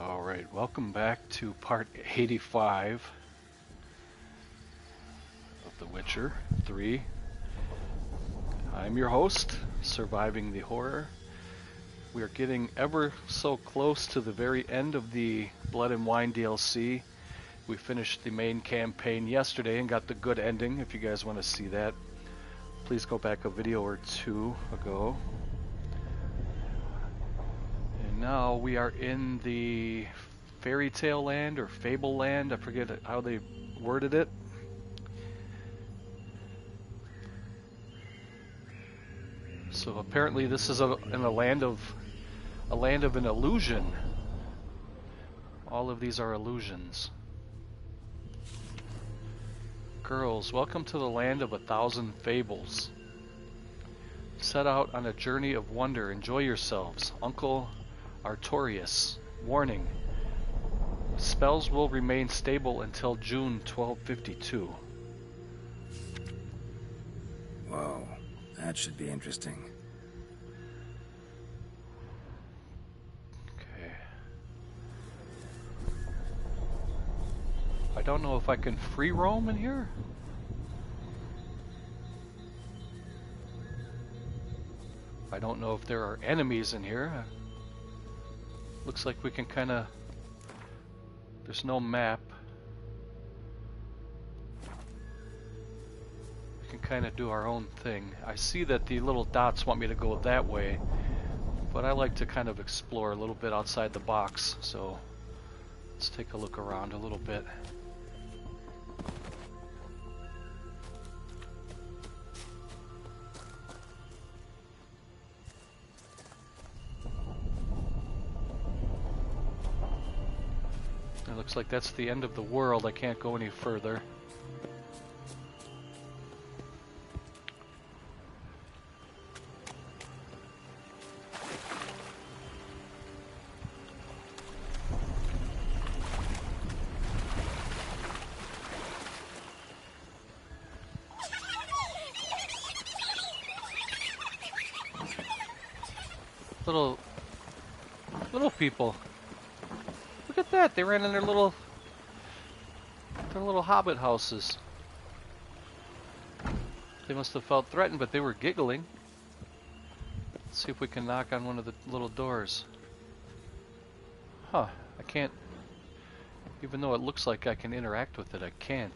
Alright, welcome back to part 85 of The Witcher 3. I'm your host, Surviving the Horror. We are getting ever so close to the very end of the Blood and Wine DLC. We finished the main campaign yesterday and got the good ending. If you guys want to see that, please go back a video or two ago. And now we are in the fairy tale land or fable land. I forget how they worded it. So apparently this is in a land of an illusion. All of these are illusions. Girls, welcome to the land of 1,000 fables. Set out on a journey of wonder. Enjoy yourselves. Uncle Artorias. Warning. Spells will remain stable until June 1252. Whoa, that should be interesting. Okay. I don't know if I can free roam in here. I don't know if there are enemies in here. Looks like we can kind of... There's no map. We can kind of do our own thing. I see that the little dots want me to go that way, but I like to kind of explore a little bit outside the box, so let's take a look around a little bit. It looks like that's the end of the world. I can't go any further. Little people. Look at that! They ran in their little hobbit houses. They must have felt threatened, but they were giggling. Let's see if we can knock on one of the little doors. Huh, I can't... Even though it looks like I can interact with it, I can't.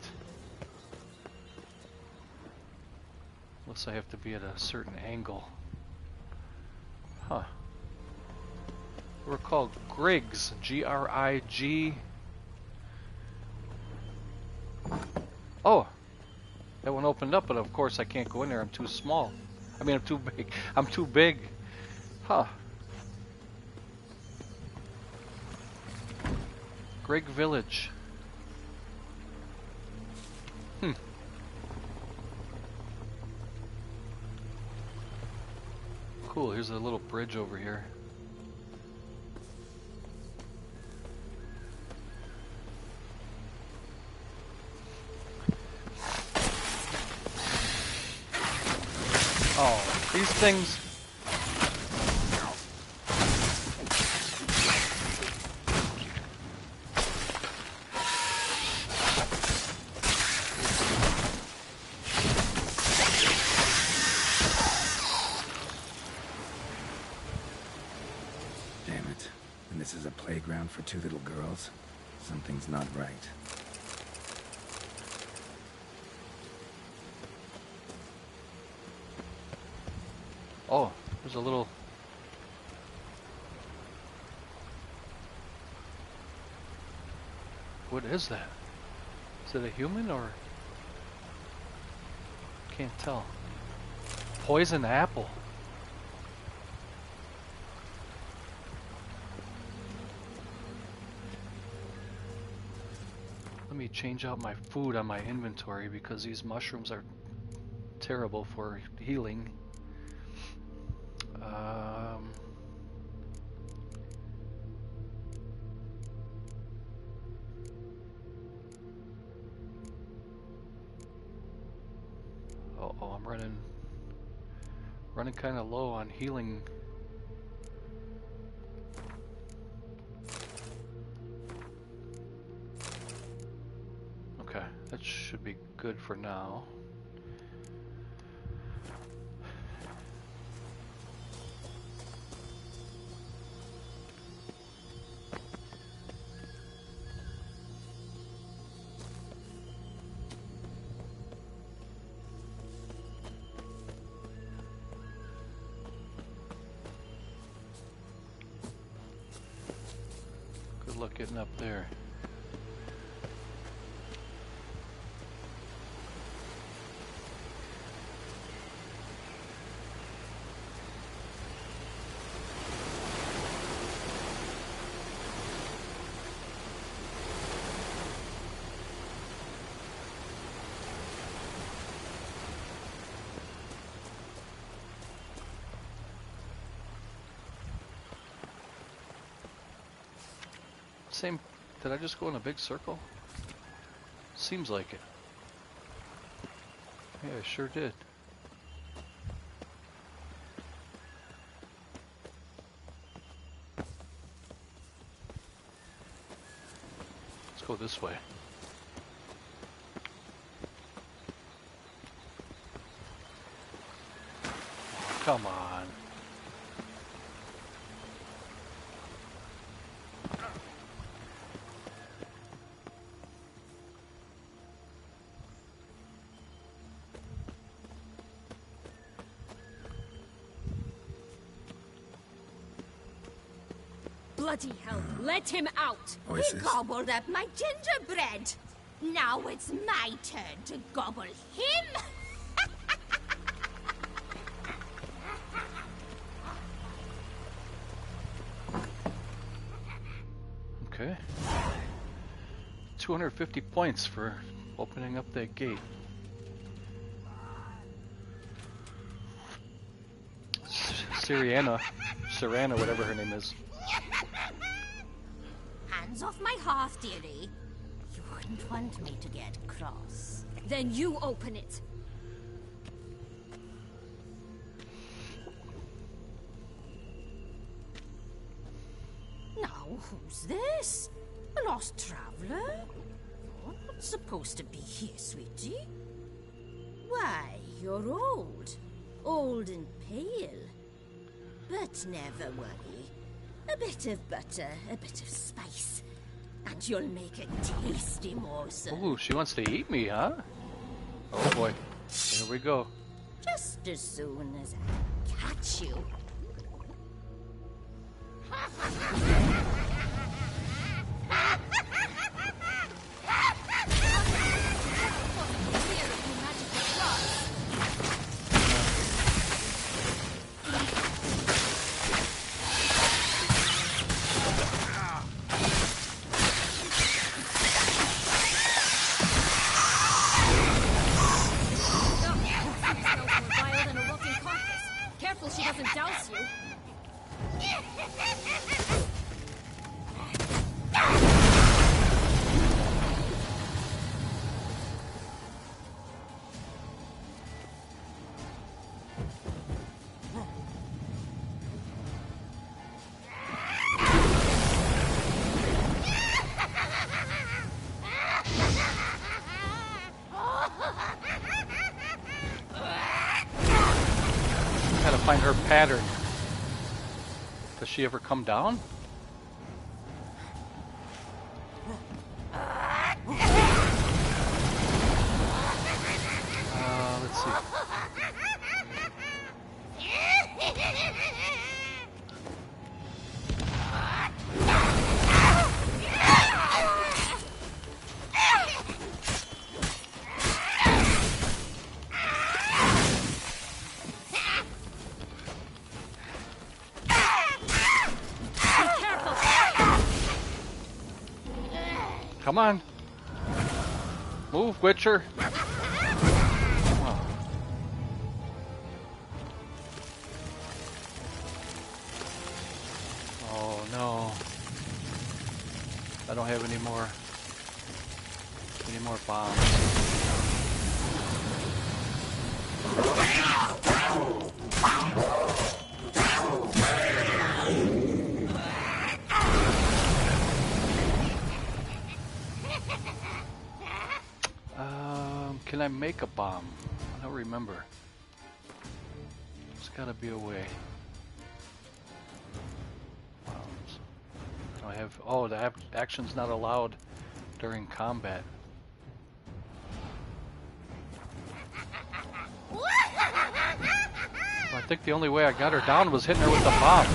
Unless I have to be at a certain angle. Huh. We're called Griggs. G-R-I-G. Oh! That one opened up, but of course I can't go in there. I'm too small. I mean, I'm too big. I'm too big. Huh. Grig Village. Cool, here's a little bridge over here. Oh, these things... Damn it. And this is a playground for two little girls? Something's not right. Oh, there's a little... What is that? Is it a human or... Can't tell. Poison apple. Let me change out my food on my inventory because these mushrooms are terrible for healing. Uh-oh, I'm running kind of low on healing. be good for now. Good luck getting up there. Same. Did I just go in a big circle? Seems like it. Yeah, I sure did. Let's go this way. Oh, come on. Bloody hell, let him out! Voices. He gobbled up my gingerbread. Now it's my turn to gobble him. Okay. 250 points for opening up that gate. Sirena, whatever her name is. Hands off my hearth, dearie. You wouldn't want me to get cross. Then you open it. Now, who's this? A lost traveler? You're not supposed to be here, sweetie. Why, you're old. Old and pale. But never worry. A bit of butter, a bit of spice, and you'll make a tasty morsel. Ooh, she wants to eat me, huh? Oh boy. Here we go. Just as soon as I catch you. Careful she doesn't douse you. Gotta find her pattern. Does she ever come down? Let's see. Come on. Move, Witcher. Oh. Oh no. I don't have any more bombs. can I make a bomb? I don't remember. There's gotta be a way. Bombs. I have. Oh, the action's not allowed during combat. I think the only way I got her down was hitting her with the bomb.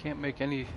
Can't make any.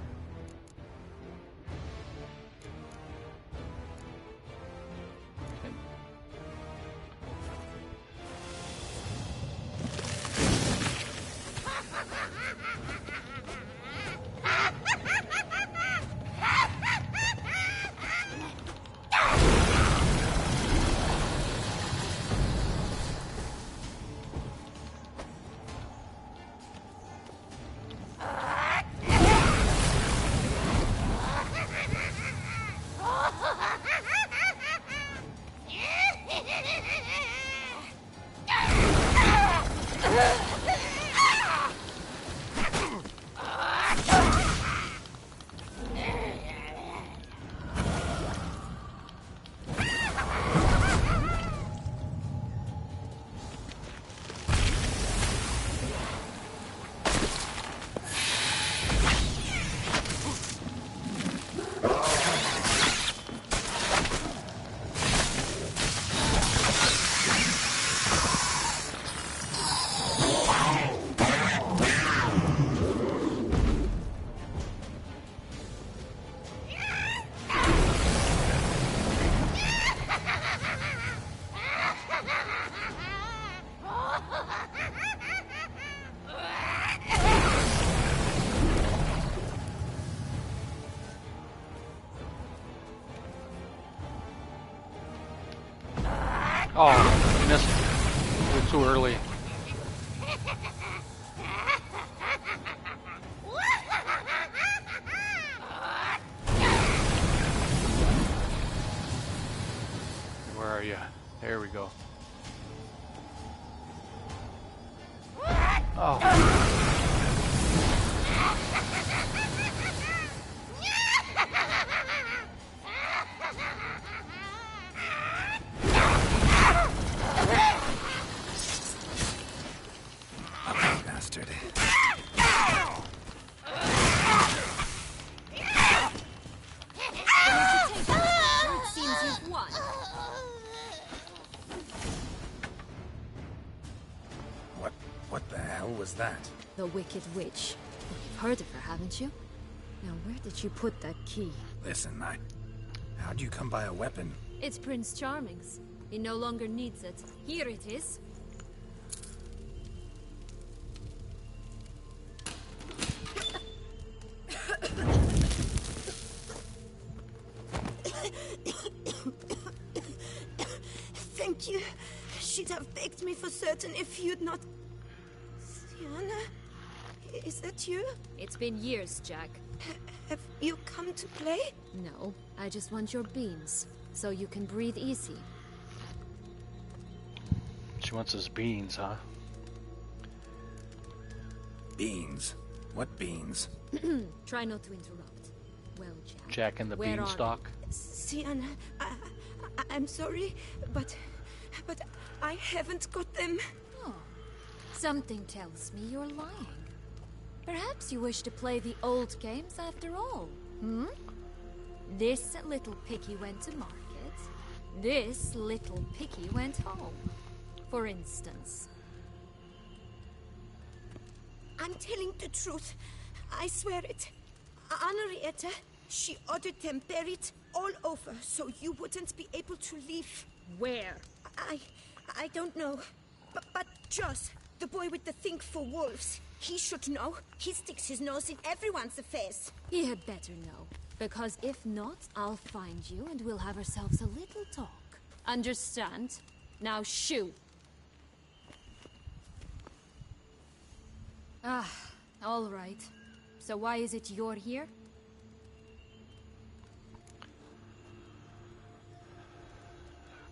Oh, missed. We're too early. Where are you? There we go. Oh. That? The Wicked Witch. You've heard of her, haven't you? Now, where did you put that key? Listen, how'd you come by a weapon? It's Prince Charming's. He no longer needs it. Here it is. Thank you. She'd have begged me for certain if you'd not... Sienna? Is that you? It's been years, Jack. Have you come to play? No, I just want your beans, so you can breathe easy. She wants his beans, huh? Beans? What beans? Try not to interrupt. Well, Jack. Jack and the where are beanstalk. Sienna, I'm sorry, but I haven't got them. Oh, something tells me you're lying. Perhaps you wish to play the old games after all, hmm? This little piggy went to market. This little piggy went home, for instance. I'm telling the truth. I swear it. Henrietta, she ordered them buried all over so you wouldn't be able to leave. Where? I don't know. But Joss, the boy with the thing for wolves, he should know. He sticks his nose in everyone's affairs. He had better know. Because if not, I'll find you and we'll have ourselves a little talk. Understand? Now shoo! Ah, all right. So why is it you're here?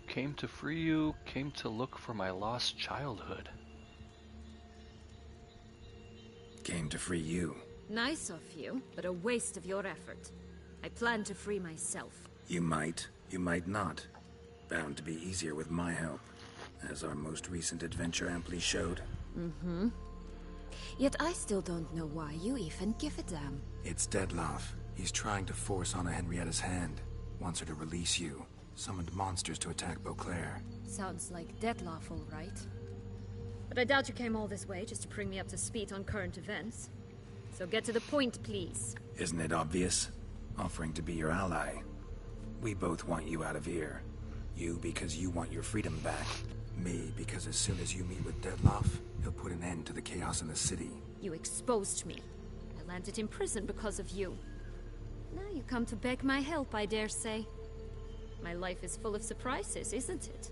Came to free you, came to look for my lost childhood. Came to free you. Nice of you, but a waste of your effort. I plan to free myself. You might not. Bound to be easier with my help, as our most recent adventure amply showed. Mm-hmm. Yet I still don't know why you even give a damn. It's Dettlaff. He's trying to force Anna Henrietta's hand. Wants her to release you. Summoned monsters to attack Beauclair. Sounds like Dettlaff, all right. But I doubt you came all this way just to bring me up to speed on current events. So get to the point, please. Isn't it obvious? Offering to be your ally. We both want you out of here. You because you want your freedom back. Me because as soon as you meet with Dettlaff, he'll put an end to the chaos in the city. You exposed me. I landed in prison because of you. Now you come to beg my help, I dare say. My life is full of surprises, isn't it?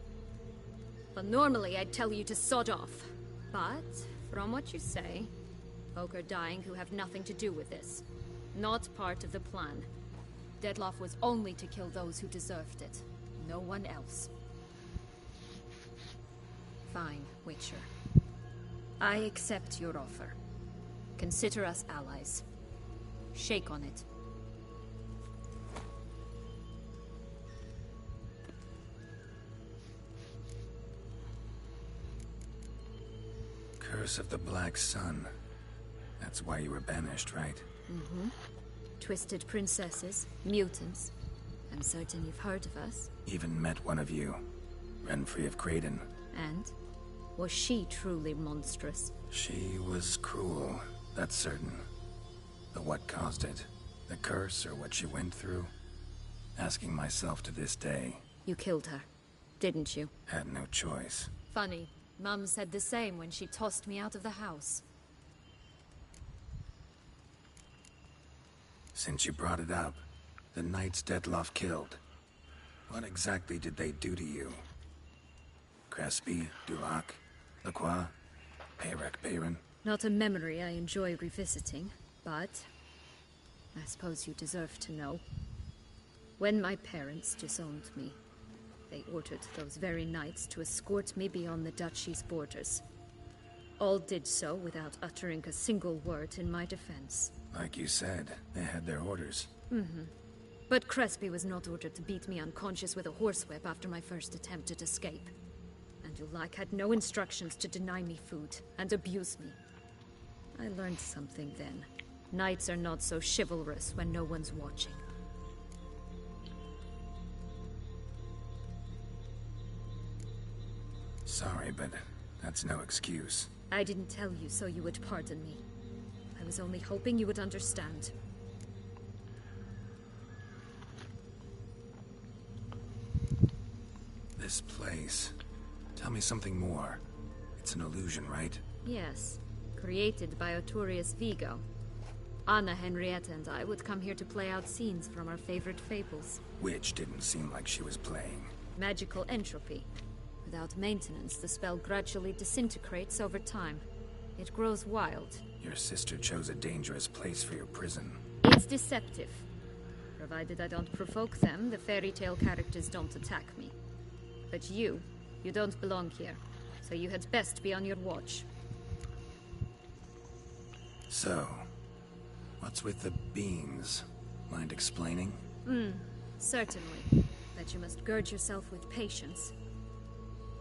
But normally I'd tell you to sod off. But, from what you say, folk are dying who have nothing to do with this. Not part of the plan. Dettlaff was only to kill those who deserved it. No one else. Fine, Witcher. I accept your offer. Consider us allies. Shake on it. Curse of the Black Sun. That's why you were banished, right? Mm-hmm. Twisted princesses, mutants. I'm certain you've heard of us. Even met one of you. Renfrey of Craden. And? Was she truly monstrous? She was cruel, that's certain. But what caused it? The curse or what she went through? Asking myself to this day. You killed her, didn't you? Had no choice. Funny. Mum said the same when she tossed me out of the house. Since you brought it up, the knights Dettlaff killed. What exactly did they do to you? Crespi, Durac, Lacroix, Peyrac Bayron? Not a memory I enjoy revisiting, but I suppose you deserve to know. When my parents disowned me, they ordered those very knights to escort me beyond the duchy's borders. All did so without uttering a single word in my defense. Like you said, they had their orders. Mm-hmm. But Crespi was not ordered to beat me unconscious with a horsewhip after my first attempt at escape. And Dulac had no instructions to deny me food and abuse me. I learned something then. Knights are not so chivalrous when no one's watching. Sorry, but that's no excuse. I didn't tell you so you would pardon me. I was only hoping you would understand. This place. Tell me something more. It's an illusion, right? Yes, created by Arturius Vigo. Anna, Henrietta, and I would come here to play out scenes from our favorite fables. Which didn't seem like she was playing. Magical entropy. Without maintenance, the spell gradually disintegrates over time. It grows wild. Your sister chose a dangerous place for your prison. It's deceptive. Provided I don't provoke them, the fairy tale characters don't attack me. But you don't belong here. So you had best be on your watch. So, what's with the beans? Mind explaining? Certainly. But you must gird yourself with patience.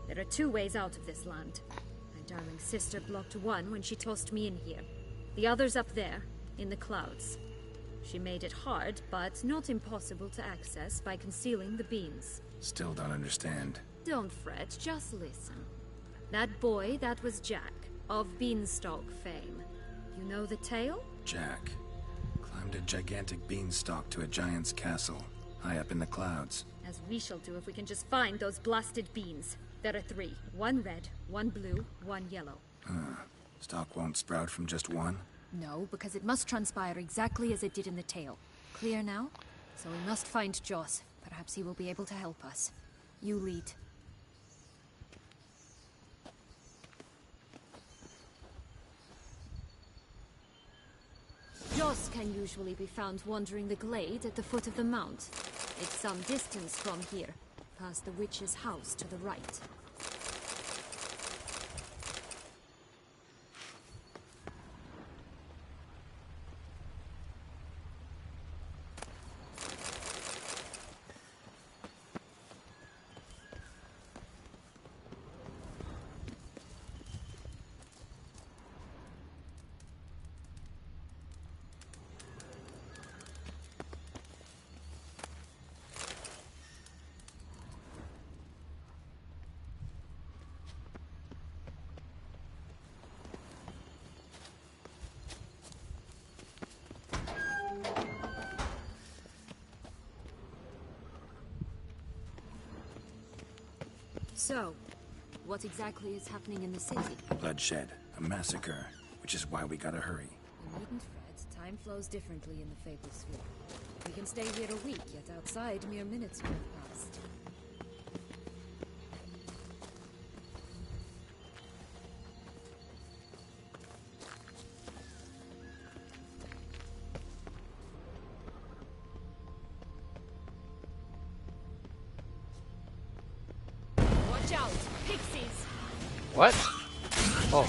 There are 2 ways out of this land. My darling sister blocked one when she tossed me in here. The other's up there, in the clouds. She made it hard, but not impossible to access by concealing the beans. Still don't understand. Don't fret, just listen. That boy, that was Jack, of Beanstalk fame. You know the tale? Jack climbed a gigantic beanstalk to a giant's castle, high up in the clouds. As we shall do if we can just find those blasted beans. There are 3. 1 red, 1 blue, 1 yellow. Stalk won't sprout from just one? No, because it must transpire exactly as it did in the tale. Clear now? So we must find Joss. Perhaps he will be able to help us. You lead. Joss can usually be found wandering the glade at the foot of the mount. It's some distance from here, past the witch's house to the right. So, what exactly is happening in the city? Bloodshed, a massacre, which is why we gotta hurry. You needn't fret. Time flows differently in the Fable Sphere. We can stay here a week, yet outside mere minutes will have passed. Watch out! Pixies! What? Oh.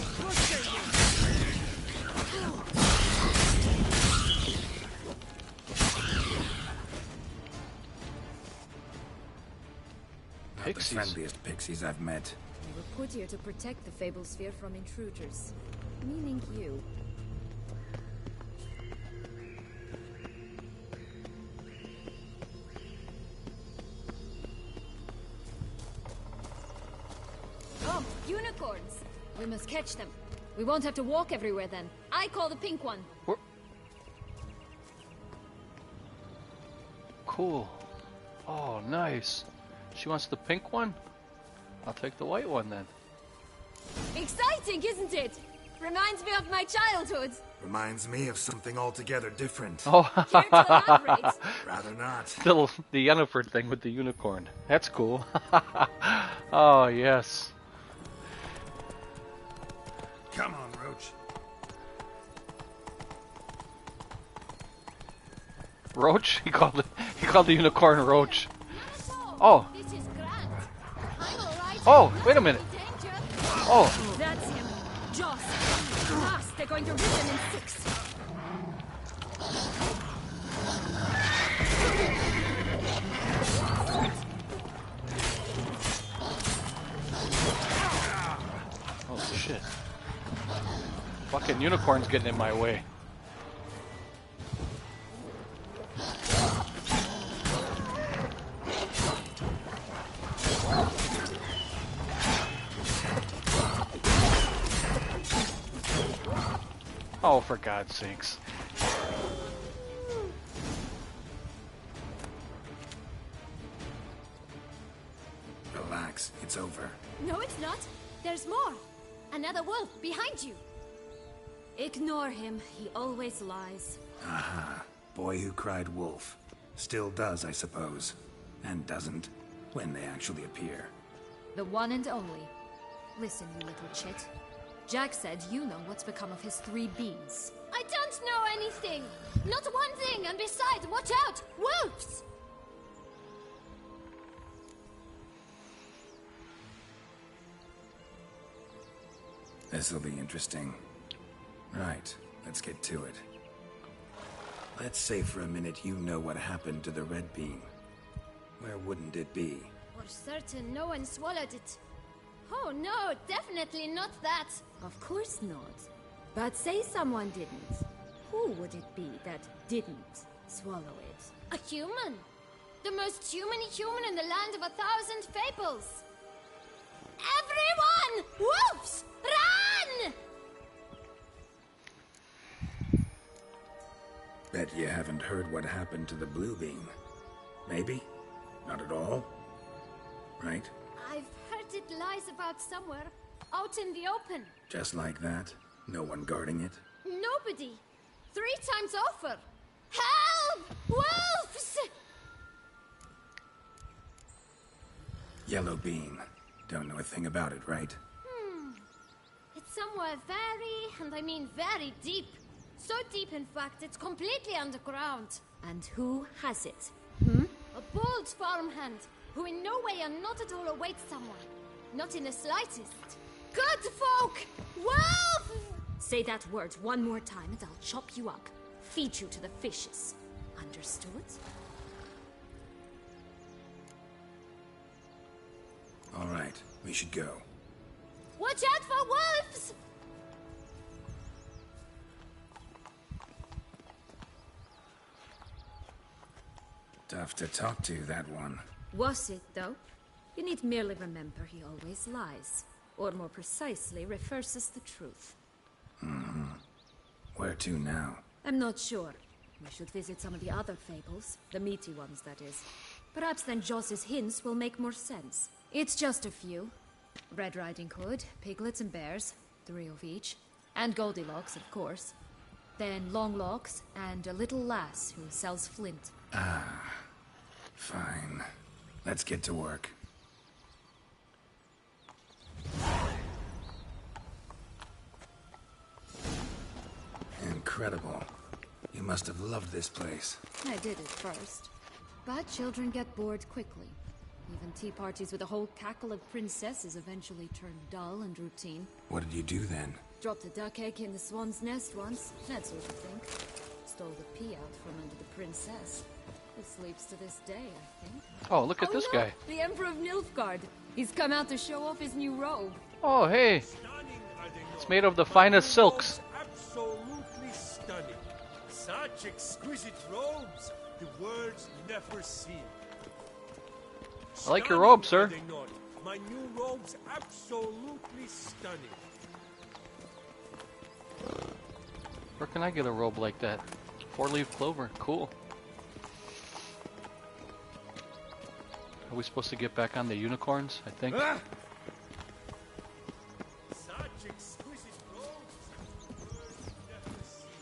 Not the Pixies. friendliest pixies I've met. We were put here to protect the Fable Sphere from intruders. Meaning you. Oh, unicorns! We must catch them. We won't have to walk everywhere then. I call the pink one. Where? Cool. Oh, nice. She wants the pink one? I'll take the white one then. Exciting, isn't it? Reminds me of my childhood. Reminds me of something altogether different. Oh, Care to elaborate? Rather not. still the Yennefer thing with the unicorn. That's cool. Oh, yes. Come on, Roach. Roach? He called the unicorn Roach. Oh. This is grand. I'm all right. Oh, wait a minute. Danger. Oh, That's him. Joss. Fast, they're going to rip him in 6. oh shit. Fucking unicorn's getting in my way. Oh, for God's sakes. Relax. Jax. It's over. No, it's not. There's more. Another wolf behind you. Ignore him. He always lies. Aha. Boy who cried wolf. Still does, I suppose. And doesn't, when they actually appear. The one and only. Listen, you little chit. Jack said you know what's become of his 3 beans. I don't know anything! Not one thing, and besides, watch out! Wolves! This'll be interesting. Right, let's get to it. Let's say for a minute you know what happened to the red bean. Where wouldn't it be? For certain, no one swallowed it. Oh no, definitely not that. Of course not. But say someone didn't. Who would it be that didn't swallow it? A human. The most human-y human in the land of 1,000 fables. Everyone! Wolves! Run! Bet you haven't heard what happened to the blue bean. Maybe? Not at all? Right? I've heard it lies about somewhere, out in the open. Just like that? No one guarding it? Nobody. 3 times over. Help! Wolves! Yellow bean. Don't know a thing about it, right? It's somewhere very, and I mean very deep. So deep, in fact, it's completely underground. And who has it? A bold farmhand, who in no way and not at all awaits someone. Not in the slightest. Good folk! Wolf! Say that word one more time and I'll chop you up. Feed you to the fishes. Understood? All right, we should go. Watch out for wolves! Tough to talk to, that one. Was it, though? You need merely remember he always lies. Or more precisely, reverses the truth. Where to now? I'm not sure. We should visit some of the other fables. The meaty ones, that is. Perhaps then Joss's hints will make more sense. It's just a few. Red Riding Hood, piglets and bears, 3 of each. And Goldilocks, of course. Then Longlocks, and a little lass who sells flint. Fine. Let's get to work. Incredible. You must have loved this place. I did at first. But children get bored quickly. Even tea parties with a whole cackle of princesses eventually turn dull and routine. What did you do then? Dropped a duck egg in the swan's nest once, that sort of thing. Stole the pea out from under the princess. Who sleeps to this day, I think. Oh, look at this guy. The Emperor of Nilfgaard. He's come out to show off his new robe. Oh, hey. It's made of the finest silks. Absolutely stunning. Such exquisite robes, the world's never seen. I like your robe, sir. Are they not? My new robe's absolutely stunning. Where can I get a robe like that? 4-leaf clover. Cool. Are we supposed to get back on the unicorns? I think. Such exquisite robes, the world's never seen.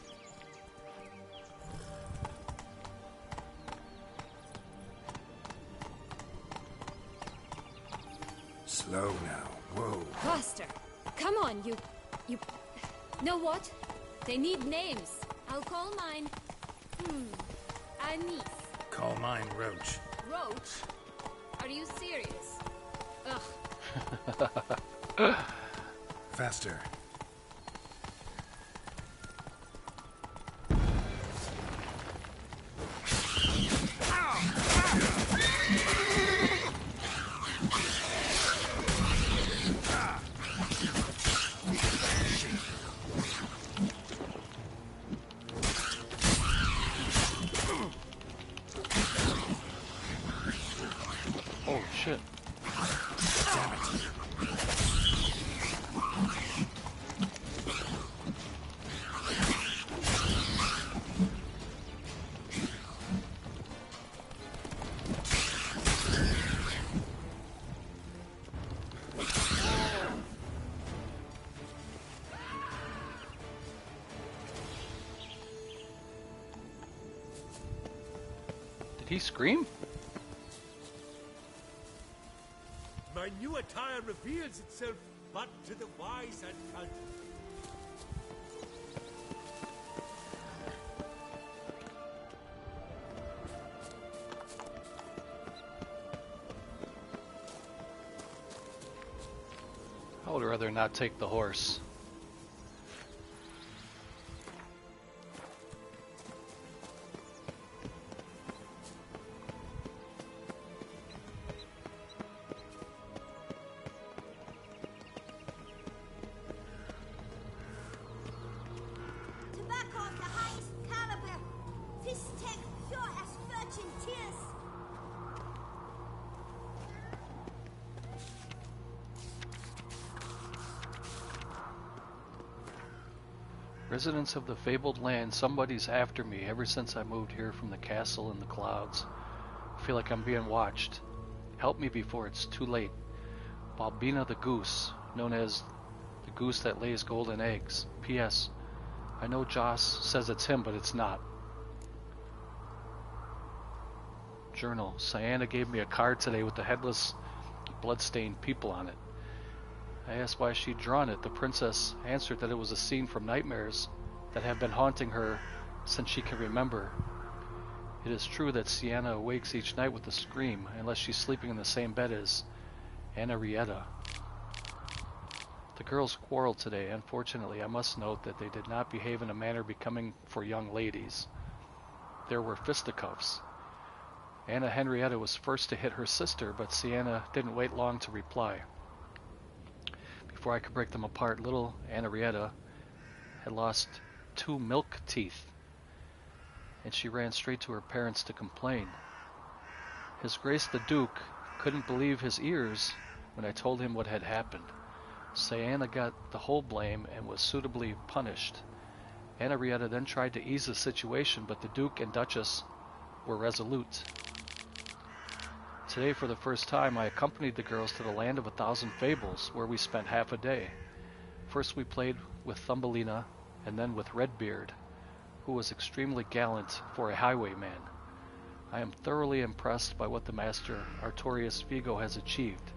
Slow now. Whoa. Faster! Come on, you... Know what? They need names. I'll call mine... Anise. Call mine Roach. Roach? Are you serious? Ugh. Faster. Oh, shit. Did he scream? My new attire reveals itself but to the wise and cultured. I would rather not take the horse. Tobacco of the highest caliber. Fish tank pure as virgin tears. Residents of the fabled land, somebody's after me ever since I moved here from the castle in the clouds. I feel like I'm being watched. Help me before it's too late. Balbina the goose, known as the goose that lays golden eggs. P.S. I know Joss says it's him, but it's not. Journal. Cyanna gave me a card today with the headless, blood-stained people on it. I asked why she'd drawn it. The princess answered that it was a scene from nightmares that have been haunting her since she can remember. It is true that Sienna awakes each night with a scream, unless she's sleeping in the same bed as Henrietta. The girls quarreled today. Unfortunately, I must note that they did not behave in a manner becoming for young ladies. There were fisticuffs. Anna Henrietta was first to hit her sister, but Sienna didn't wait long to reply. Before I could break them apart, little Henrietta had lost 2 milk teeth, and she ran straight to her parents to complain. His Grace the Duke couldn't believe his ears when I told him what had happened. Sienna got the whole blame and was suitably punished. Henrietta then tried to ease the situation, but the Duke and Duchess were resolute. Today, for the first time, I accompanied the girls to the Land of 1,000 Fables, where we spent half a day. First we played with Thumbelina, and then with Redbeard, who was extremely gallant for a highwayman. I am thoroughly impressed by what the master Artorius Vigo has achieved.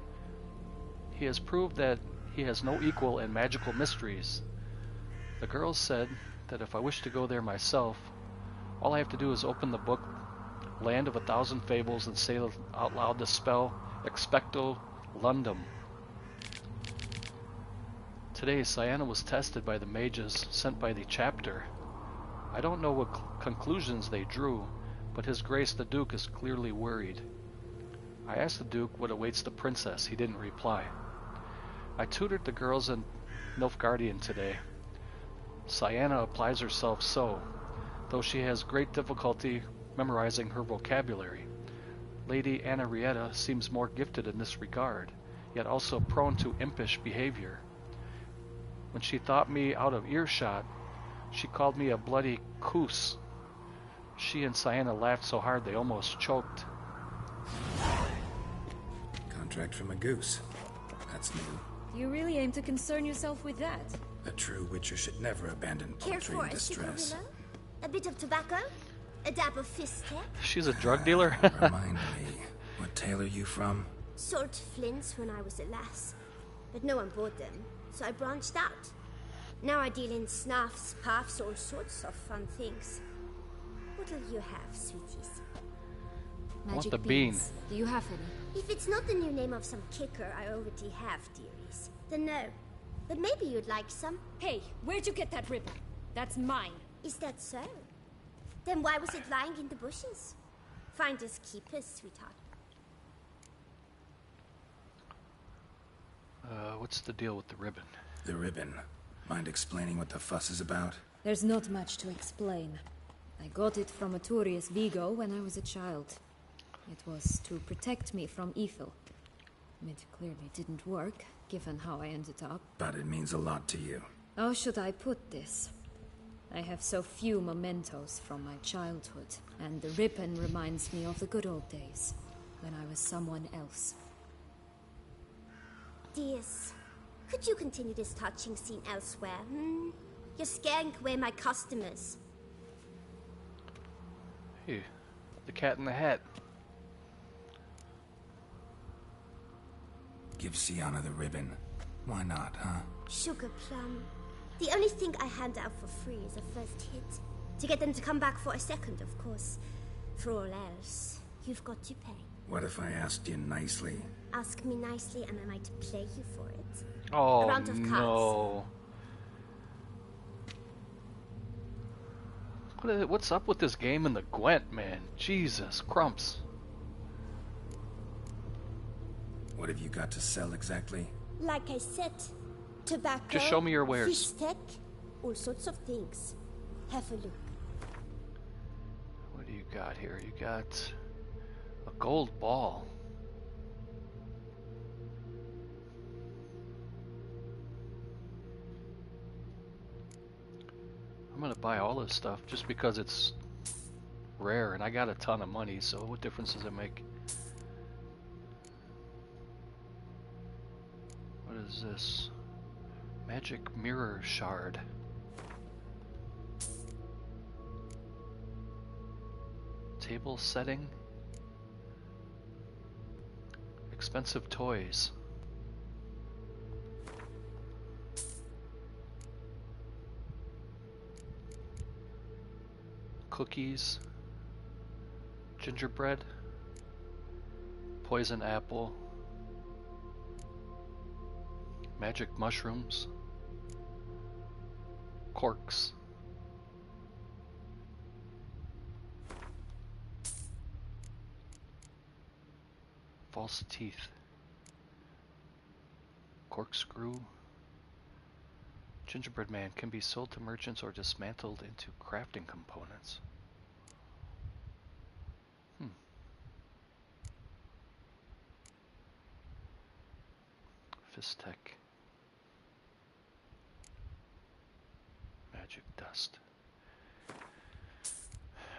He has proved that he has no equal in magical mysteries. The girls said that if I wish to go there myself, all I have to do is open the book Land of 1,000 Fables and say out loud the spell Expecto Lundum. Today, Sienna was tested by the mages sent by the chapter. I don't know what conclusions they drew, but His Grace the Duke is clearly worried. I asked the Duke what awaits the princess. He didn't reply. I tutored the girls in Nilfgaardian today. Sienna applies herself so, though she has great difficulty memorizing her vocabulary. Lady Henrietta seems more gifted in this regard, yet also prone to impish behavior. When she thought me out of earshot, she called me a bloody coos. She and Sienna laughed so hard they almost choked. Contract from a goose. That's new. Do you really aim to concern yourself with that? A true witcher should never abandon Care poultry for in a distress. cigarillo? A bit of tobacco? A dab of fish tech? She's a drug dealer? Remind me, what tale are you from? Sold flints when I was a lass, but no one bought them, so I branched out. Now I deal in snuffs, puffs, all sorts of fun things. What'll you have, sweeties? want Magic the bean. beans. Do you have any? If it's not the new name of some kicker I already have, dearies, then no. But maybe you'd like some. Hey, where'd you get that ribbon? That's mine. Is that so? Then why was it lying in the bushes? Finders keepers, sweetheart. What's the deal with the ribbon? The ribbon. Mind explaining what the fuss is about? There's not much to explain. I got it from Artorius Vigo when I was a child. It was to protect me from evil. It clearly didn't work, given how I ended up. But it means a lot to you. How should I put this? I have so few mementos from my childhood, and the ribbon reminds me of the good old days, when I was someone else. Dears, could you continue this touching scene elsewhere, You're scaring away my customers. Hey, The Cat in the Hat. Give Sienna the ribbon. Why not, huh? Sugar plum. The only thing I hand out for free is a first hit. To get them to come back for a second, of course. For all else, you've got to pay. What if I asked you nicely? Ask me nicely and I might play you for it. Oh, A round of cards. no. What's up with this game and the Gwent, man? Jesus, crumps. What have you got to sell exactly? Like I said, tobacco, Just show me your wares. fish steak, all sorts of things. Have a look. What do you got here? You got a gold ball. I'm gonna buy all this stuff just because it's rare and I got a ton of money, so what difference does it make? What is this? Magic mirror shard. Table setting. Expensive toys. Cookies. Gingerbread. Poison apple. Magic mushrooms. Corks. False teeth. Corkscrew. Gingerbread man can be sold to merchants or dismantled into crafting components. Fistech. Magic dust.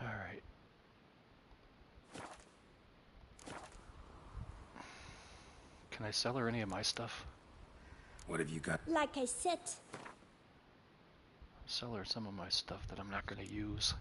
Alright. Can I sell her any of my stuff? What have you got? Like I said, Sell her some of my stuff that I'm not going to use.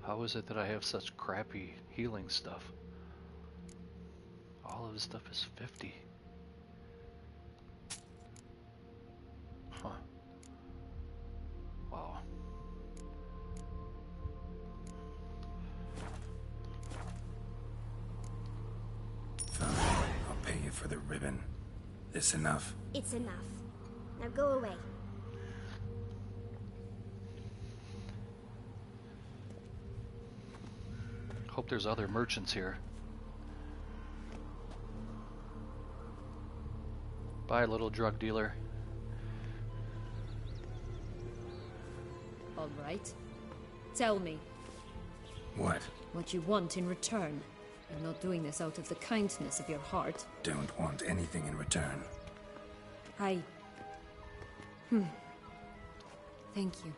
How is it that I have such crappy healing stuff? All of this stuff is 50. Huh. Wow. Fine. I'll pay you for the ribbon. This enough? it's enough. Now go away. Hope there's other merchants here. Bye, little drug dealer. All right. Tell me What? what you want in return. You're not doing this out of the kindness of your heart. Don't want anything in return. Thank you.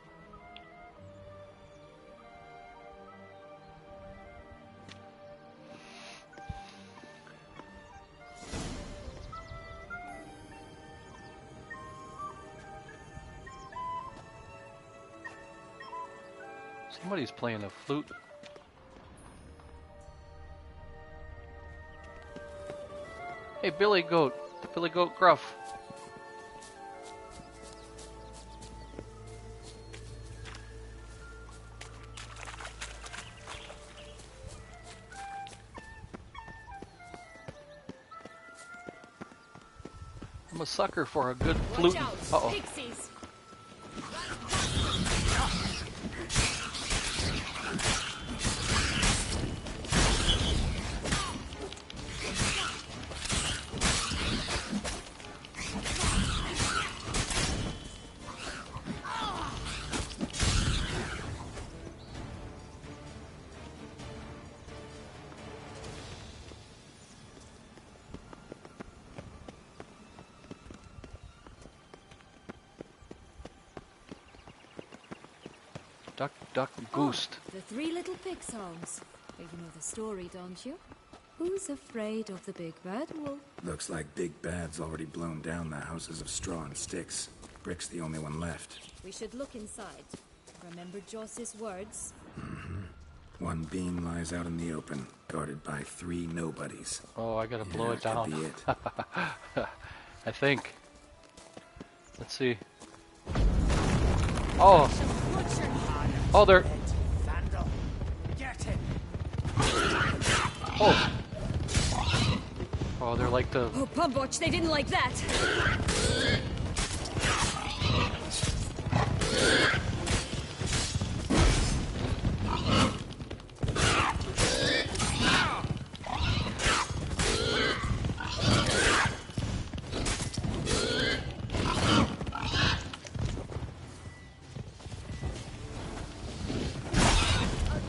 Somebody's playing a flute. Hey, Billy Goat Gruff. I'm a sucker for a good flute. Watch out! Uh-oh. Pixies! duck, goose. The three little pig songs. But you know the story, don't you? Who's afraid of the big bad wolf? Looks like Big Bad's already blown down the houses of straw and sticks. Brick's the only one left. We should look inside. Remember Joss's words? One beam lies out in the open, guarded by 3 nobodies. Oh, I gotta blow it down. Could be it. I think. Let's see. Oh! Oh, they're... Oh! Oh, they're like the... Oh, Pumbotch, they didn't like that!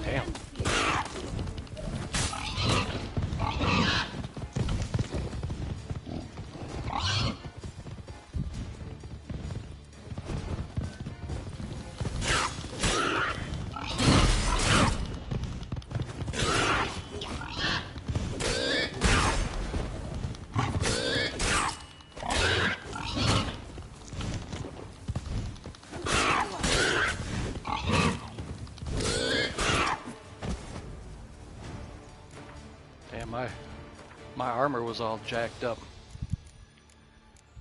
Damn. Damn, my armor was all jacked up.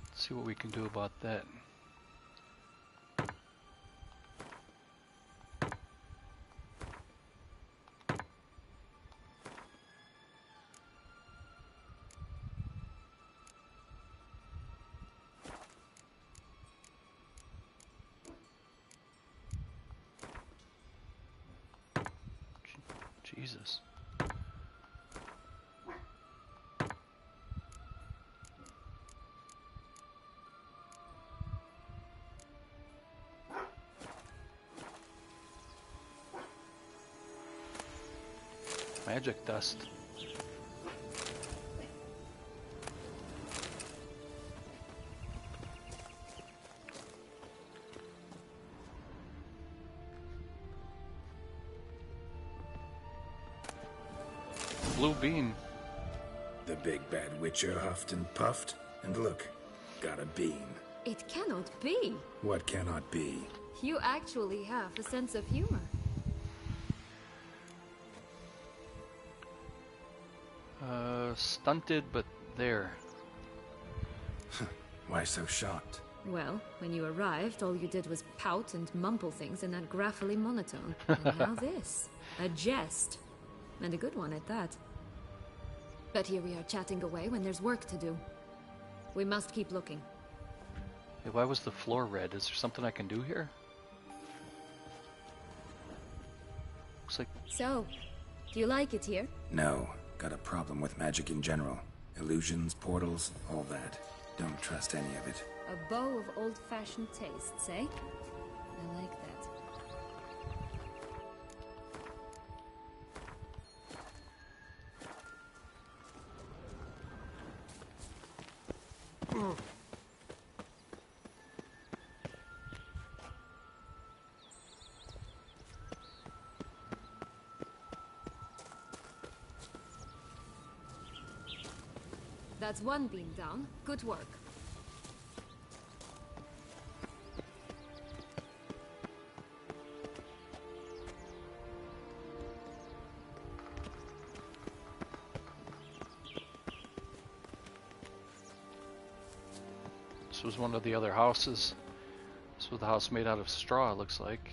Let's see what we can do about that. Jesus. Magic dust. Blue bean. The Big Bad Witcher huffed and puffed, and look, got a beam. It cannot be. What cannot be? You actually have a sense of humor. Stunted, but there. Why so shocked? Well, when you arrived, all you did was pout and mumble things in that graphically monotone. And now this. A jest. And a good one at that. But here we are chatting away when there's work to do. We must keep looking. Hey, why was the floor red? Is there something I can do here? Looks like... So, do you like it here? No, got a problem with magic in general. Illusions, portals, all that. Don't trust any of it. A bow of old-fashioned tastes, eh? I like that. That's one beam down. Good work. This was one of the other houses. This was the house made out of straw, it looks like.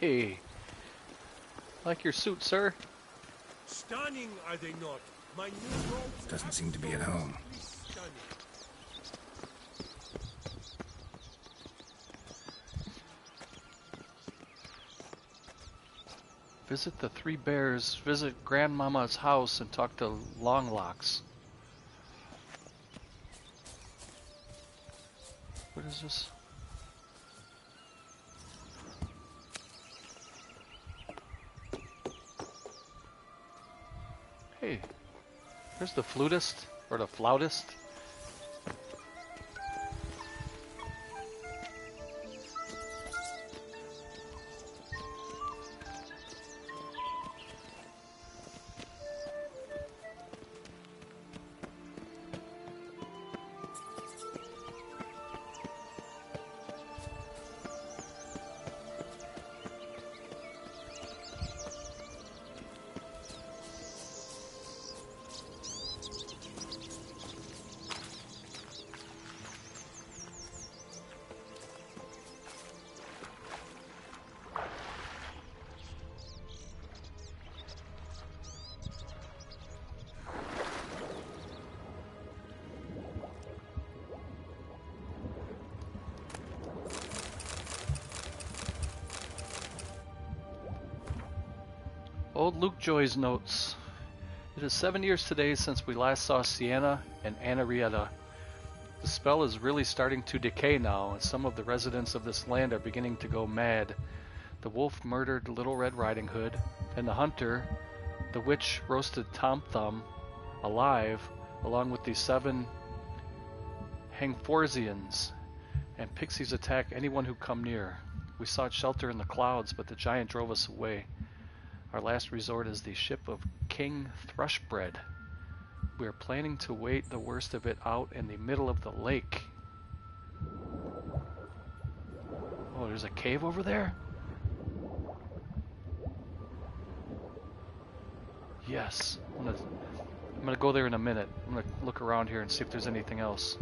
Hey, like your suit, sir. Stunning, are they not? My new robes Doesn't seem to be at home. stunning. Visit the Three Bears, visit Grandmama's house, and talk to Longlocks. What is this? Hey, there's the flutist, or the flautist. Old Luke Joy's notes. It is 7 years today since we last saw Sienna and Henrietta. The spell is really starting to decay now, and some of the residents of this land are beginning to go mad. The wolf murdered Little Red Riding Hood, and the hunter, the witch, roasted Tom Thumb alive, along with the 7 Hangforsians, and pixies attack anyone who come near. We sought shelter in the clouds, but the giant drove us away. Our last resort is the ship of King Thrushbread. We are planning to wait the worst of it out in the middle of the lake. Oh, there's a cave over there? Yes. I'm gonna go there in a minute. I'm gonna look around here and see if there's anything else.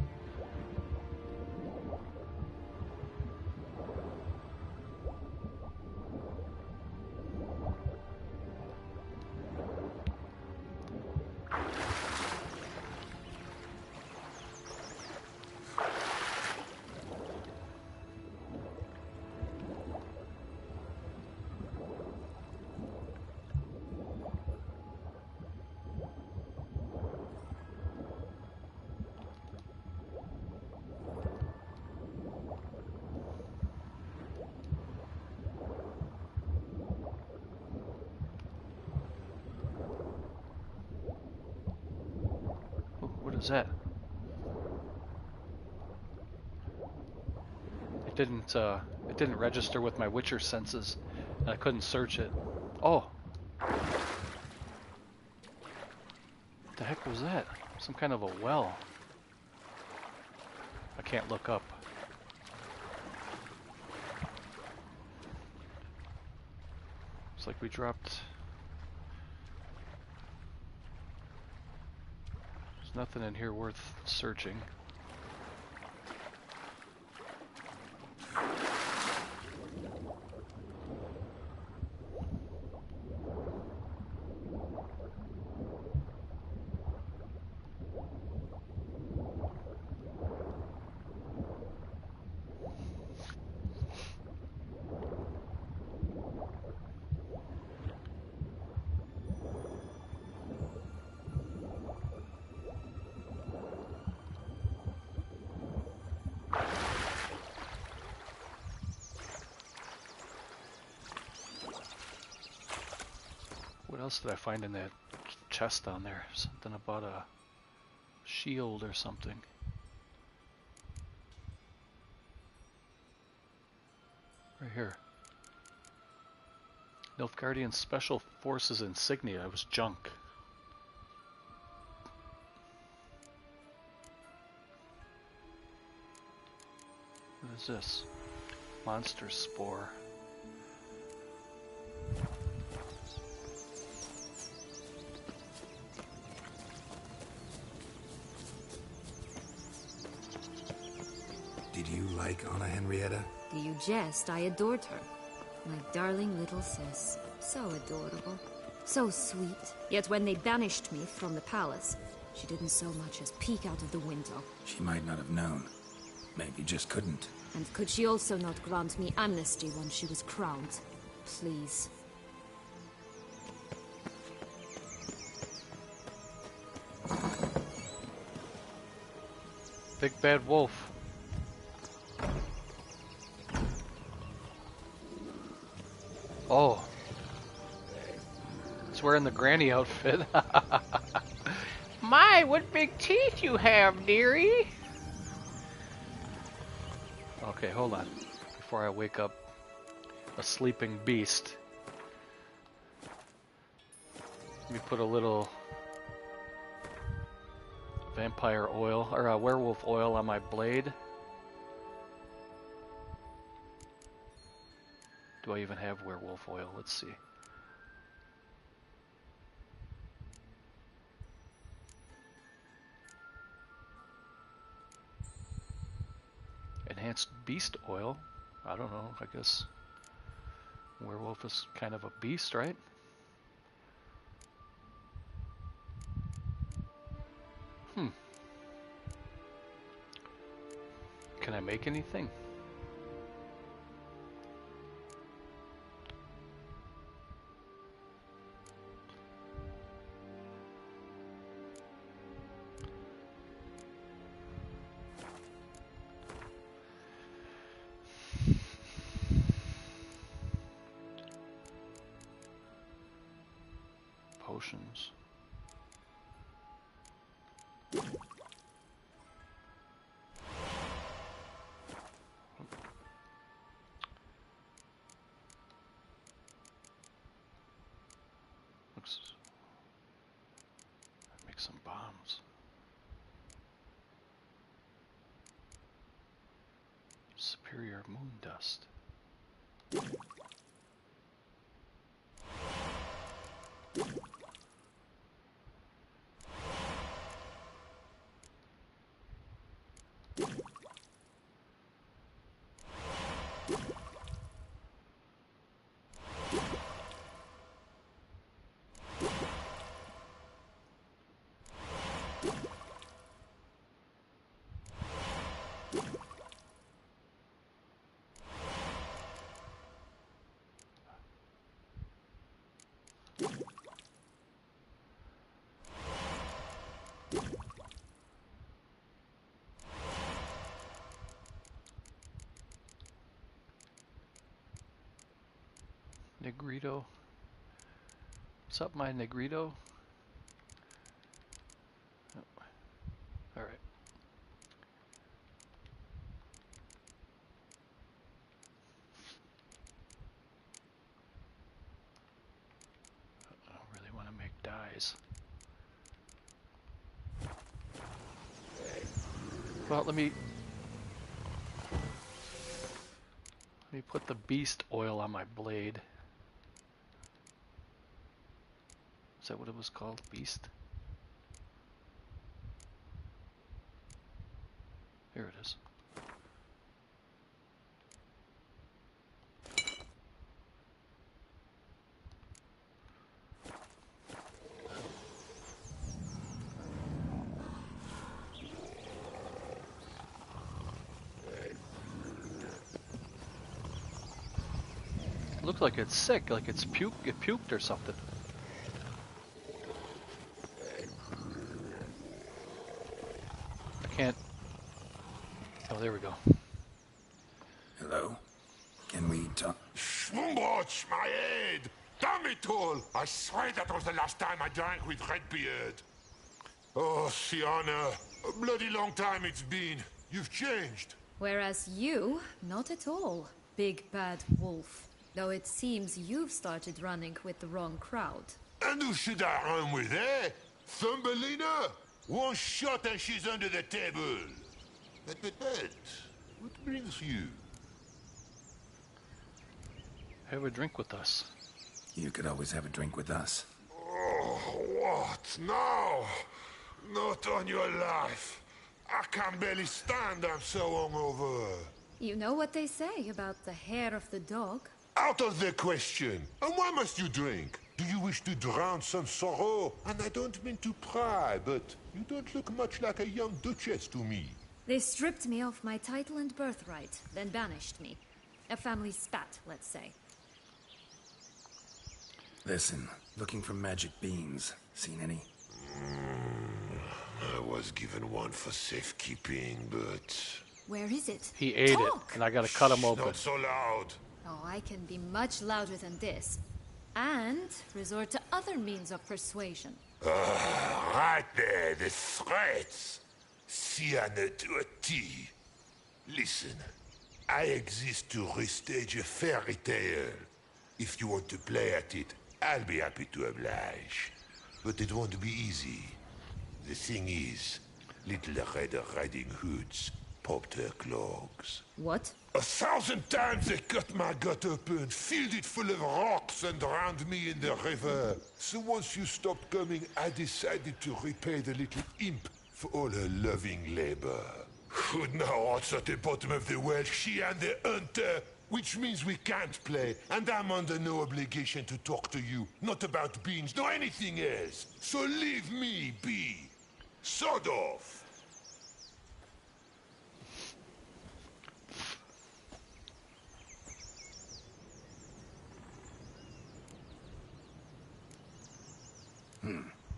What is that? It didn't register with my Witcher senses, and I couldn't search it. Oh! What the heck was that? Some kind of a well. I can't look up. It's like we dropped... There's nothing in here worth searching. What else did I find in that chest down there? Something about a shield or something. Right here. Nilfgaardian Special Forces insignia. It was junk. What is this? Monster spore. Did you like Anna Henrietta? Do you jest? I adored her. My darling little sis. So adorable. So sweet. Yet when they banished me from the palace, she didn't so much as peek out of the window. She might not have known. Maybe just couldn't. And could she also not grant me amnesty once she was crowned? Please. Big bad wolf. Oh. It's wearing the granny outfit. My, what big teeth you have, dearie. Okay, hold on. Before I wake up a sleeping beast. Let me put a little vampire oil, or werewolf oil on my blade. Do I even have werewolf oil? Let's see. Enhanced beast oil. I don't know. I guess werewolf is kind of a beast, right? Can I make anything? Potions. Looks. Make some bombs. Superior moon dust. Negrito. What's up, my Negrito? Oh. Alright. I don't really want to make dyes. Well, let me put the beast oil on my blade. Is that what it was called? Beast? Here it is. Looks like it's sick, like it puked or something. I can't. Oh, there we go. Hello? Can we talk? Schmumbroch, my head! Damn it all! I swear that was the last time I drank with Redbeard. Oh, Sienna, a bloody long time it's been. You've changed. Whereas you, not at all, big bad wolf. Though it seems you've started running with the wrong crowd. And who should I run with, eh? Thumbelina? One shot and she's under the table. But, what brings you? Have a drink with us. You could always have a drink with us. Oh, what now? Not on your life. I can barely stand, I'm so hungover. You know what they say about the hair of the dog? Out of the question. And why must you drink? Do you wish to drown some sorrow? And I don't mean to pry, but you don't look much like a young duchess to me. They stripped me of my title and birthright, then banished me. A family spat, let's say. Listen, looking for magic beans. Seen any? I was given one for safekeeping, but... Where is it? He ate Talk. it, and I gotta cut him open. Not so loud. Oh, I can be much louder than this. And resort to other means of persuasion. Right there, the threats. Sienna to a T. Listen, I exist to restage a fairy tale. If you want to play at it, I'll be happy to oblige. But it won't be easy. The thing is, Little Red Riding Hoods popped her clogs. What? 1,000 times they cut my gut open, filled it full of rocks and drowned me in the river. So once you stopped coming, I decided to repay the little imp for all her loving labor. Now what's at the bottom of the well, she and the hunter, which means we can't play, and I'm under no obligation to talk to you, not about beans, nor anything else. So leave me be. Sod off.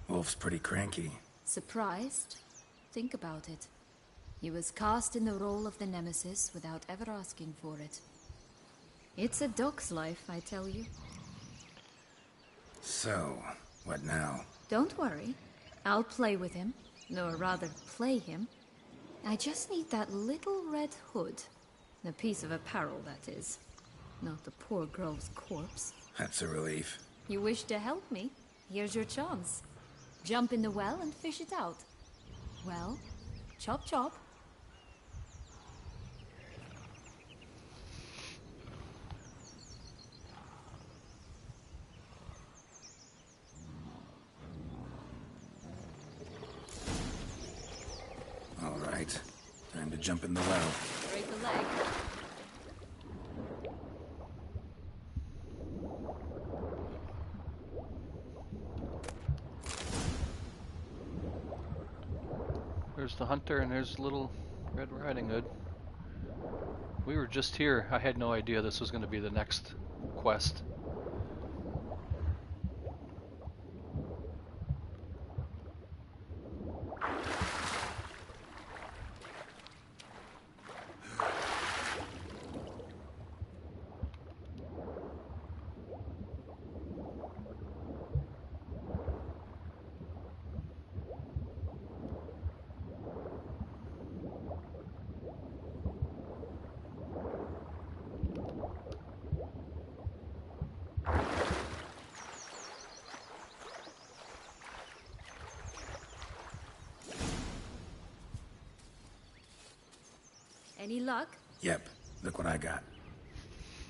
Wolf's pretty cranky. Surprised? Think about it. He was cast in the role of the Nemesis without ever asking for it. It's a dog's life, I tell you. So, what now? Don't worry. I'll play with him. Or rather, play him. I just need that little red hood. A piece of apparel, that is. Not the poor girl's corpse. That's a relief. You wish to help me? Here's your chance. Jump in the well and fish it out. Well, chop chop. All right. Time to jump in the well. Break a leg. There's the hunter and there's little Red Riding Hood. We were just here. I had no idea this was going to be the next quest. Any luck? Yep. Look what I got.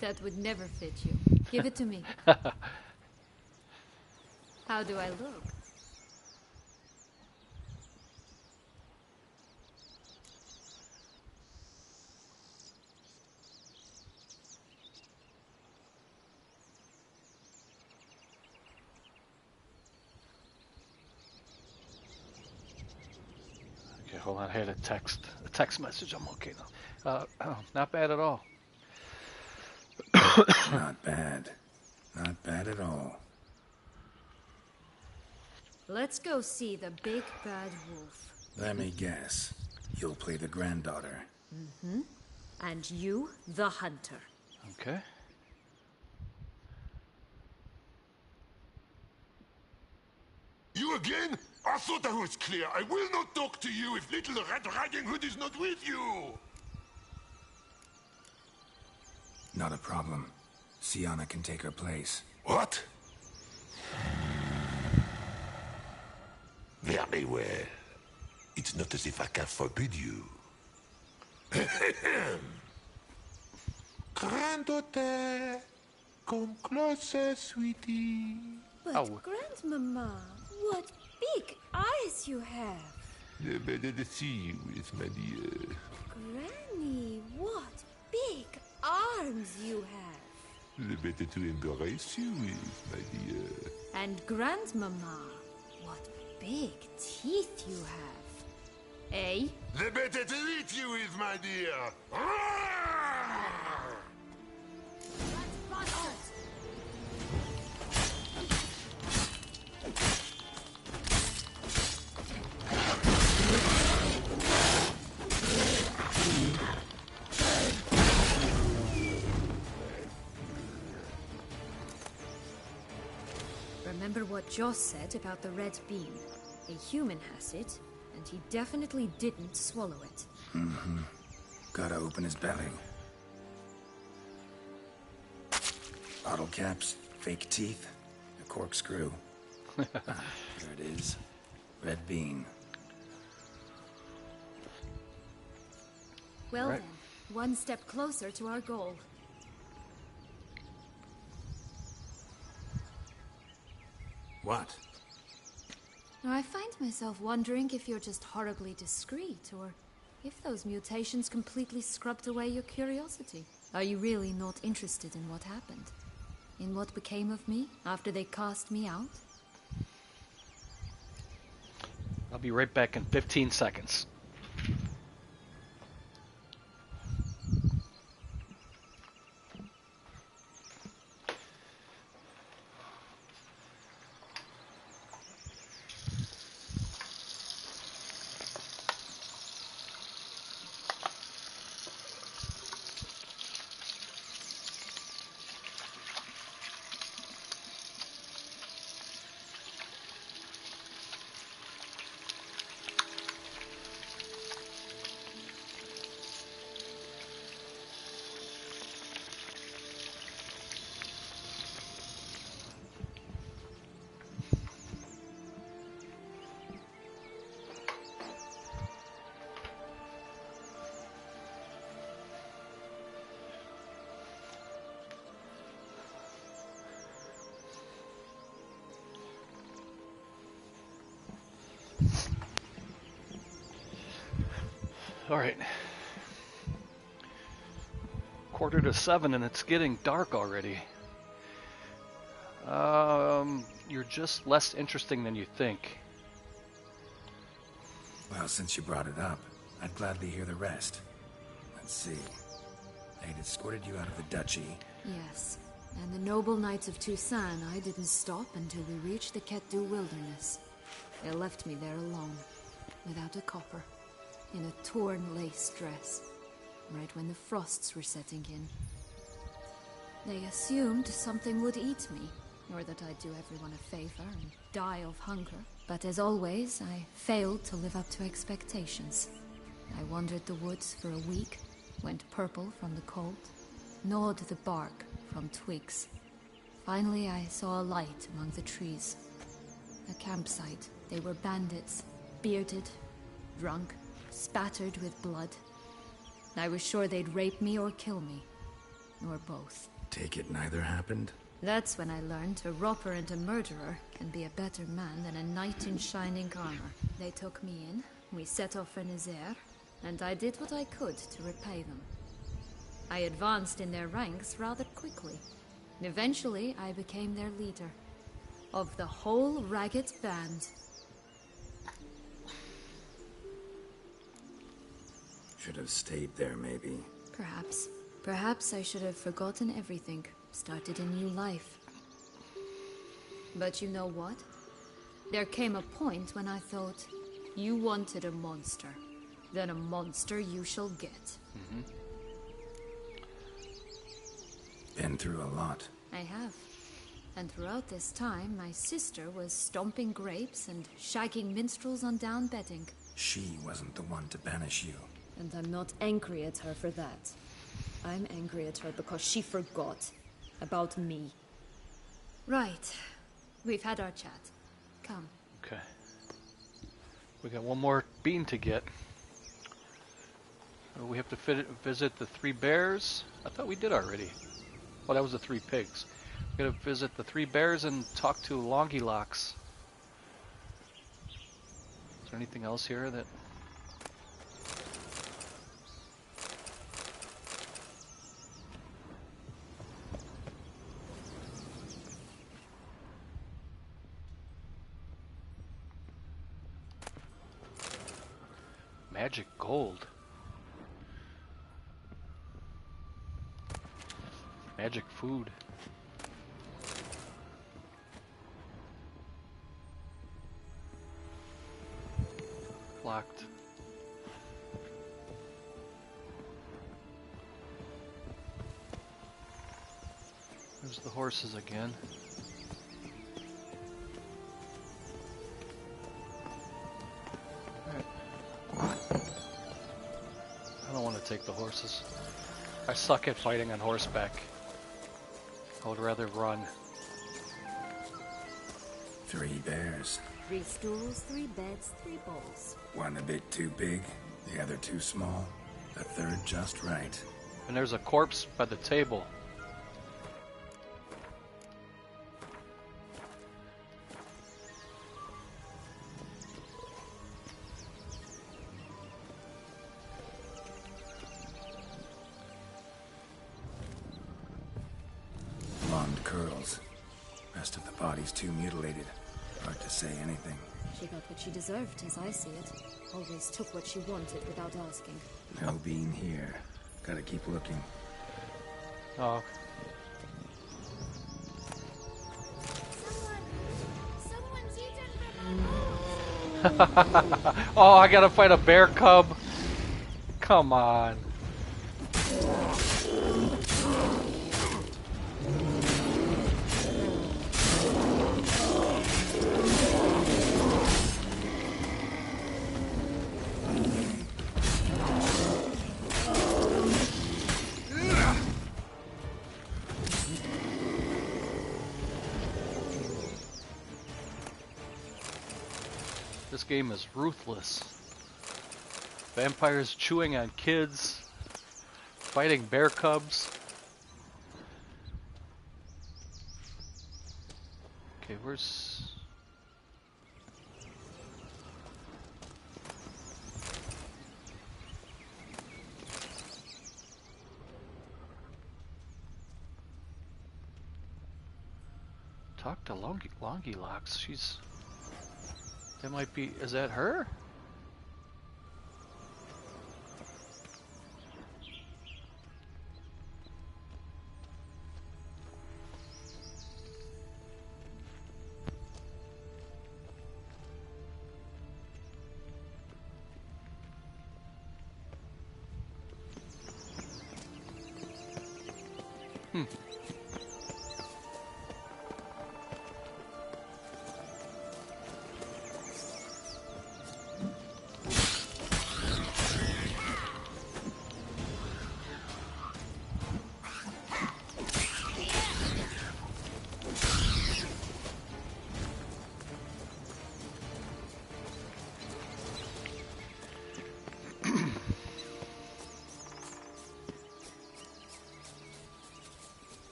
That would never fit you. Give it to me. How do I look? Okay, hold on. I had a text message. I'm okay now. Not bad at all. Not bad. Not bad at all. Let's go see the big bad wolf. Let me guess. You'll play the granddaughter. Mm-hmm. And you, the hunter. Okay. You again? I thought I was clear. I will not talk to you if Little Red Riding Hood is not with you. Not a problem. Sienna can take her place. What? Very well. It's not as if I can forbid you. Granddaughter, come closer, sweetie. But, Oh. Grandmama, what big eyes you have. The better to see you is, my dear. Granny, what big arms you have. The better to embrace you is, my dear. And Grandmama, what big teeth you have. Eh? The better to eat you is, my dear. what Joss said about the red bean. A human has it, and he definitely didn't swallow it. Mm-hmm. Gotta open his belly. Bottle caps, fake teeth, a corkscrew. There it is. Red bean. Well Right. then, one step closer to our goal. What? Now, I find myself wondering if you're just horribly discreet, or if those mutations completely scrubbed away your curiosity. Are you really not interested in what happened? In what became of me after they cast me out? I'll be right back in 15 seconds. All right. 6:45 and it's getting dark already. You're just less interesting than you think. Well, since you brought it up, I'd gladly hear the rest. Let's see. They'd escorted you out of the duchy. Yes. And the noble knights of Toussaint, I didn't stop until we reached the Ketdu wilderness. They left me there alone, without a copper, in a torn lace dress, right when the frosts were setting in. They assumed something would eat me, or that I'd do everyone a favor and die of hunger. But as always, I failed to live up to expectations. I wandered the woods for a week, went purple from the cold, gnawed the bark from twigs. Finally, I saw a light among the trees. A campsite. They were bandits, bearded, drunk, spattered with blood. I was sure they'd rape me or kill me, or both. Take it neither happened? That's when I learned a robber and a murderer can be a better man than a knight in shining armor. They took me in, we set off for Nazaire, and I did what I could to repay them. I advanced in their ranks rather quickly. Eventually, I became their leader. Of the whole ragged band. Should have stayed there, maybe. Perhaps. Perhaps I should have forgotten everything, started a new life. But you know what? There came a point when I thought, you wanted a monster. Then a monster you shall get. Been through a lot. I have. And throughout this time, my sister was stomping grapes and shagging minstrels on down bedding. She wasn't the one to banish you. And I'm not angry at her for that. I'm angry at her because she forgot about me. Right. We've had our chat. Come. Okay. We got one more bean to get. We have to visit the 3 bears. I thought we did already. Oh, that was the 3 pigs. We gotta visit the 3 bears and talk to Longylocks. Is there anything else here that... Magic gold. Magic food. Locked. There's the horses again. take the horses. I suck at fighting on horseback. I would rather run. 3 bears. 3 stools, 3 beds, 3 bowls. One a bit too big, the other too small, the third just right. And there's a corpse by the table. Blonde curls. Rest of the body's too mutilated. Hard to say anything. She got what she deserved, as I see it. Always took what she wanted without asking. No bean here. Gotta keep looking. Oh, Someone's eaten my oh, I gotta fight a bear cub. Come on. This game is ruthless. Vampires chewing on kids, fighting bear cubs. Okay, where's... Talk to Longy Locks. She's... That might be... Is that her?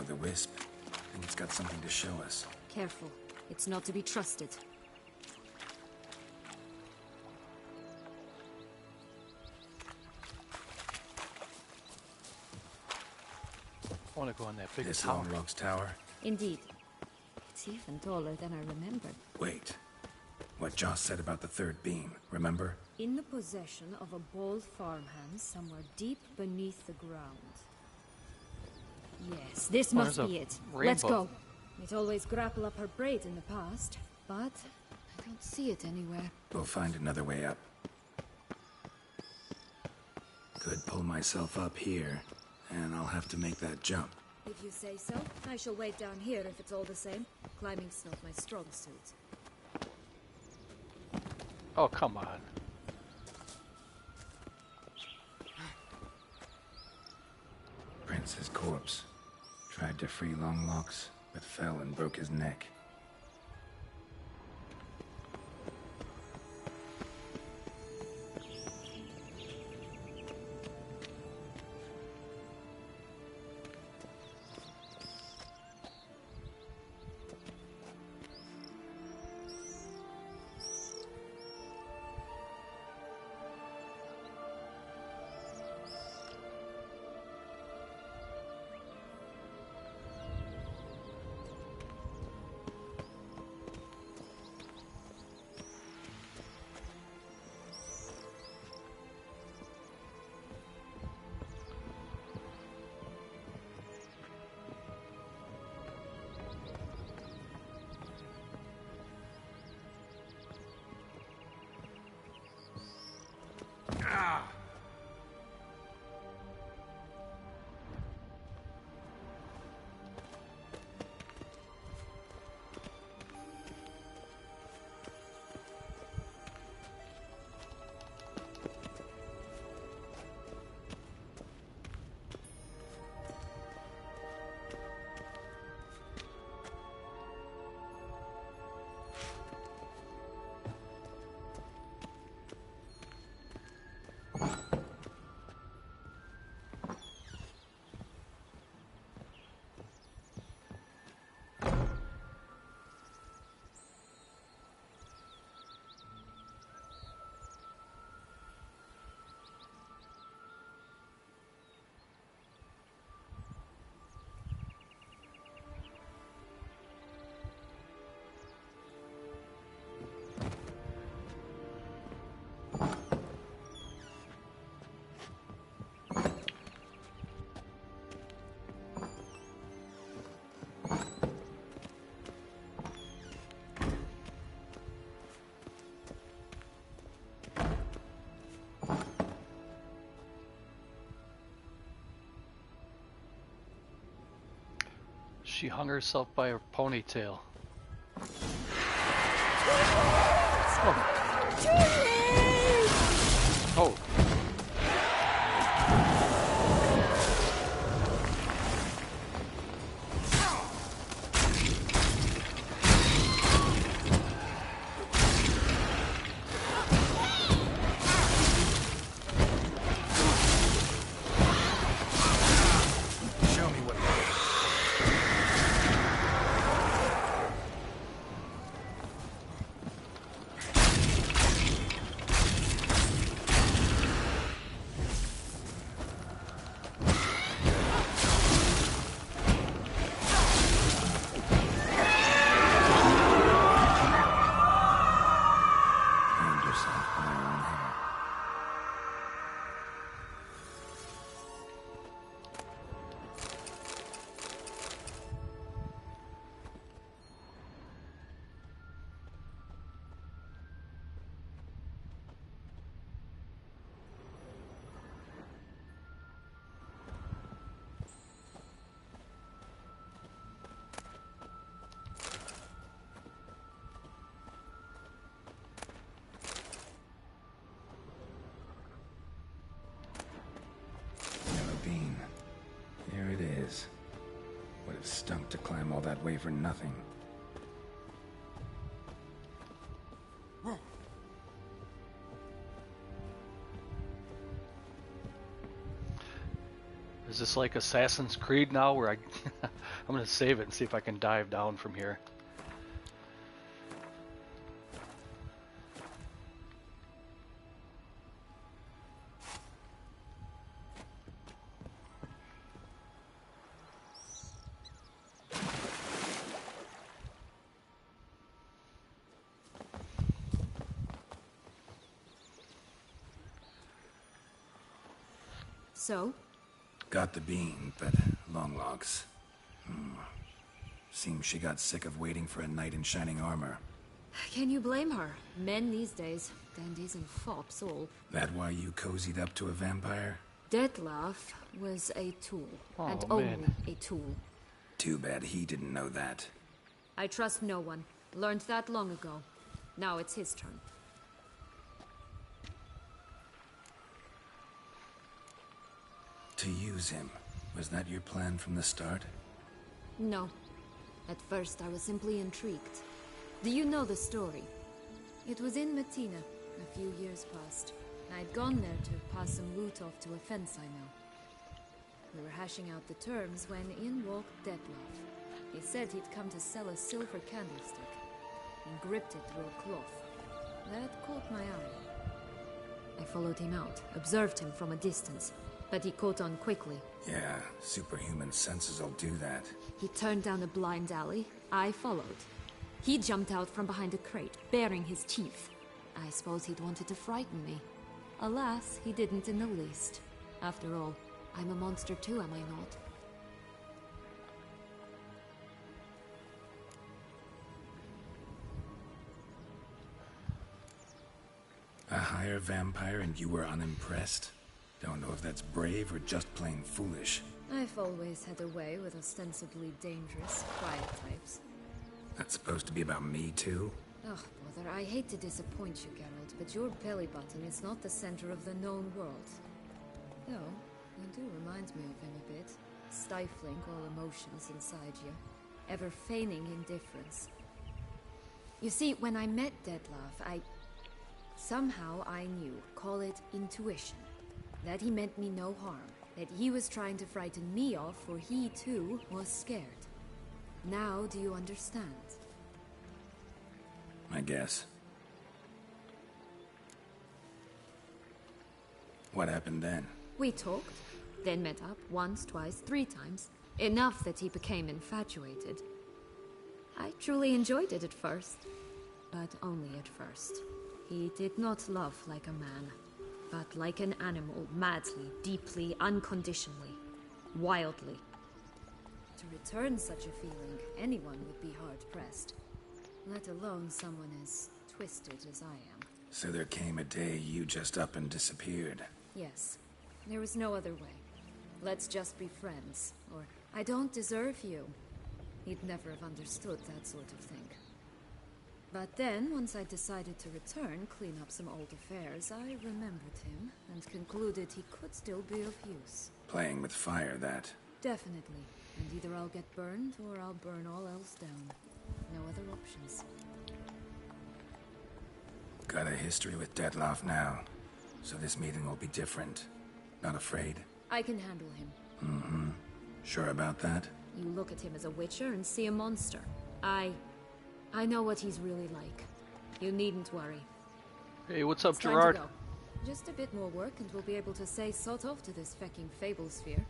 The wisp. I think it's got something to show us. Careful. It's not to be trusted. I want to go on that big This tower. Long Rock's tower? Indeed. It's even taller than I remembered. Wait. What Joss said about the third beam, remember? In the possession of a bold farmhand somewhere deep beneath the ground. Yes, this Oh, must there's a be it. rainbow. Let's go. It always grapple up her braid in the past, but I don't see it anywhere. We'll find another way up. Could pull myself up here, and I'll have to make that jump. If you say so, I shall wait down here if it's all the same. Climbing's not my strong suit. Oh, come on. Prince's corpse. Tried to free Longlocks, but fell and broke his neck. She hung herself by her ponytail. Oh. Show me what. Hanged yourself by your own hair. Yellow bean. Here it is. Would have stunk to climb all that way for nothing. Is this like Assassin's Creed now where I'm gonna save it and see if I can dive down from here. So? Got the bean, but long logs. Seems she got sick of waiting for a knight in shining armor. Can you blame her? Men these days, dandies and fops all. That why you cozied up to a vampire? Detlef was a tool, and Oh, only man. a tool. Too bad he didn't know that. I trust no one. Learned that long ago. Now it's his turn. To use him. Was that your plan from the start? No. At first, I was simply intrigued. Do you know the story? It was in Matina, a few years past. I'd gone there to pass some loot off to a fence I know. We were hashing out the terms when in walked Detlef. He said he'd come to sell a silver candlestick, and gripped it through a cloth. That caught my eye. I followed him out, observed him from a distance, but he caught on quickly. Yeah, superhuman senses will do that. He turned down a blind alley. I followed. He jumped out from behind a crate, baring his teeth. I suppose he'd wanted to frighten me. Alas, he didn't in the least. After all, I'm a monster too, am I not? A higher vampire and you were unimpressed? Don't know if that's brave or just plain foolish. I've always had a way with ostensibly dangerous, quiet types. That's supposed to be about me too? Ugh, bother, I hate to disappoint you, Geralt, but your belly button is not the center of the known world. Though, you do remind me of him a bit. Stifling all emotions inside you. Ever feigning indifference. You see, when I met Detlef, somehow I knew, call it intuition, that he meant me no harm. That he was trying to frighten me off, for he too was scared. Now do you understand? I guess. What happened then? We talked, then met up once, twice, 3 times. Enough that he became infatuated. I truly enjoyed it at first, but only at first. He did not love like a man, but like an animal, madly, deeply, unconditionally, wildly. To return such a feeling, anyone would be hard-pressed, let alone someone as twisted as I am. So there came a day you just up and disappeared. Yes, there was no other way. Let's just be friends, or I don't deserve you. He'd never have understood that sort of thing. But then, once I decided to return, clean up some old affairs, I remembered him and concluded he could still be of use. Playing with fire, that. Definitely. And either I'll get burned or I'll burn all else down. No other options. Got a history with Dettlaff now, so this meeting will be different. Not afraid? I can handle him. Mm-hmm. Sure about that? You look at him as a witcher and see a monster. I know what he's really like. You needn't worry. Hey, what's up, It's time Gerard? to go. Just a bit more work and we'll be able to say sort of to this fecking fable sphere.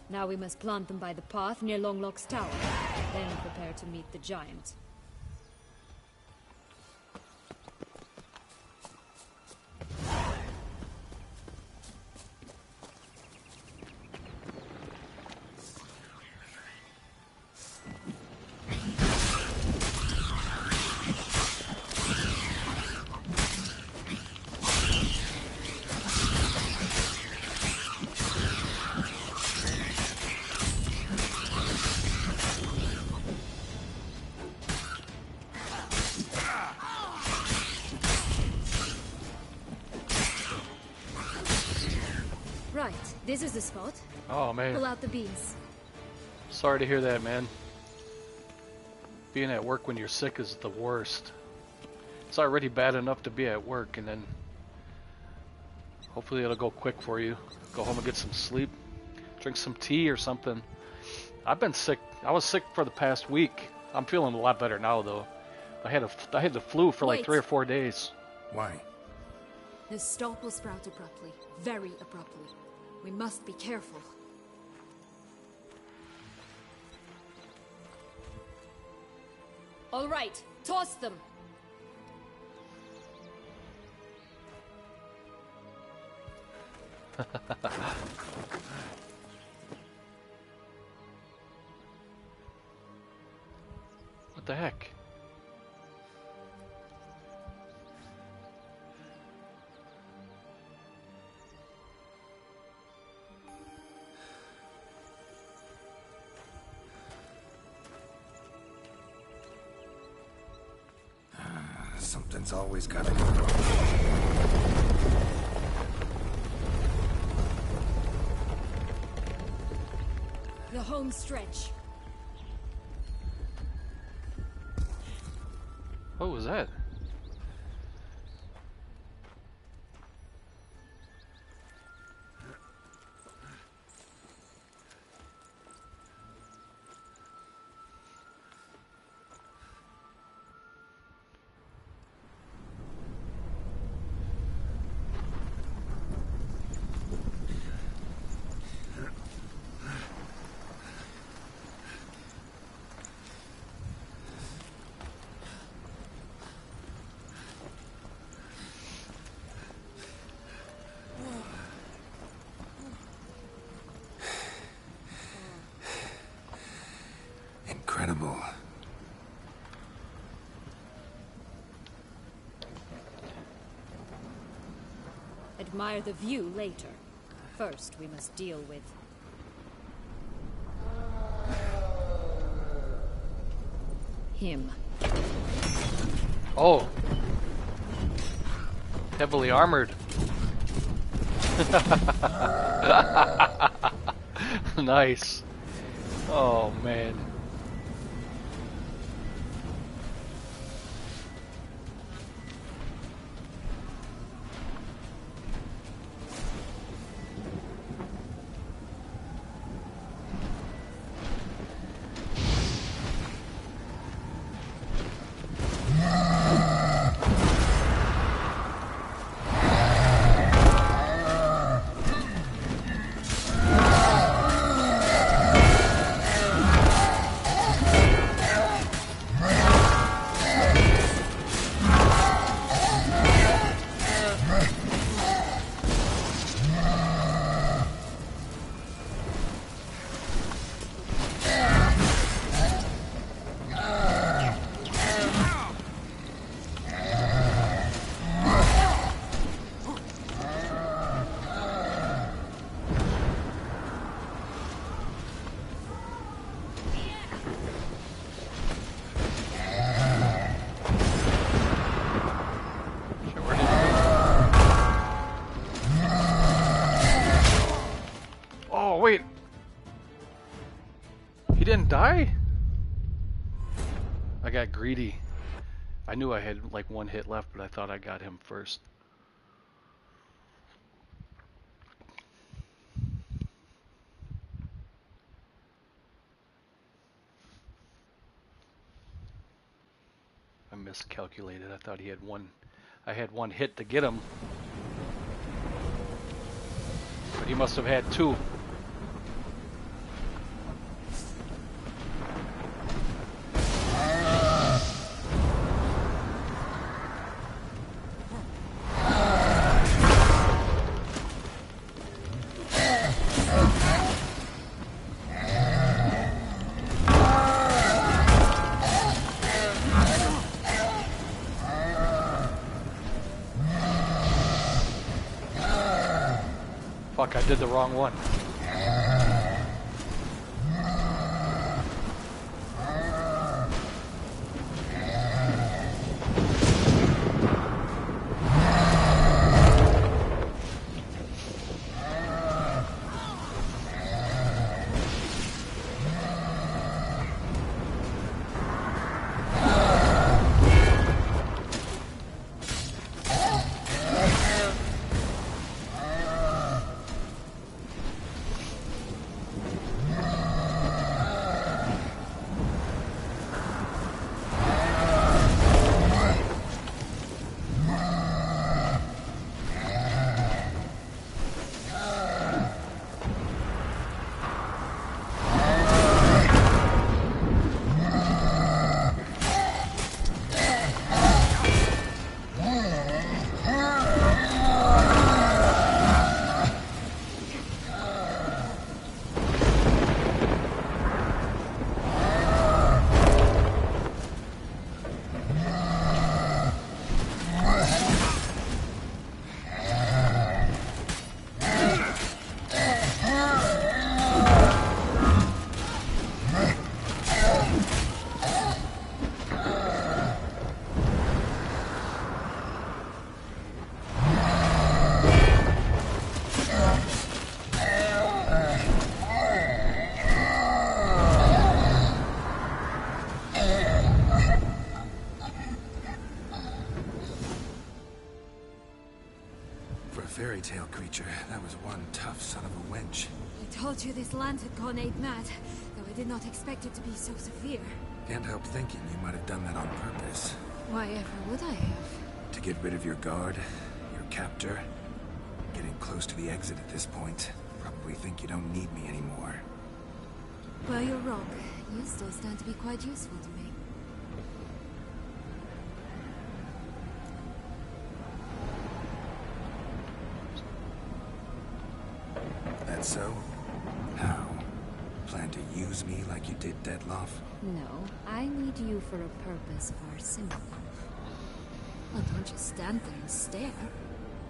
Now we must plant them by the path near Longlock's tower. Then prepare to meet the giant. Right, this is the spot. Oh, Pull man. out the beans. Sorry to hear that, man. Being at work when you're sick is the worst. It's already bad enough to be at work, and then hopefully it'll go quick for you. Go home and get some sleep. Drink some tea or something. I've been sick. I was sick for the past week. I'm feeling a lot better now, though. I had the flu for like Wait. 3 or 4 days. Why? The stalk will sprout abruptly. Very abruptly. We must be careful. All right, toss them. What the heck? Something's always gotta go wrong. The home stretch. What was that? Incredible. Admire the view later. First, we must deal with... him. Oh. Heavily armored. Nice. Oh, man. I got greedy. I knew I had like one hit left, but I thought I got him first. I miscalculated. I thought he had one. I had one hit to get him. But he must have had two. Fuck, I did the wrong one. Fairy tale creature, that was one tough son of a wench. I told you this land had gone ape mad, though I did not expect it to be so severe. Can't help thinking you might have done that on purpose. Why ever would I have? To get rid of your guard, your captor. Getting close to the exit at this point. Probably think you don't need me anymore. Well, you're wrong. You still stand to be quite useful to me. That so? How? Plan to use me like you did Dettloff? No, I need you for a purpose far simpler. Well, don't just stand there and stare.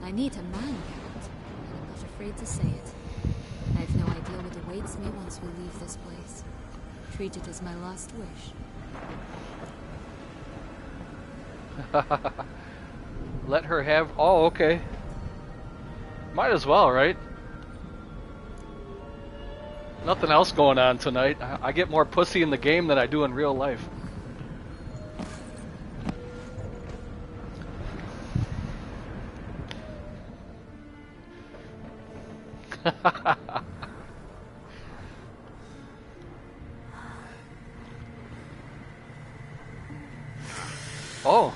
I need a man count, and I'm not afraid to say it. I have no idea what awaits me once we leave this place. Treat it as my last wish. Let her have... Oh, okay. Might as well, right? Nothing else going on tonight. I get more pussy in the game than I do in real life. Oh.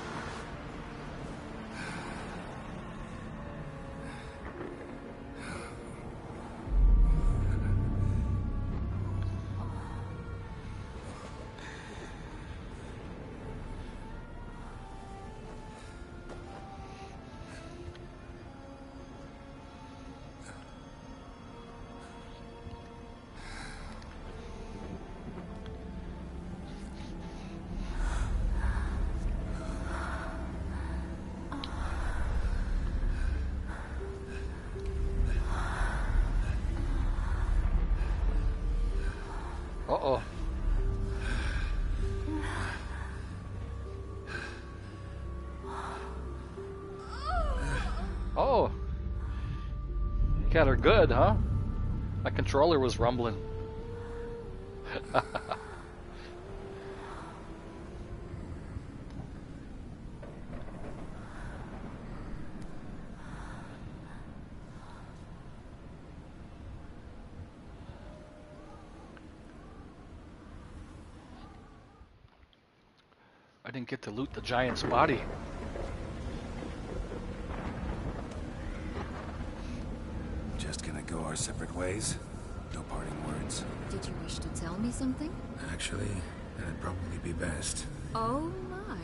Uh-oh. Oh. Got her good, huh? My controller was rumbling. I didn't get to loot the giant's body. Just gonna go our separate ways? No parting words? Did you wish to tell me something? Actually, that'd probably be best. Oh my.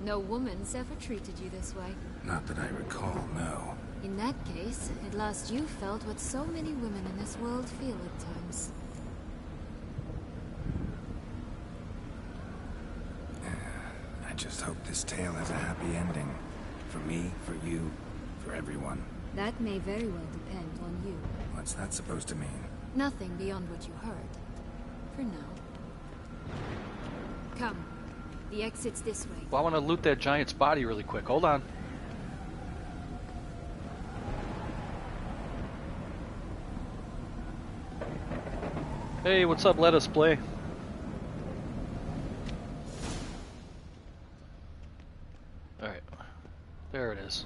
No woman's ever treated you this way. Not that I recall, no. In that case, at last you felt what so many women in this world feel at times. I just hope this tale has a happy ending. For me, for you, for everyone. That may very well depend on you. What's that supposed to mean? Nothing beyond what you heard. For now. Come. The exit's this way. Well, I want to loot that giant's body really quick. Hold on. Hey, what's up? Let us play. Alright. There it is.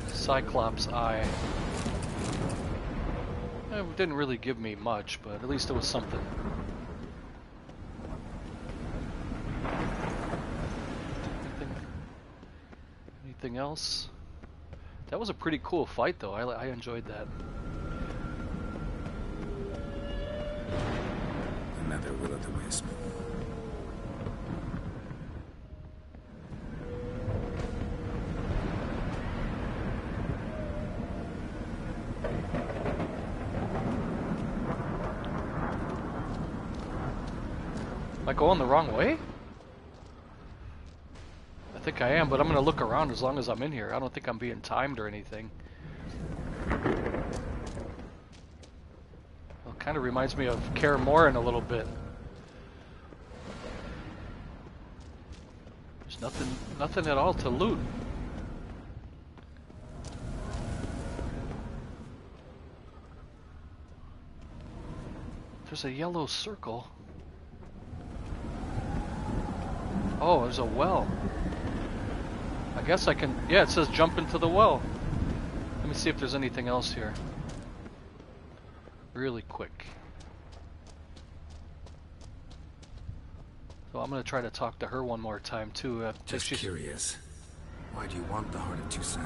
Cyclops Eye. It didn't really give me much, but at least it was something. Anything else? That was a pretty cool fight, though. I enjoyed that. Another will-o'-the-wisp. Am I going the wrong way? I think I am, but I'm gonna look around as long as I'm in here. I don't think I'm being timed or anything. Well, it kind of reminds me of Kaer Morhen a little bit. There's nothing at all to loot. There's a yellow circle. Oh, there's a well. I guess I can... Yeah, it says jump into the well. Let me see if there's anything else here. Really quick. So I'm going to try to talk to her one more time, too. Just curious. Why do you want the Heart of Toussaint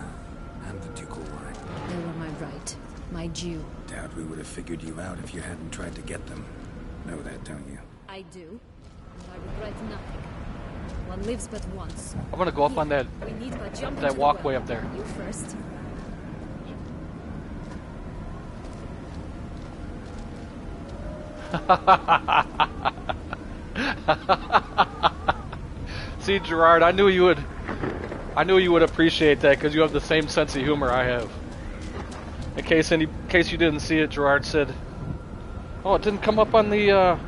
and the Ducal Wine? They were my right. My due. Doubt we would have figured you out if you hadn't tried to get them. Know that, don't you? I do. And I regret nothing. One lives but once. I'm gonna go up on that walkway up there. You first. See, Gerard, I knew you would appreciate that because you have the same sense of humor I have. In case you didn't see it, Gerard said, "Oh, it didn't come up on the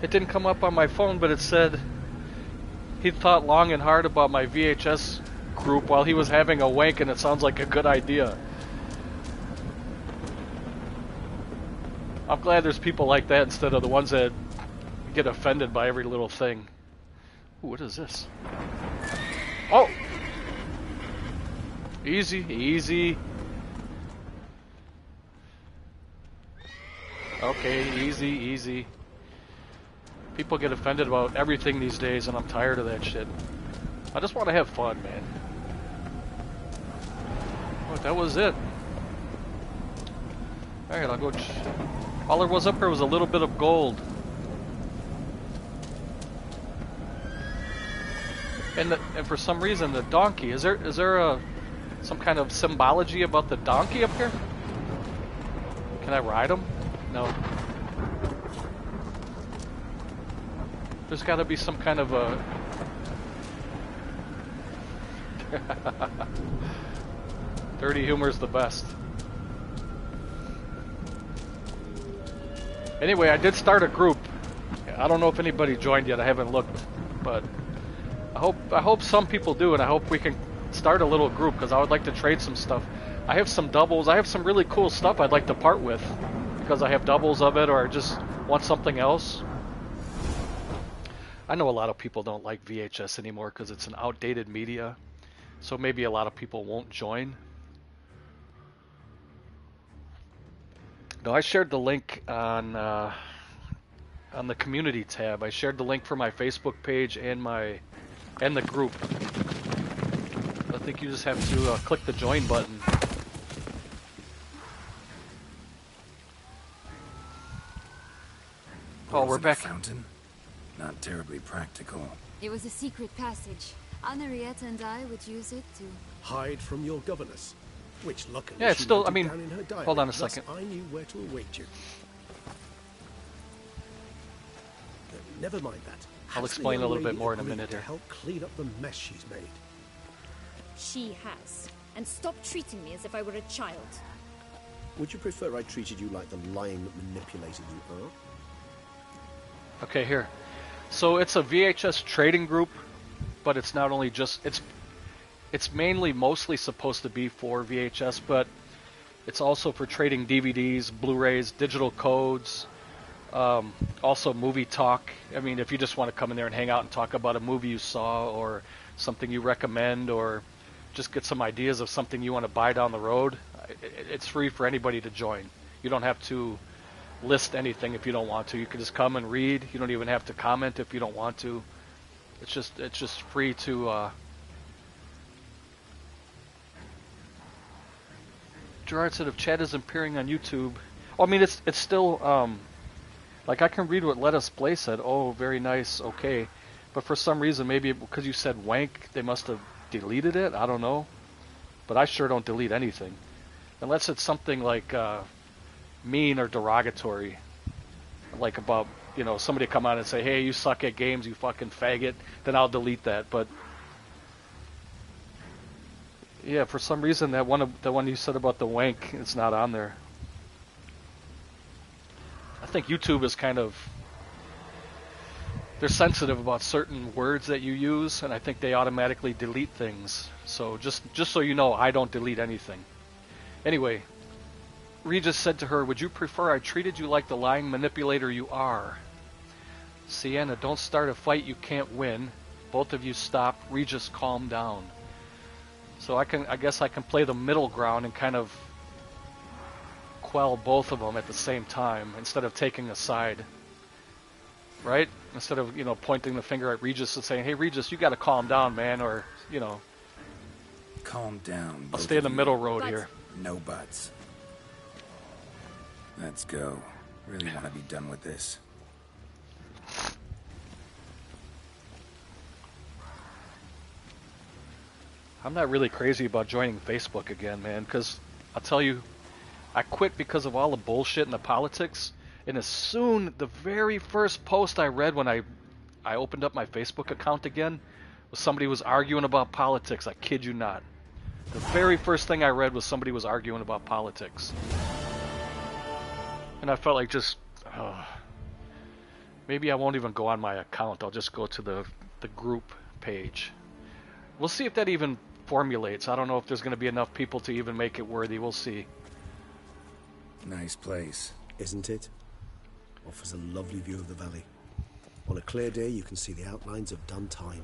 it didn't come up on my phone, but it said he thought long and hard about my VHS group while he was having a wank, and it sounds like a good idea." I'm glad there's people like that instead of the ones that get offended by every little thing. Ooh, what is this? Oh! Easy, easy. Okay, easy, easy. People get offended about everything these days, and I'm tired of that shit. I just want to have fun, man. Oh, that was it. Alright, I'll go... All there was up here was a little bit of gold. And for some reason, the donkey... Is there some kind of symbology about the donkey up here? Can I ride him? No. There's got to be some kind of a... Dirty humor's the best. Anyway, I did start a group. I don't know if anybody joined yet. I haven't looked, but I hope some people do, and I hope we can start a little group because I would like to trade some stuff. I have some doubles. I have some really cool stuff I'd like to part with because I have doubles of it, or I just want something else. I know a lot of people don't like VHS anymore because it's an outdated media, so maybe a lot of people won't join. No, I shared the link on on the community tab. I shared the link for my Facebook page and the group. I think you just have to click the join button. Oh, we're back. Fountain? Not terribly practical. It was a secret passage. Henriette and I would use it to hide from your governess, which luckily yeah, it's she still. noted I mean, down in her diary. hold on a Thus, second. I knew where to await you. Never mind that. I'll Has the explain a young little bit lady more in a agreed minute to here. help clean up the mess she's made. She has. And stop treating me as if I were a child. Would you prefer I treated you like the lying manipulator you are? Okay, here. So it's a VHS trading group, but it's not only just it's mainly mostly supposed to be for VHS, but it's also for trading DVDs, Blu-rays, digital codes, also movie talk. I mean, if you just want to come in there and hang out and talk about a movie you saw or something you recommend, or just get some ideas of something you want to buy down the road, it's free for anybody to join. You don't have to list anything if you don't want to. You can just come and read. You don't even have to comment if you don't want to. It's just free to Gerard said if chat is appearing on YouTube. Oh, I mean it's still like I can read what Let Us Play said. Oh, very nice. Okay. But for some reason, maybe because you said wank, they must have deleted it. I don't know. But I sure don't delete anything. Unless it's something like mean or derogatory. Like about, you know, somebody come on and say, hey, you suck at games, you fucking faggot. Then I'll delete that. But yeah, for some reason, the one you said about the wank, it's not on there. I think YouTube is kind of... They're sensitive about certain words that you use, and I think they automatically delete things. So just so you know, I don't delete anything. Anyway, Regis said to her, would you prefer I treated you like the lying manipulator you are? Sienna, don't start a fight you can't win. Both of you stop. Regis, calm down. So I guess I can play the middle ground and kind of quell both of them at the same time instead of taking a side. Right? Instead of, you know, pointing the finger at Regis and saying, hey, Regis, you got to calm down, man, or, you know. Calm down. I'll stay in the middle road here. No buts. Let's go. Really want to be done with this. I'm not really crazy about joining Facebook again, man, because I'll tell you, I quit because of all the bullshit and the politics. And as soon, the very first post I read when I opened up my Facebook account again was somebody was arguing about politics. I kid you not. The very first thing I read was somebody was arguing about politics. And I felt like just, maybe I won't even go on my account. I'll just go to the group page. We'll see if that even formulates. I don't know if there's going to be enough people to even make it worthy. We'll see. Nice place. Isn't it? Offers a lovely view of the valley. On a clear day, you can see the outlines of done time.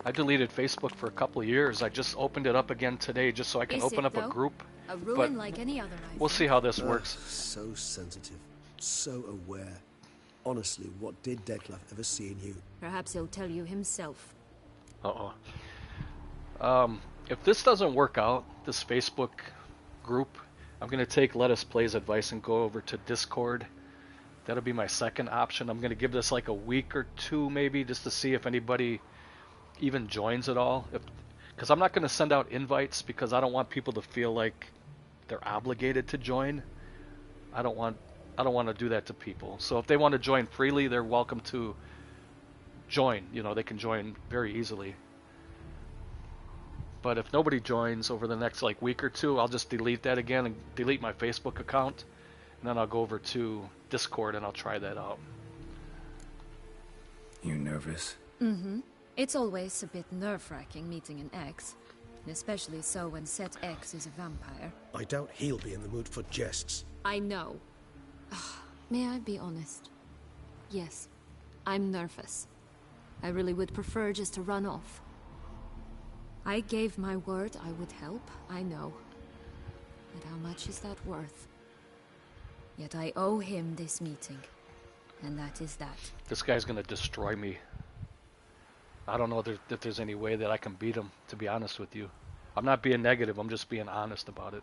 I deleted Facebook for a couple of years. I just opened it up again today just so I can open up a group. A ruin like any other, I we'll see how this works. So sensitive, so aware. Honestly, what did Detlef ever see in you? Perhaps he'll tell you himself. If this doesn't work out, this Facebook group, I'm going to take Let Us Play's advice and go over to Discord. That'll be my second option. I'm going to give this like a week or two maybe just to see if anybody even joins at all. Because I'm not going to send out invites because I don't want people to feel like they're obligated to join. I don't want to do that to people. So if they want to join freely, they're welcome to join. You know, they can join very easily. But if nobody joins over the next like week or two, I'll just delete that again and delete my Facebook account. And then I'll go over to Discord and I'll try that out. You nervous? Mm-hmm. It's always a bit nerve-wracking meeting an ex. And especially so when Set X is a vampire. I doubt he'll be in the mood for jests. I know. May I be honest? Yes, I'm nervous. I really would prefer just to run off. I gave my word I would help, I know. But how much is that worth? Yet I owe him this meeting. And that is that. This guy's gonna destroy me. I don't know if there's any way that I can beat him, to be honest with you. I'm not being negative, I'm just being honest about it.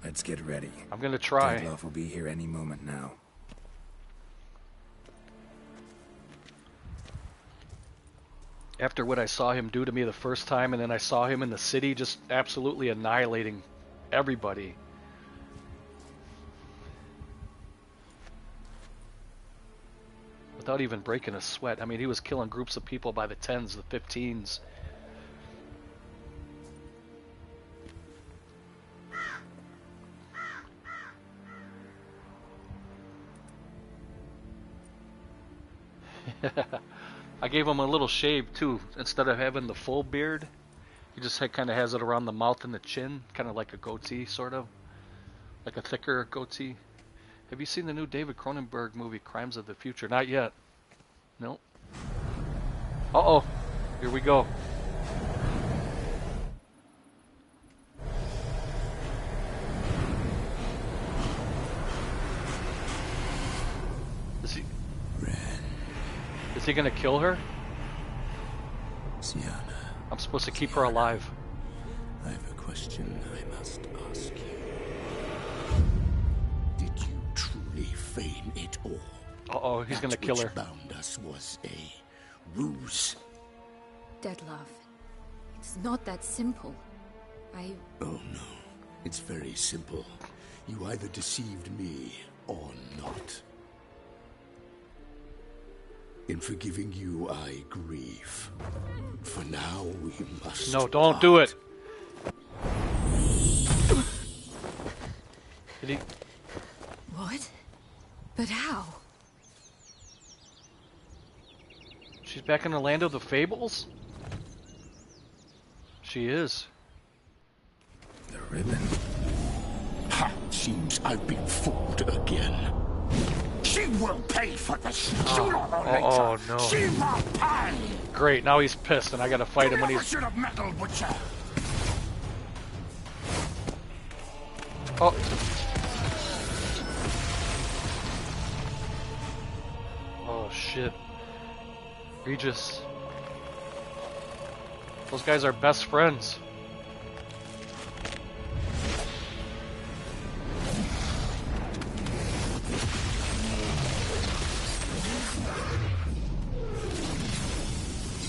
Let's get ready. I'm gonna try. Deadloff will be here any moment now. After what I saw him do to me the first time, and then I saw him in the city just absolutely annihilating everybody. Without even breaking a sweat. I mean, he was killing groups of people by the 10s, the 15s. I gave him a little shave too. Instead of having the full beard, he just kind of has it around the mouth and the chin, kind of like a goatee, sort of. Like a thicker goatee. Have you seen the new David Cronenberg movie, Crimes of the Future? Not yet. Nope. Uh-oh. Here we go. Is he gonna kill her? Sienna. I'm supposed to keep her alive. I have a question I must ask you. Did you truly feign it all? Uh-oh, he's gonna kill her. That which bound us was a ruse. Deadlove, it's not that simple. Oh no, it's very simple. You either deceived me or not. In forgiving you, I grieve. For now, we must. No, don't do it. Did he? What? But how? She's back in the land of the fables? She is. The ribbon. Ha! Seems I've been fooled again. She will pay for this sooner or later. Oh no. She will pay. Great, now he's pissed and I gotta fight him when he's... should have meddled with you. Oh. Oh shit. Regis. Those guys are best friends.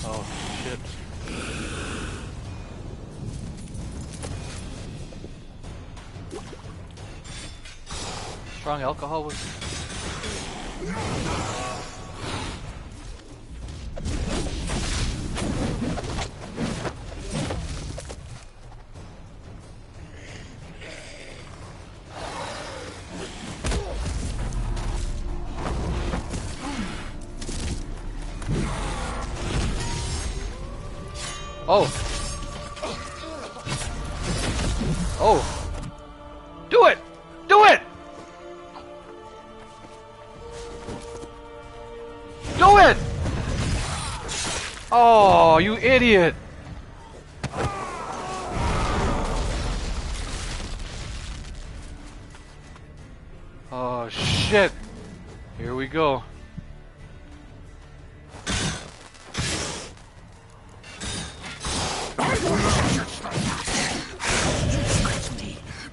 Oh shit. Strong alcohol was... Oh. Oh. Do it! Do it! Do it! Oh, you idiot! Oh, shit. Here we go.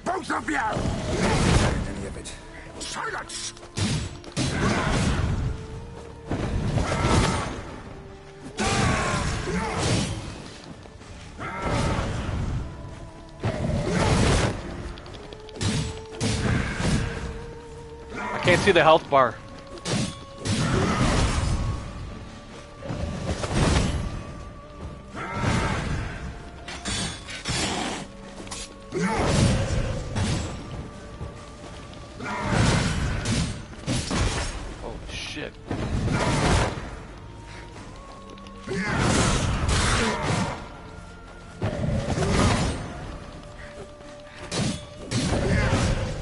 Both of you! Any of it. Silence! I can't see the health bar. Oh shit.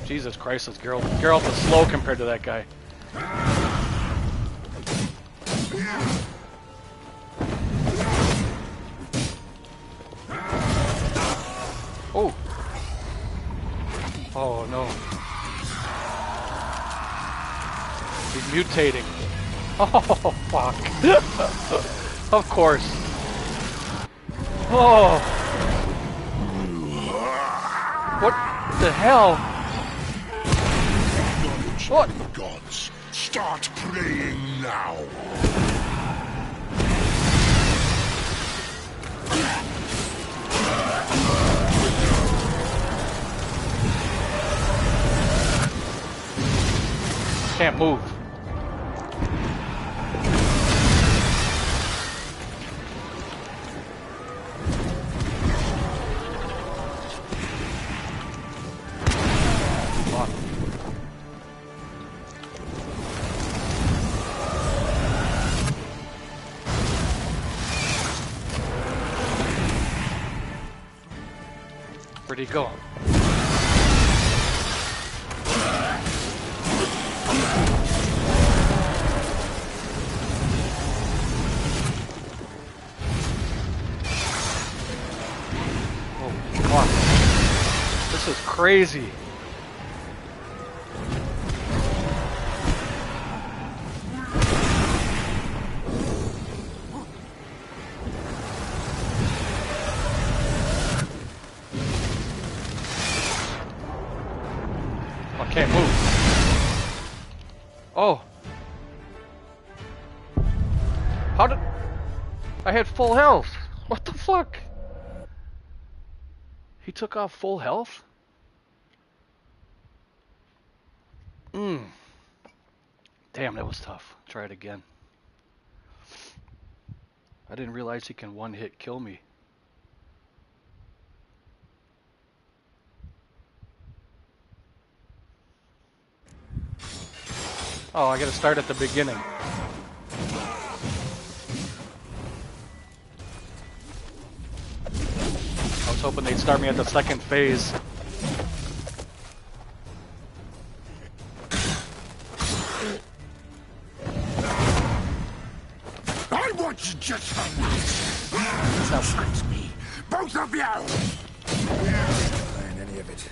Jesus Christ, this Geralt is slow compared to that guy. Oh. Oh no. He's mutating. Oh fuck. Of course. Oh. What the hell? What? Gods, start praying now. Can't move. Fuck. Where'd he go? This is crazy. I can't move. Oh. How did... I had full health. What the fuck? He took off full health? Damn, that was tough. Try it again. I didn't realize he can one-hit kill me. Oh, I gotta start at the beginning. I was hoping they'd start me at the second phase. I want you just for that. That excites me. Both of you! Playing any of it.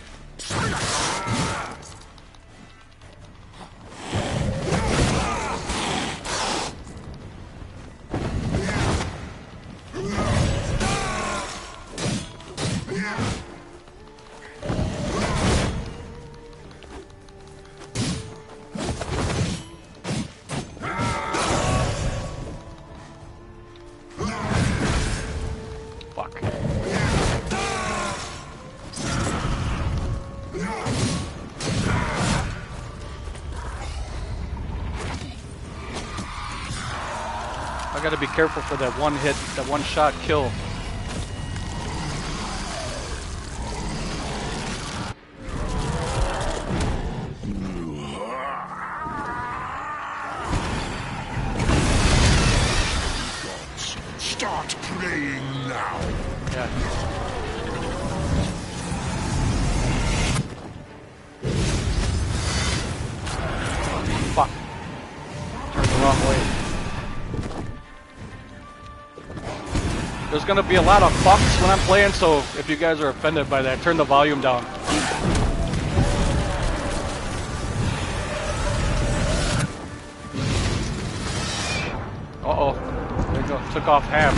I gotta be careful for that one hit, that one shot kill. Gods, start praying now. Yeah. Fuck. Turned the wrong way. There's gonna be a lot of fucks when I'm playing, so if you guys are offended by that, turn the volume down. Uh-oh. There you go. Took off half.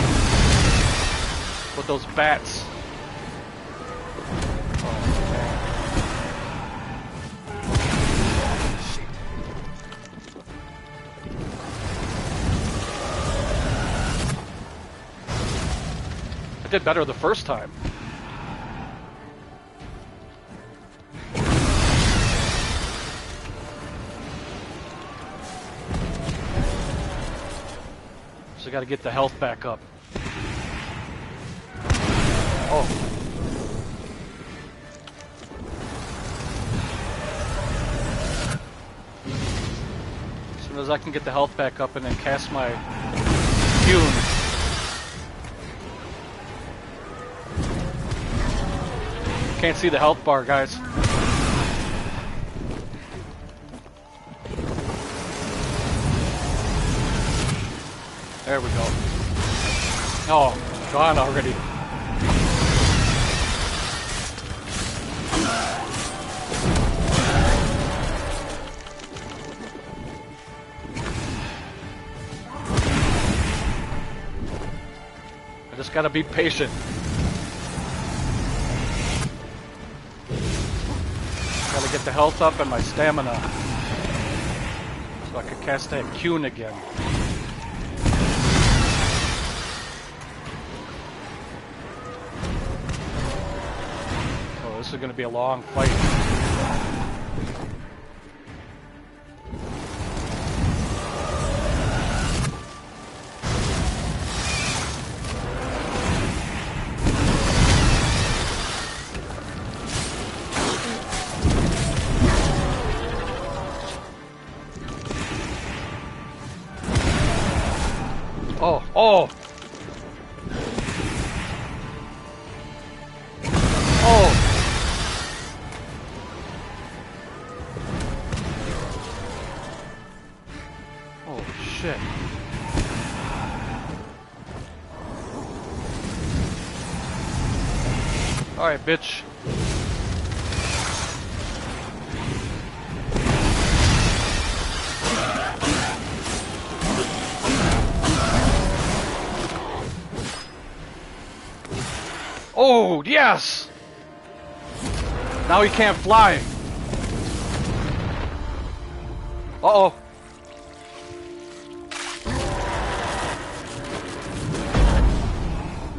With those bats. I did better the first time. So I gotta get the health back up. Oh. As soon as I can get the health back up and then cast my Fume. Can't see the health bar, guys. There we go. Oh, gone already. Just gotta be patient. Gotta get the health up and my stamina. So I can cast that Qn again. Oh, this is gonna be a long fight. Oh, oh! Oh! Oh, shit. Alright, bitch. Oh, yes! Now he can't fly. Uh-oh.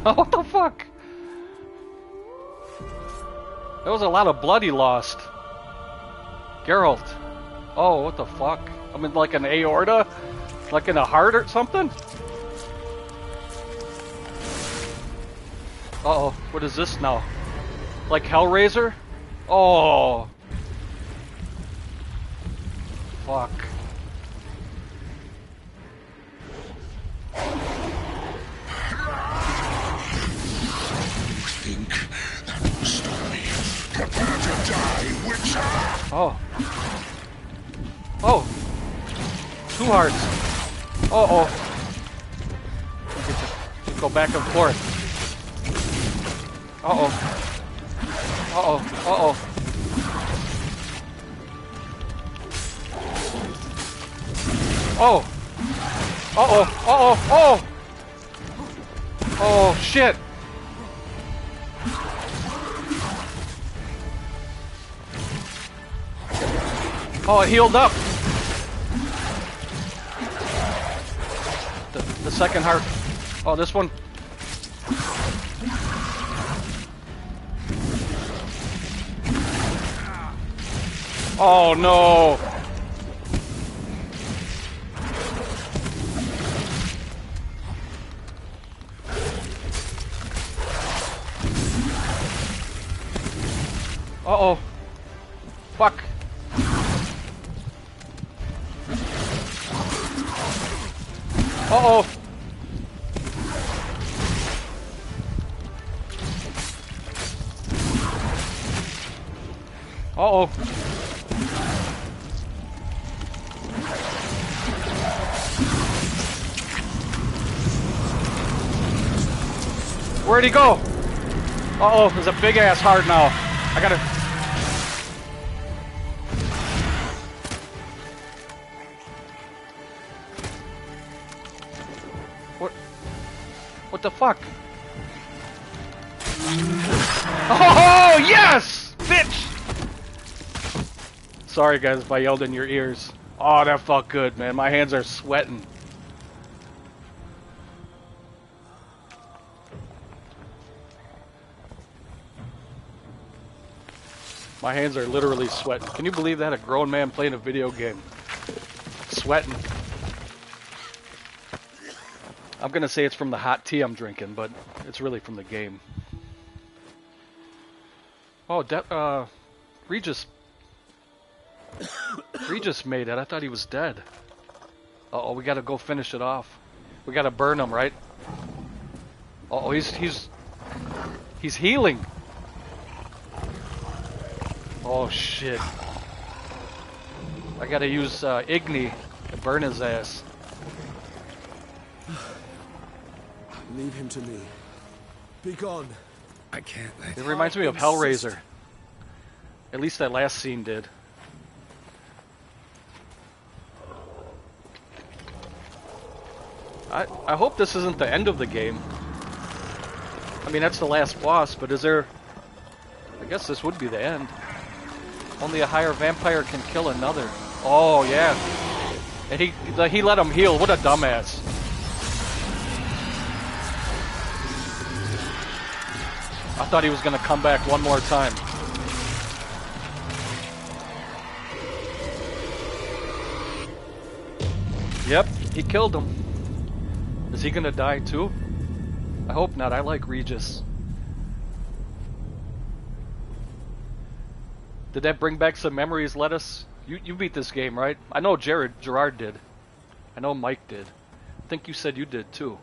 Oh, what the fuck? There was a lot of blood he lost. Geralt. Oh, what the fuck? I'm in like an aorta? Like in a heart or something? Uh-oh, what is this now? Like Hellraiser? Oh. Fuck. Think that will stop me. Prepare to die, Witcher! Oh. Oh. 2 hearts. Uh-oh. Get to go back and forth. Uh-oh. Uh-oh. Uh-oh. Oh. Uh-oh. Uh-oh. Oh. Oh, shit. Oh, it healed up. The second heart. Oh, this one. Oh no! Uh-oh. Fuck. Uh-oh. Uh-oh. Where'd he go? Uh-oh, there's a big-ass heart now. I gotta... What the fuck? Oh, yes! Bitch! Sorry, guys, if I yelled in your ears. Oh, that felt good, man. My hands are sweating. My hands are literally sweating. Can you believe that? A grown man playing a video game. Sweating. I'm gonna say it's from the hot tea I'm drinking, but it's really from the game. Oh, Regis made it. I thought he was dead. Uh-oh, we gotta go finish it off. We gotta burn him, right? Uh-oh, he's healing. Oh shit. I gotta use Igni to burn his ass. Leave him to me. Be gone. I can't let It reminds me of Hellraiser. At least that last scene did. I hope this isn't the end of the game. I mean, that's the last boss, but is there... I guess this would be the end. Only a higher vampire can kill another. Oh, yeah. And he let him heal. What a dumbass. I thought he was going to come back one more time. Yep, he killed him. Is he going to die too? I hope not. I like Regis. Did that bring back some memories, Lettuce? You beat this game, right? I know Gerard did. I know Mike did. I think you said you did too.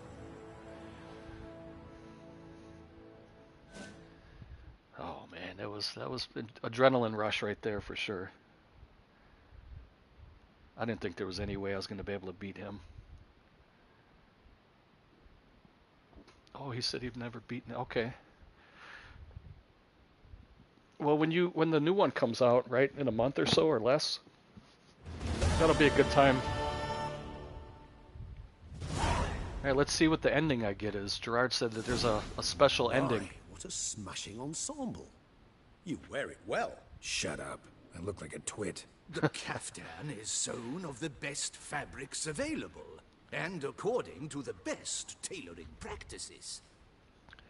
Oh man, that was an adrenaline rush right there for sure. I didn't think there was any way I was going to be able to beat him. Oh, he said he'd never beaten. Okay. Well, when the new one comes out, right, in a month or so or less, that'll be a good time. All right, let's see what the ending I get is. Gerard said that there's a special ending. What a smashing ensemble. You wear it well. Shut up. I look like a twit. The caftan is sewn of the best fabrics available, and according to the best tailoring practices.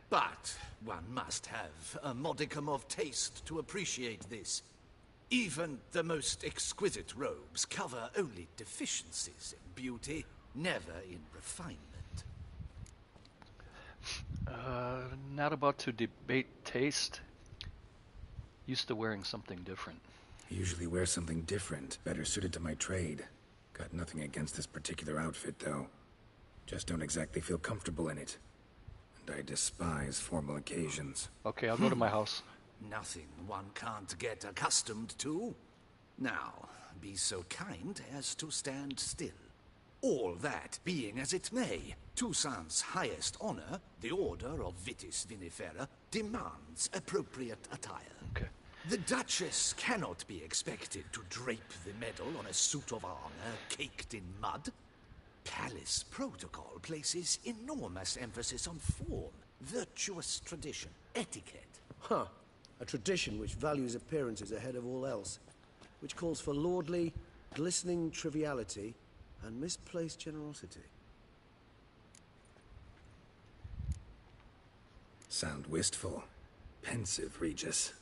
But one must have a modicum of taste to appreciate this. Even the most exquisite robes cover only deficiencies in beauty, never in refinement. Not about to debate taste. Used to wearing something different. I usually wear something different, better suited to my trade. Got nothing against this particular outfit, though. Just don't exactly feel comfortable in it. And I despise formal occasions. Okay, I'll go to my house. Nothing one can't get accustomed to. Now, be so kind as to stand still. All that being as it may, Toussaint's highest honor, the Order of Vitis Vinifera, demands appropriate attire. Okay. The Duchess cannot be expected to drape the medal on a suit of armor caked in mud. Palace protocol places enormous emphasis on form, virtuous tradition, etiquette. Huh. A tradition which values appearances ahead of all else. Which calls for lordly, glistening triviality and misplaced generosity. Sound wistful. Pensive, Regis.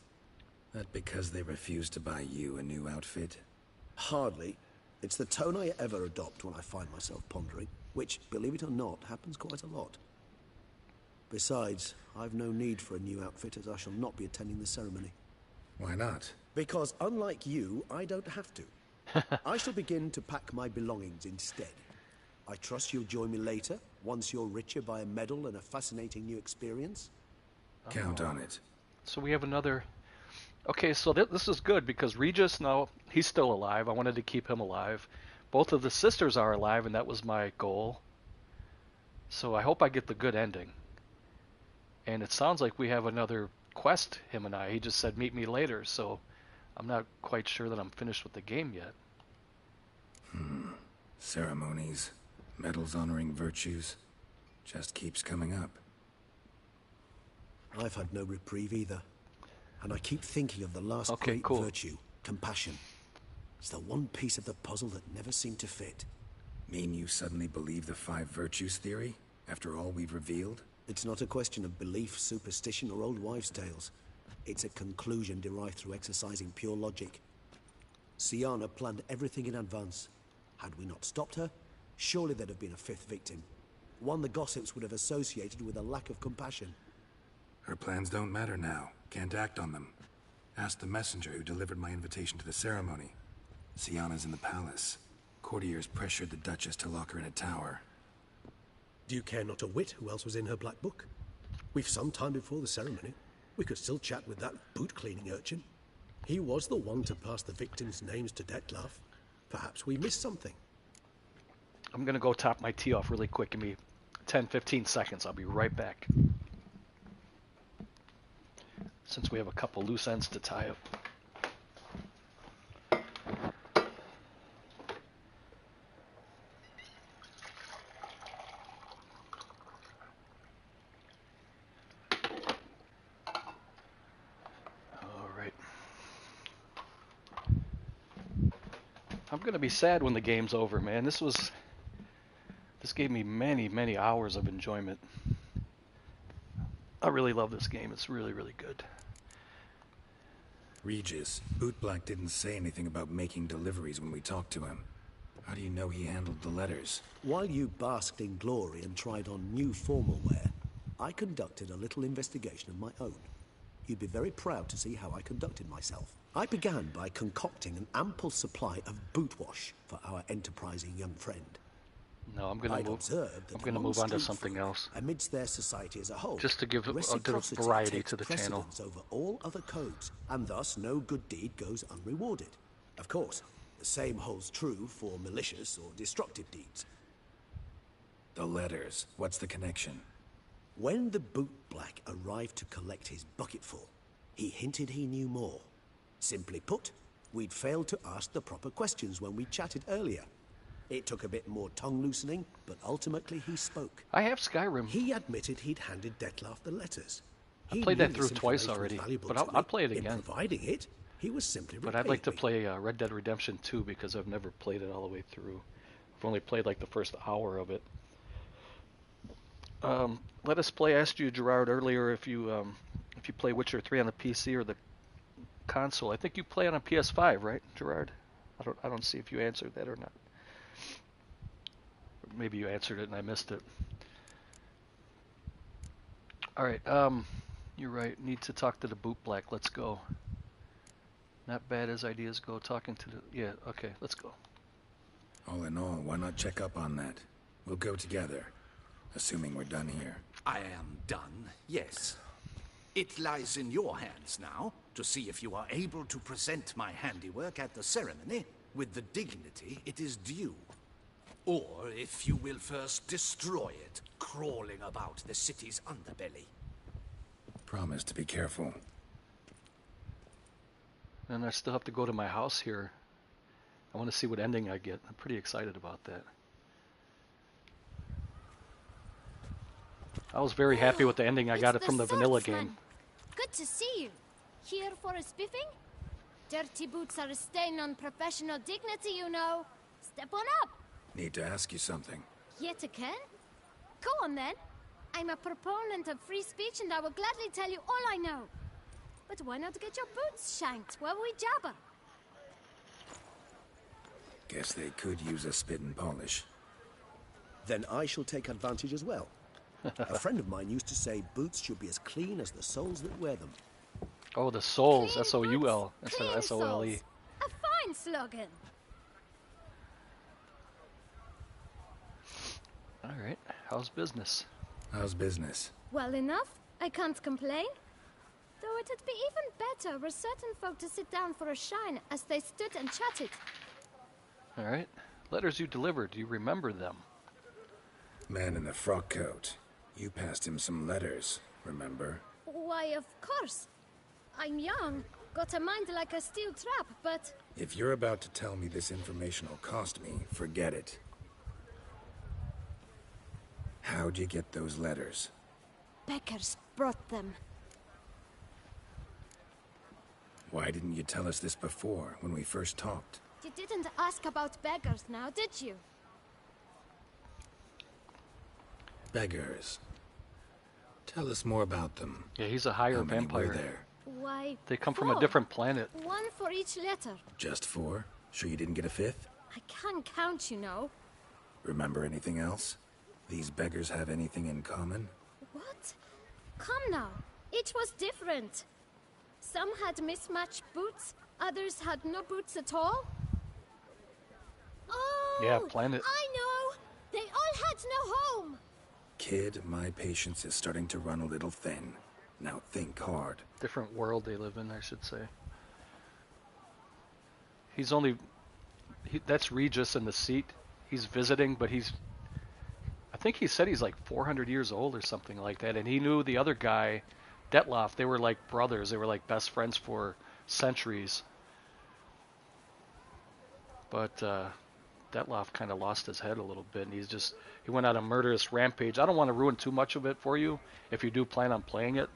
That because they refuse to buy you a new outfit? Hardly. It's the tone I ever adopt when I find myself pondering, which, believe it or not, happens quite a lot. Besides, I've no need for a new outfit as I shall not be attending the ceremony. Why not? Because unlike you, I don't have to. I shall begin to pack my belongings instead. I trust you'll join me later, once you're richer by a medal and a fascinating new experience. Count on it. So we have another... Okay, so this is good because Regis, now, he's still alive. I wanted to keep him alive. Both of the sisters are alive, and that was my goal. So I hope I get the good ending. And it sounds like we have another quest, him and I. He just said, meet me later, so I'm not quite sure that I'm finished with the game yet. Ceremonies, medals honoring virtues, just keeps coming up. I've had no reprieve either. And I keep thinking of the last great virtue, compassion. It's the one piece of the puzzle that never seemed to fit. Mean you suddenly believe the 5 virtues theory, after all we've revealed? It's not a question of belief, superstition, or old wives' tales. It's a conclusion derived through exercising pure logic. Sienna planned everything in advance. Had we not stopped her, surely there'd have been a 5th victim. One the gossips would have associated with a lack of compassion. Her plans don't matter now. Can't act on them. Ask the messenger who delivered my invitation to the ceremony. Sienna's in the palace. Courtiers pressured the Duchess to lock her in a tower. Do you care not a whit who else was in her black book? We've some time before the ceremony. We could still chat with that boot-cleaning urchin. He was the one to pass the victims' names to Detlef. Perhaps we missed something. I'm going to go top my tea off really quick. Give me 10-15 seconds. I'll be right back. Since we have a couple loose ends to tie up. I'm gonna be sad when the game's over, man. This gave me many, many hours of enjoyment. I really love this game. It's really, really good. Regis, Bootblack didn't say anything about making deliveries when we talked to him. How do you know he handled the letters? While you basked in glory and tried on new formal wear, I conducted a little investigation of my own. You'd be very proud to see how I conducted myself. I began by concocting an ample supply of boot wash for our enterprising young friend. No, I'm gonna move on to something else. Amidst their society as a whole, just to give a bit of variety to the channel. Over all other codes, and thus no good deed goes unrewarded. Of course, the same holds true for malicious or destructive deeds. The letters. What's the connection? When the Bootblack arrived to collect his bucketful, he hinted he knew more. Simply put, we'd failed to ask the proper questions when we chatted earlier. It took a bit more tongue-loosening, but ultimately he spoke. I have Skyrim. He admitted he'd handed Dettlaff the letters. I played that through twice already, but I'll play it again. In providing it, he was simply But I'd like to play Red Dead Redemption 2 because I've never played it all the way through. I've only played like the first hour of it. Let us play. I asked you, Gerard, earlier if you play Witcher 3 on the PC or the console. I think you play on a PS5, right, Gerard? I don't see if you answered that or not. Maybe you answered it and I missed it. All right. You're right. Need to talk to the Bootblack. Let's go. Not bad as ideas go. Talking to the... Yeah, okay. Let's go. All in all, why not check up on that? We'll go together. Assuming we're done here. I am done, yes. It lies in your hands now to see if you are able to present my handiwork at the ceremony with the dignity it is due. Or if you will first destroy it, crawling about the city's underbelly. Promise to be careful. And I still have to go to my house here. I want to see what ending I get. I'm pretty excited about that. I was very happy with the ending I got it from the vanilla game. Good to see you. Here for a spiffing? Dirty boots are a stain on professional dignity, you know. Step on up. Need to ask you something. Yet again? Go on then. I'm a proponent of free speech and I will gladly tell you all I know. But why not get your boots shanked while we jabber? Guess they could use a spit and polish. Then I shall take advantage as well. A friend of mine used to say boots should be as clean as the soles that wear them. Oh, the soles. Clean S-O-U-L boots, instead of S-O-L-E. soles. A fine slogan. All right. How's business? How's business? Well enough. I can't complain. Though it'd be even better were certain folk to sit down for a shine as they stood and chatted. All right. Letters you delivered. Do you remember them? Man in the frock coat. You passed him some letters, remember? Why, of course. I'm young, got a mind like a steel trap, but... If you're about to tell me this information will cost me, forget it. How'd you get those letters? Beggars brought them. Why didn't you tell us this before, when we first talked? You didn't ask about beggars now, did you? Beggars. Tell us more about them. Yeah, he's a higher How many vampire. were there? Why, They come from a 4. different planet. 1 for each letter. Just 4? Sure you didn't get a 5th? I can't count, you know. Remember anything else? These beggars have anything in common? What? Come now. Each was different. Some had mismatched boots, others had no boots at all. Oh! Yeah, planet. I know! They all had no home! Kid, my patience is starting to run a little thin. Now think hard. Different world they live in, I should say. He's only... that's Regis in the seat. He's visiting, but he's... I think he said he's like 400 years old or something like that. And he knew the other guy, Dettlaff. They were like brothers. They were like best friends for centuries. But Dettlaff kind of lost his head a little bit. And he went on a murderous rampage. I don't want to ruin too much of it for you if you do plan on playing it.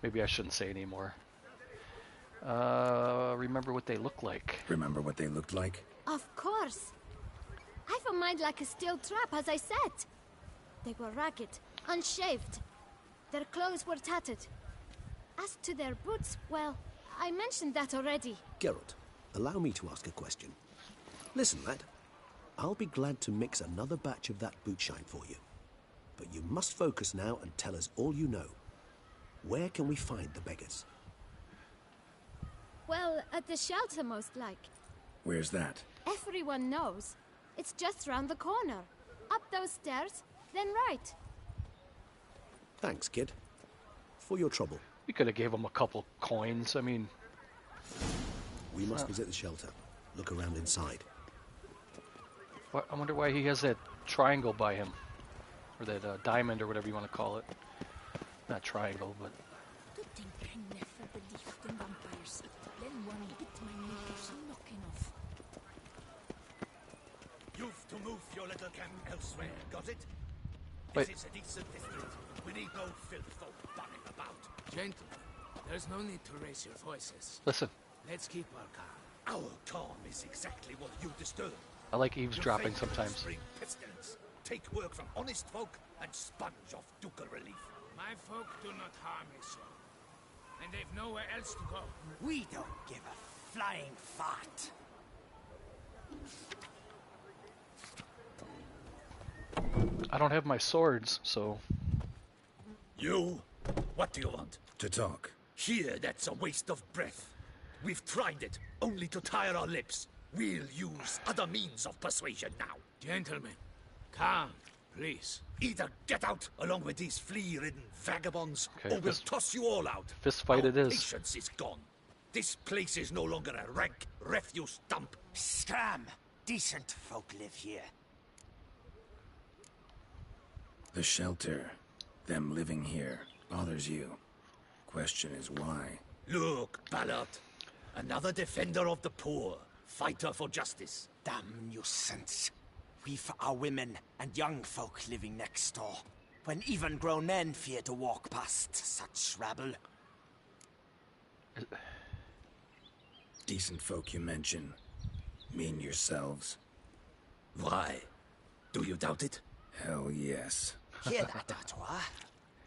Maybe I shouldn't say anymore. Remember what they look like. Remember what they looked like? Of course. I've a mind like a steel trap, as I said. They were ragged, unshaved. Their clothes were tattered. As to their boots, well, I mentioned that already. Geralt, allow me to ask a question. Listen, lad. I'll be glad to mix another batch of that boot shine for you. But you must focus now and tell us all you know. Where can we find the beggars? Well, at the shelter, most like. Where's that? Everyone knows. It's just round the corner. Up those stairs, then right. Thanks, kid. For your trouble. We could have gave him a couple coins. I mean... We must visit the shelter. Look around inside. I wonder why he has that triangle by him. Or that diamond, or whatever you want to call it. Not triangle, but... To think I never believed in vampires. Then one bit my neighbor's knocking off. You've to move your little camp elsewhere, got it? Wait. This is a decent district. We need no filth folk bunning about. Gentlemen, there's no need to raise your voices. Listen, Let's keep our calm. Our calm is exactly what you disturb. I like Your eavesdropping failures sometimes. Bring pestilence. Take work from honest folk and sponge off ducal relief. My folk do not harm a soul. And they've nowhere else to go. We don't give a flying fart. I don't have my swords, so... You? What do you want? To talk. Here, that's a waste of breath. We've tried it, only to tire our lips. We'll use other means of persuasion now. Gentlemen, calm, please. Either get out along with these flea-ridden vagabonds, Okay, or we'll fist- toss you all out. fist fight Our it is. Patience is gone. This place is no longer a rank refuse dump. Scram! Decent folk live here. The shelter, them living here, bothers you. Question is why? Look, Ballard. Another defender of the poor. Fighter for justice. Damn nuisance. We've our women and young folk living next door, when even grown men fear to walk past such rabble. Decent folk you mention. Mean yourselves. Why? Do you doubt it? Hell yes. Hear that, Artois?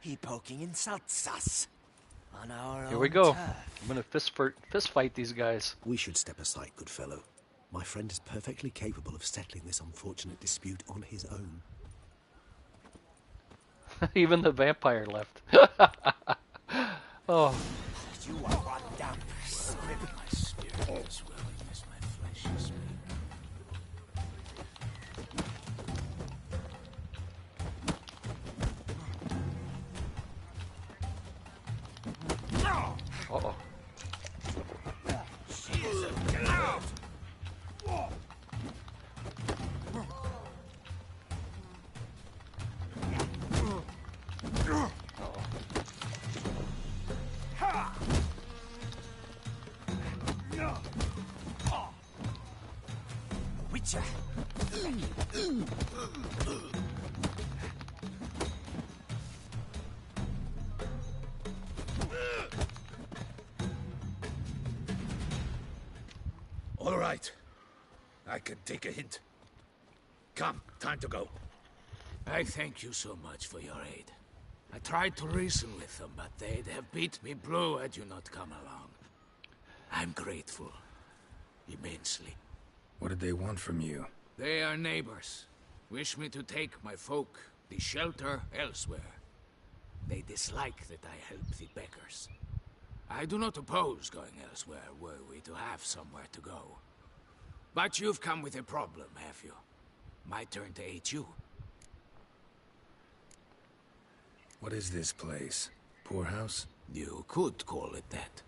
He poking insults us. On our Here we own go. turf. I'm gonna fist fight these guys. We should step aside, good fellow. My friend is perfectly capable of settling this unfortunate dispute on his own. Even the vampire left. Oh, You are one damn scrib. My spirit is willing as my flesh is weak. uh-oh. Witcher. All right. I can take a hint. Come, time to go. I thank you so much for your aid. I tried to reason with them, but they'd have beat me blue had you not come along. I'm grateful. Immensely. What did they want from you? They are neighbors. Wish me to take my folk, the shelter, elsewhere. They dislike that I help the beggars. I do not oppose going elsewhere were we to have somewhere to go. But you've come with a problem, have you? My turn to aid you. What is this place? Poorhouse? You could call it that.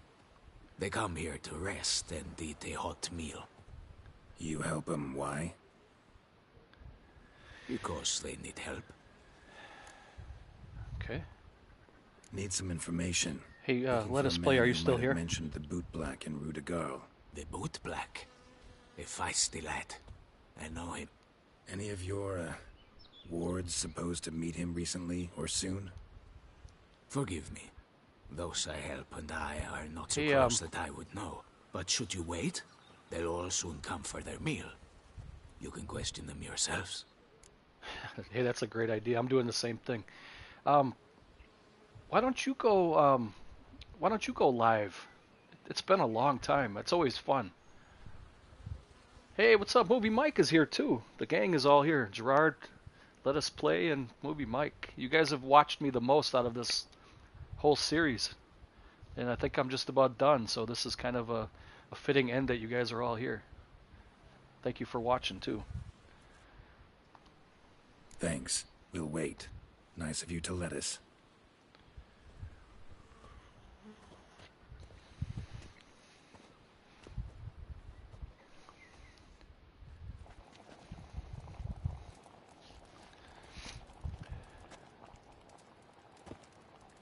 They come here to rest and eat a hot meal. You help them, why? Because they need help. Okay. Need some information. Hey, Looking let for us a play. man Are you who still might have here? mentioned the boot black in Rue de Garl. The boot black. A feisty lad. I know him. Any of your, wards supposed to meet him recently or soon? Forgive me. Those I help and I are not so Hey, close that I would know. But should you wait, they'll all soon come for their meal. You can question them yourselves. Hey, that's a great idea. I'm doing the same thing. Why don't you go? Why don't you go live? It's been a long time. It's always fun. Hey, what's up? Movie Mike is here too. The gang is all here. Gerard, Let Us Play, and Movie Mike. You guys have watched me the most out of this whole series, and I think I'm just about done. So this is kind of a fitting end that you guys are all here. Thank you for watching too. Thanks. We'll wait. Nice of you to let us.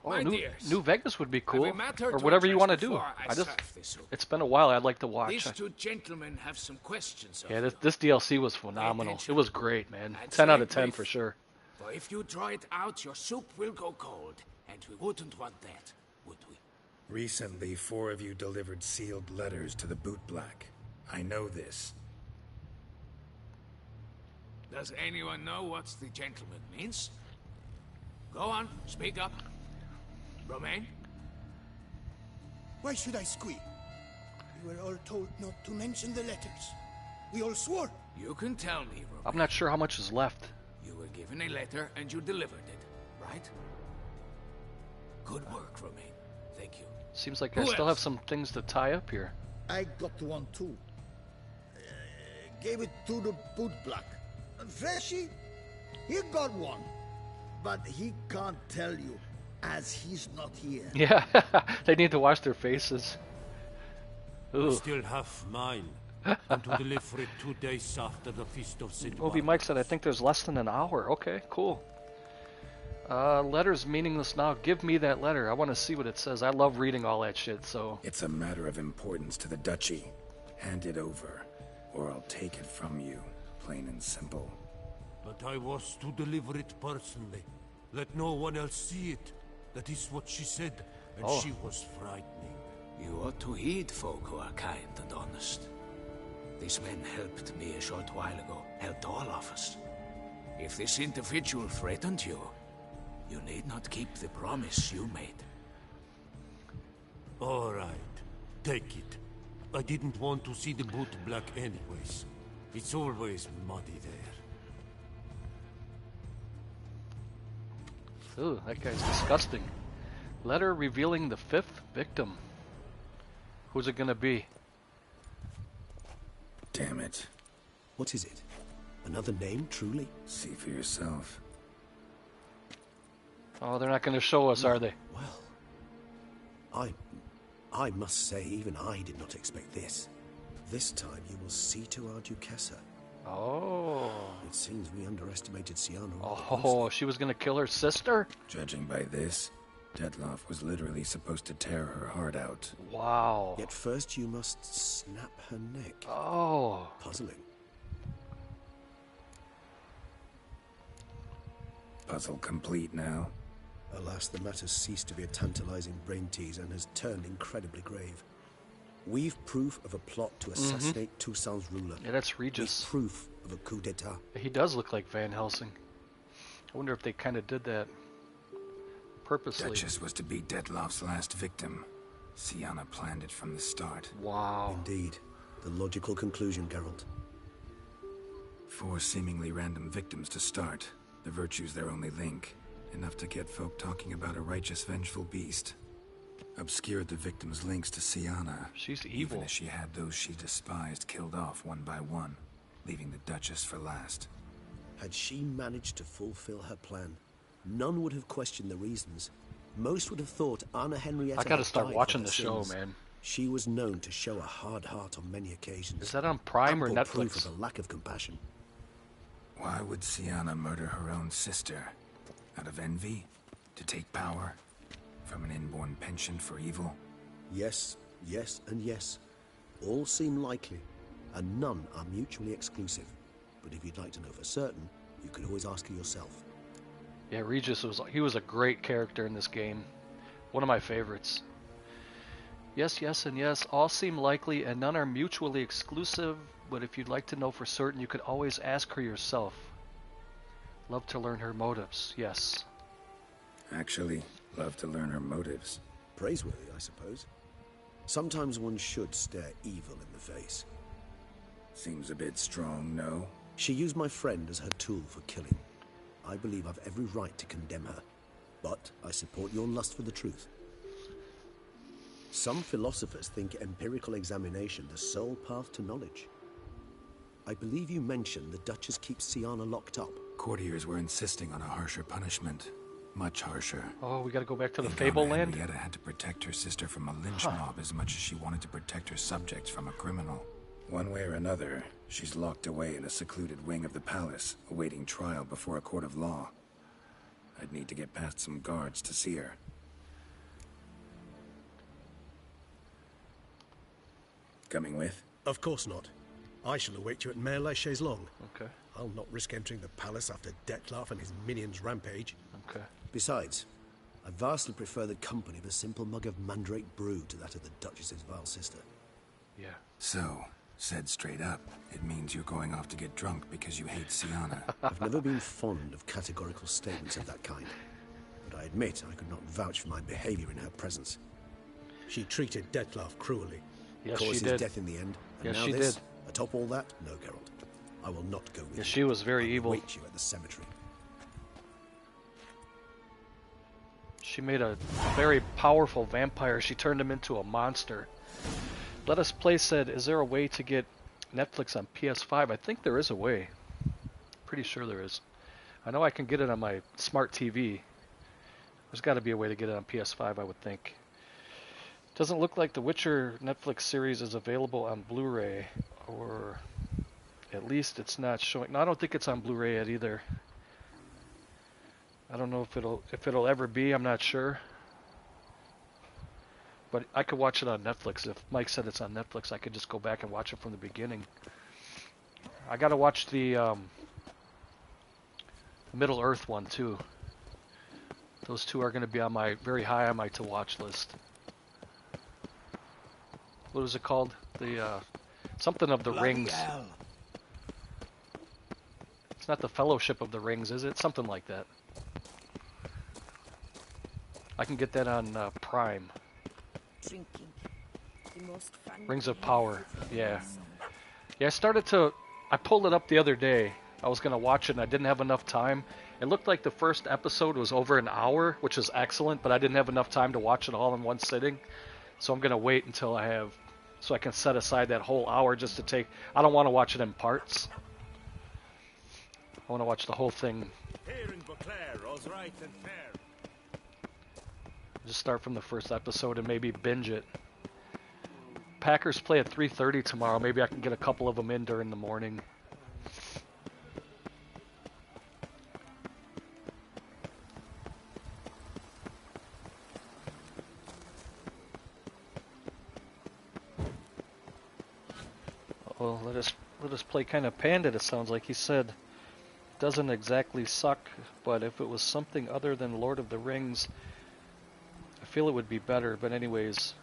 Oh, My New dears, Vegas would be cool, I've a matter or to whatever you want to address do. before I serve this soup. It's been a while. I'd like to watch. These two gentlemen have some questions of Yeah, you. this DLC was phenomenal. attention. It was great, man. And 10 out say of 10 brief. for sure. For if you draw it out, your soup will go cold, and we wouldn't want that, would we? Recently, 4 of you delivered sealed letters to the Bootblack. I know this. Does anyone know what the gentleman means? Go on, speak up. Romain? Why should I squeal? We were all told not to mention the letters. We all swore. You can tell me, Romain. I'm not sure how much is left. You were given a letter and you delivered it, right? Good work, Romain. Thank you. Seems like I Who still else? have some things to tie up here. I got one too. Gave it to the bootblack. Freshie, he got one. But he can't tell you, as he's not here. Yeah, they need to wash their faces. I Ooh. still have mine. I'm to deliver it 2 days after the Feast of St. Movie Mike said, I think there's less than an hour. Okay, cool. Letter's meaningless now. Give me that letter. I want to see what it says. I love reading all that shit, so... It's a matter of importance to the Duchy. Hand it over, or I'll take it from you. Plain and simple. But I was to deliver it personally. Let no one else see it. That is what she said, and Oh. she was frightening. You ought to heed folk who are kind and honest. These men helped me a short while ago, helped all of us. If this individual threatened you, you need not keep the promise you made. All right, take it. I didn't want to see the Bootblack anyways. It's always muddy there. Ooh, that guy's disgusting. Letter revealing the 5th victim. Who's it gonna be? Damn it. What is it? Another name, truly? See for yourself. Oh, they're not gonna show us, are they? Well, I must say, even I did not expect this. This time you will see to our Duquesa. Oh. It seems we underestimated Siana. Oh, she was gonna kill her sister? Judging by this, Detloff was literally supposed to tear her heart out. Wow. Yet first you must snap her neck. Oh. Puzzling. Puzzle complete now. Alas, the matter ceased to be a tantalizing brain tease and has turned incredibly grave. We've proof of a plot to assassinate Toussaint's ruler. Yeah, that's Regis. We've proof of a coup d'etat. He does look like Van Helsing. I wonder if they kind of did that purposely. Duchess was to be Detloff's last victim. Siana planned it from the start. Wow. Indeed. The logical conclusion, Geralt. 4 seemingly random victims to start. The virtue's their only link. Enough to get folk talking about a righteous, vengeful beast. Obscured the victims' links to Siana. She's Even evil. as she had those she despised killed off one by one, leaving the Duchess for last. Had she managed to fulfill her plan, none would have questioned the reasons. Most would have thought Anna Henrietta I gotta had start died watching for the her show, sins. man. She was known to show a hard heart on many occasions. Is that on Prime or Ample Netflix? proof of a lack of compassion. Why would Siana murder her own sister? Out of envy? To take power? From an inborn penchant for evil? Yes, yes, and yes. All seem likely, and none are mutually exclusive. But if you'd like to know for certain, you could always ask her yourself. Yeah, Regis was a great character in this game. One of my favorites. Yes, yes, and yes. All seem likely, and none are mutually exclusive. But if you'd like to know for certain, you could always ask her yourself. Love to learn her motives. Yes. Actually, love to learn her motives. Praiseworthy, I suppose. Sometimes one should stare evil in the face. Seems a bit strong, no? She used my friend as her tool for killing. I believe I've every right to condemn her. But I support your lust for the truth. Some philosophers think empirical examination the sole path to knowledge. I believe you mentioned the Duchess keeps Siana locked up. Courtiers were insisting on a harsher punishment. Much harsher. Oh, we gotta go back to the Aegon Fable Land? Henrietta had to protect her sister from a lynch mob as much as she wanted to protect her subjects from a criminal. One way or another, she's locked away in a secluded wing of the palace, awaiting trial before a court of law. I'd need to get past some guards to see her. Coming with? Of course not. I shall await you at Mare la Chaise-Longue. Okay. I'll not risk entering the palace after Dettlaff and his minions rampage. Okay. Besides, I vastly prefer the company of a simple mug of mandrake brew to that of the Duchess's vile sister. Yeah. So, said straight up, it means you're going off to get drunk because you hate Siana. I've never been fond of categorical statements of that kind, but I admit I could not vouch for my behavior in her presence. She treated Dettlaff cruelly. Yes, Caused she his did. death in the end. And Yes, now she this, did. Atop all that, no, Geralt. I will not go with you. Yes, she was very I will evil. Wait you at the cemetery. She made a very powerful vampire. She turned him into a monster. Let Us Play said, is there a way to get Netflix on PS5? I think there is a way. Pretty sure there is. I know I can get it on my smart TV. There's got to be a way to get it on PS5, I would think. Doesn't look like the Witcher Netflix series is available on Blu-ray, or at least it's not showing. No, I don't think it's on Blu-ray yet either. I don't know if it'll ever be. I'm not sure. But I could watch it on Netflix. If Mike said it's on Netflix, I could just go back and watch it from the beginning. I got to watch the Middle Earth one too. Those two are going to be on my very high on my to watch list. What is it called? The something of the Bloody Rings. hell. It's not the Fellowship of the Rings, is it? Something like that. I can get that on Prime. Drinking. The most fun Rings of Power. Yeah. Yeah, I pulled it up the other day. I was going to watch it and I didn't have enough time. It looked like the first episode was over an hour, which is excellent, but I didn't have enough time to watch it all in one sitting. So I'm going to wait until so I can set aside that whole hour just to take. I don't want to watch it in parts. I want to watch the whole thing. Here in Beauclair, all's right and fair. Just start from the first episode and maybe binge it. Packers play at 3:30 tomorrow. Maybe I can get a couple of them in during the morning. Well, let us play kind of Panda. It sounds like he said. Doesn't exactly suck, but if it was something other than Lord of the Rings, I feel it would be better. But anyways,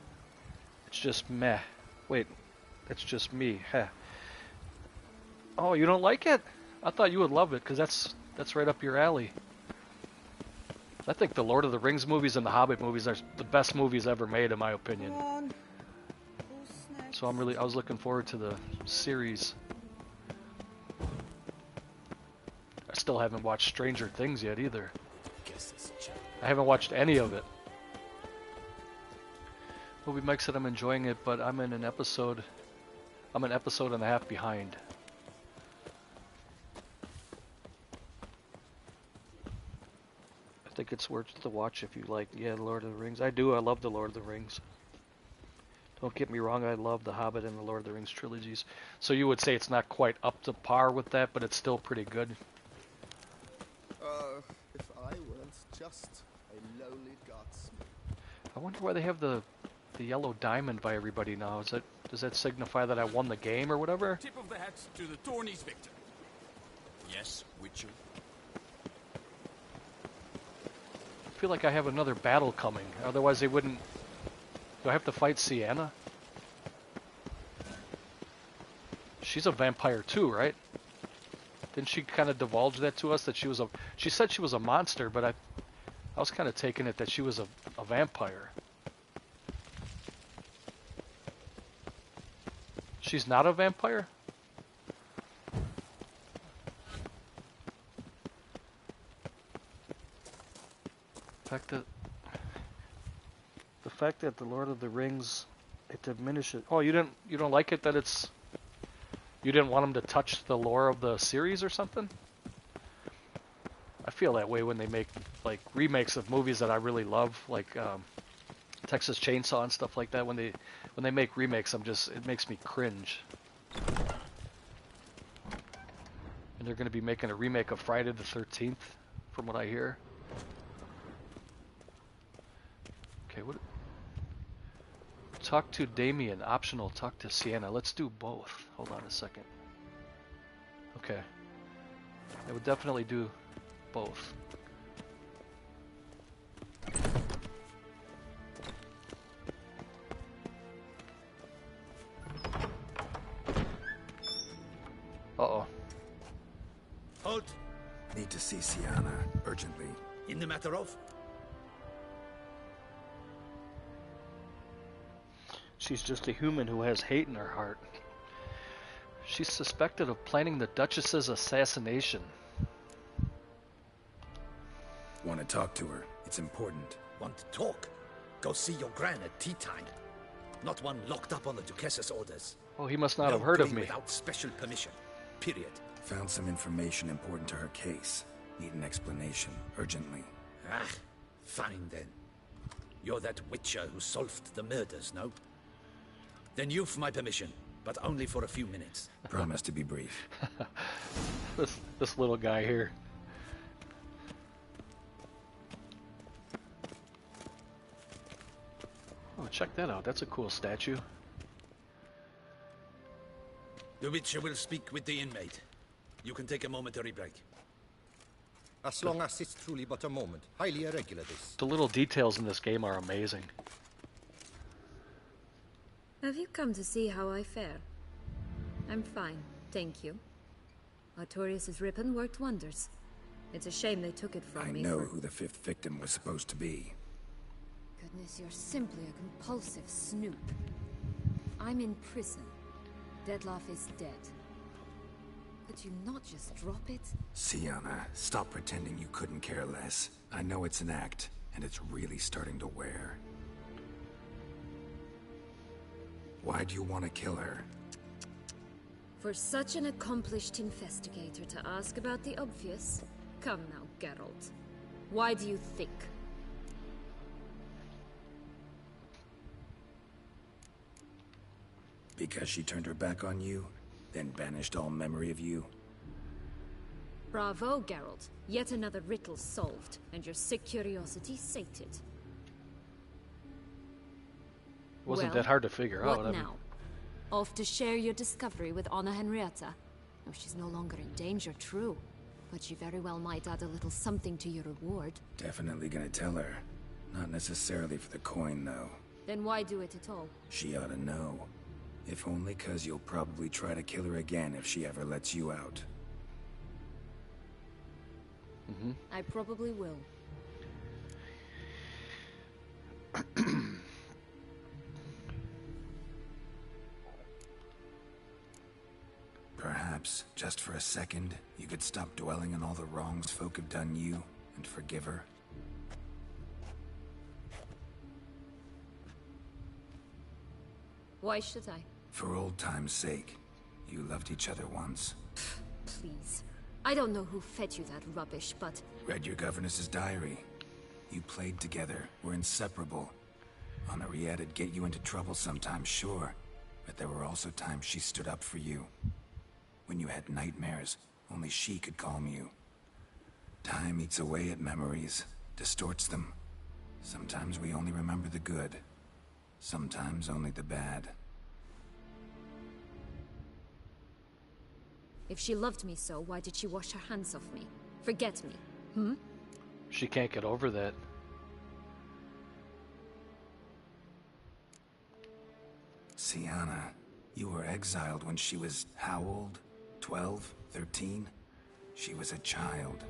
it's just meh. Wait, it's just me. Heh. Oh, you don't like it? I thought you would love it because that's right up your alley. I think the Lord of the Rings movies and the Hobbit movies are the best movies ever made, in my opinion. So I was looking forward to the series. I still haven't watched Stranger Things yet either. I haven't watched any of it. Movie Mike said I'm enjoying it, but I'm an episode and a half behind. I think it's worth the watch if you like, The Lord of the Rings. I do, I love the Lord of the Rings. Don't get me wrong, I love the Hobbit and the Lord of the Rings trilogies. So you would say it's not quite up to par with that, but it's still pretty good. If I weren't just a lowly guardsman. I wonder why they have the yellow diamond by everybody now. Does that signify that I won the game or whatever? Tip of the hat to the tourney's victor. Yes, Witcher. feel like I have another battle coming. Otherwise they wouldn't... Do I have to fight Sienna? She's a vampire too, right? Didn't she kind of divulge that to us, that she was a... She said she was a monster, but I was kind of taking it that she was a vampire. She's not a vampire? The fact that the Lord of the Rings, it diminishes... Oh, you don't like it that it's... You didn't want them to touch the lore of the series or something? I feel that way when they make like remakes of movies that I really love, like Texas Chainsaw and stuff like that. When they make remakes, it makes me cringe. And they're going to be making a remake of Friday the 13th, from what I hear. Okay, what? Talk to Damien, optional. Talk to Sienna. Let's do both. Hold on a second. Okay. I would definitely do both. Uh-oh. Halt! Need to see Sienna, urgently. In the matter of? She's just a human who has hate in her heart. She's suspected of planning the Duchess's assassination. Want to talk to her? It's important. Want to talk? Go see your gran at tea time. Not one locked up on the Duchess's orders. Oh, he must not have No heard of going me. Without special permission. Period. Found some information important to her case. Need an explanation, urgently. Ah, fine then. You're that witcher who solved the murders, no? Then you've my permission, but only for a few minutes. Promise to be brief. This little guy here. Oh, check that out. That's a cool statue. The witcher will speak with the inmate. You can take a momentary break. As long as it's truly but a moment. Highly irregular, this. The little details in this game are amazing. Have you come to see how I fare? I'm fine, thank you. Artorius' ribbon worked wonders. It's a shame they took it from me. I know who the fifth victim was supposed to be. Goodness, you're simply a compulsive snoop. I'm in prison. Dettlaff is dead. Could you not just drop it? Sienna, stop pretending you couldn't care less. I know it's an act, and it's really starting to wear. Why do you want to kill her? For such an accomplished investigator to ask about the obvious? Come now, Geralt. Why do you think? Because she turned her back on you, then banished all memory of you? Bravo, Geralt. Yet another riddle solved, and your sick curiosity sated. Wasn't that hard to figure out? What now? Off to share your discovery with Anna Henrietta? Oh, she's no longer in danger, true. But she very well might add a little something to your reward. Definitely gonna tell her. Not necessarily for the coin, though. Then why do it at all? She ought to know. If only 'cause you'll probably try to kill her again if she ever lets you out. I probably will. Perhaps, just for a second, you could stop dwelling on all the wrongs folk have done you and forgive her. Why should I? For old time's sake. You loved each other once. Please. I don't know who fed you that rubbish, but... Read your governess's diary. You played together, were inseparable. Henriette'd get you into trouble sometimes, sure. But there were also times she stood up for you. When you had nightmares, only she could calm you. Time eats away at memories, distorts them. Sometimes we only remember the good. Sometimes only the bad. If she loved me so, why did she wash her hands off me? Forget me, She can't get over that. Sienna, you were exiled when she was how old? 12? 13? She was a child.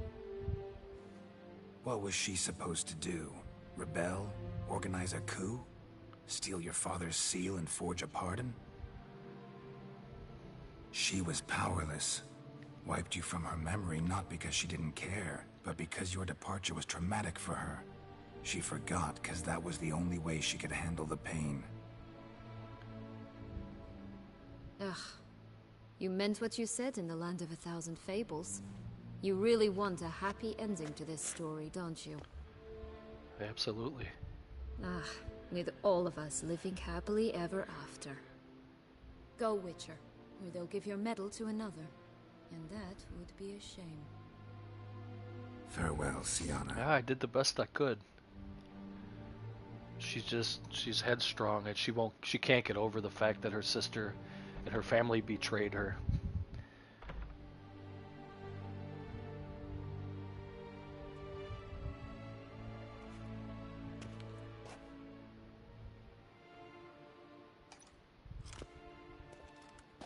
What was she supposed to do? Rebel? Organize a coup? Steal your father's seal and forge a pardon? She was powerless. Wiped you from her memory not because she didn't care, but because your departure was traumatic for her. She forgot because that was the only way she could handle the pain. Ugh. You meant what you said in the Land of a Thousand Fables. You really want a happy ending to this story, don't you? Absolutely. Ah, with all of us living happily ever after. Go, Witcher, or they'll give your medal to another. And that would be a shame. Farewell, Sienna. Yeah, I did the best I could. She's headstrong, and she can't get over the fact that her sister and her family betrayed her.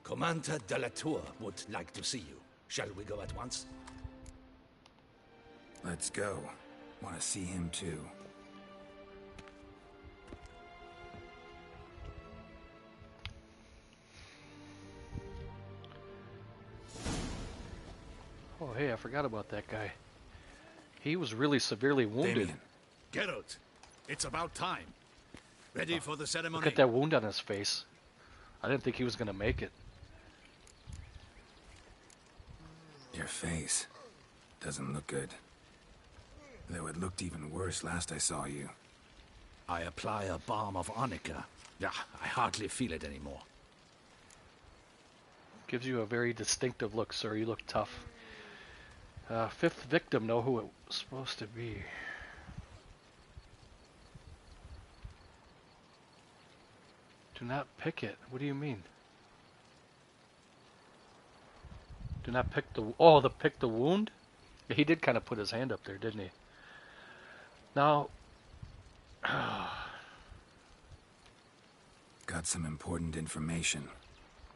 Commander de la Tour would like to see you. Shall we go at once? Let's go. Want to see him too. Oh, hey, I forgot about that guy. He was really severely wounded. Damien. Geralt, it's about time. Ready for the ceremony? Look at that wound on his face. I didn't think he was going to make it. Your face doesn't look good. Though it looked even worse last I saw you. I apply a balm of arnica. Yeah, I hardly feel it anymore. Gives you a very distinctive look, sir. You look tough. Fifth victim, know who it was supposed to be. Do not pick it. What do you mean? Do not pick the... Oh, pick the wound? Yeah, he did kind of put his hand up there, didn't he? Now... Got some important information.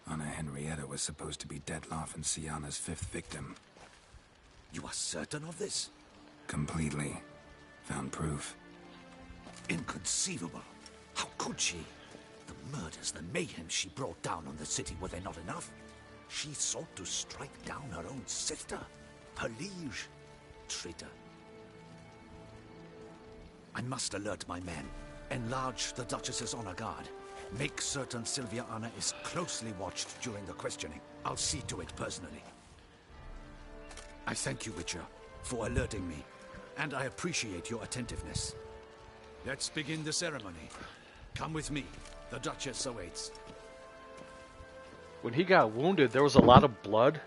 Anna Henrietta was supposed to be Detloff and Sienna's fifth victim. You are certain of this? Completely. Found proof. Inconceivable. How could she? The murders, the mayhem she brought down on the city, were they not enough? She sought to strike down her own sister, her liege. Traitor. I must alert my men. Enlarge the Duchess's honor guard. Make certain Sylvia Anna is closely watched during the questioning. I'll see to it personally. I thank you, Witcher, for alerting me, and I appreciate your attentiveness. Let's begin the ceremony. Come with me. The Duchess awaits. When he got wounded, there was a lot of blood,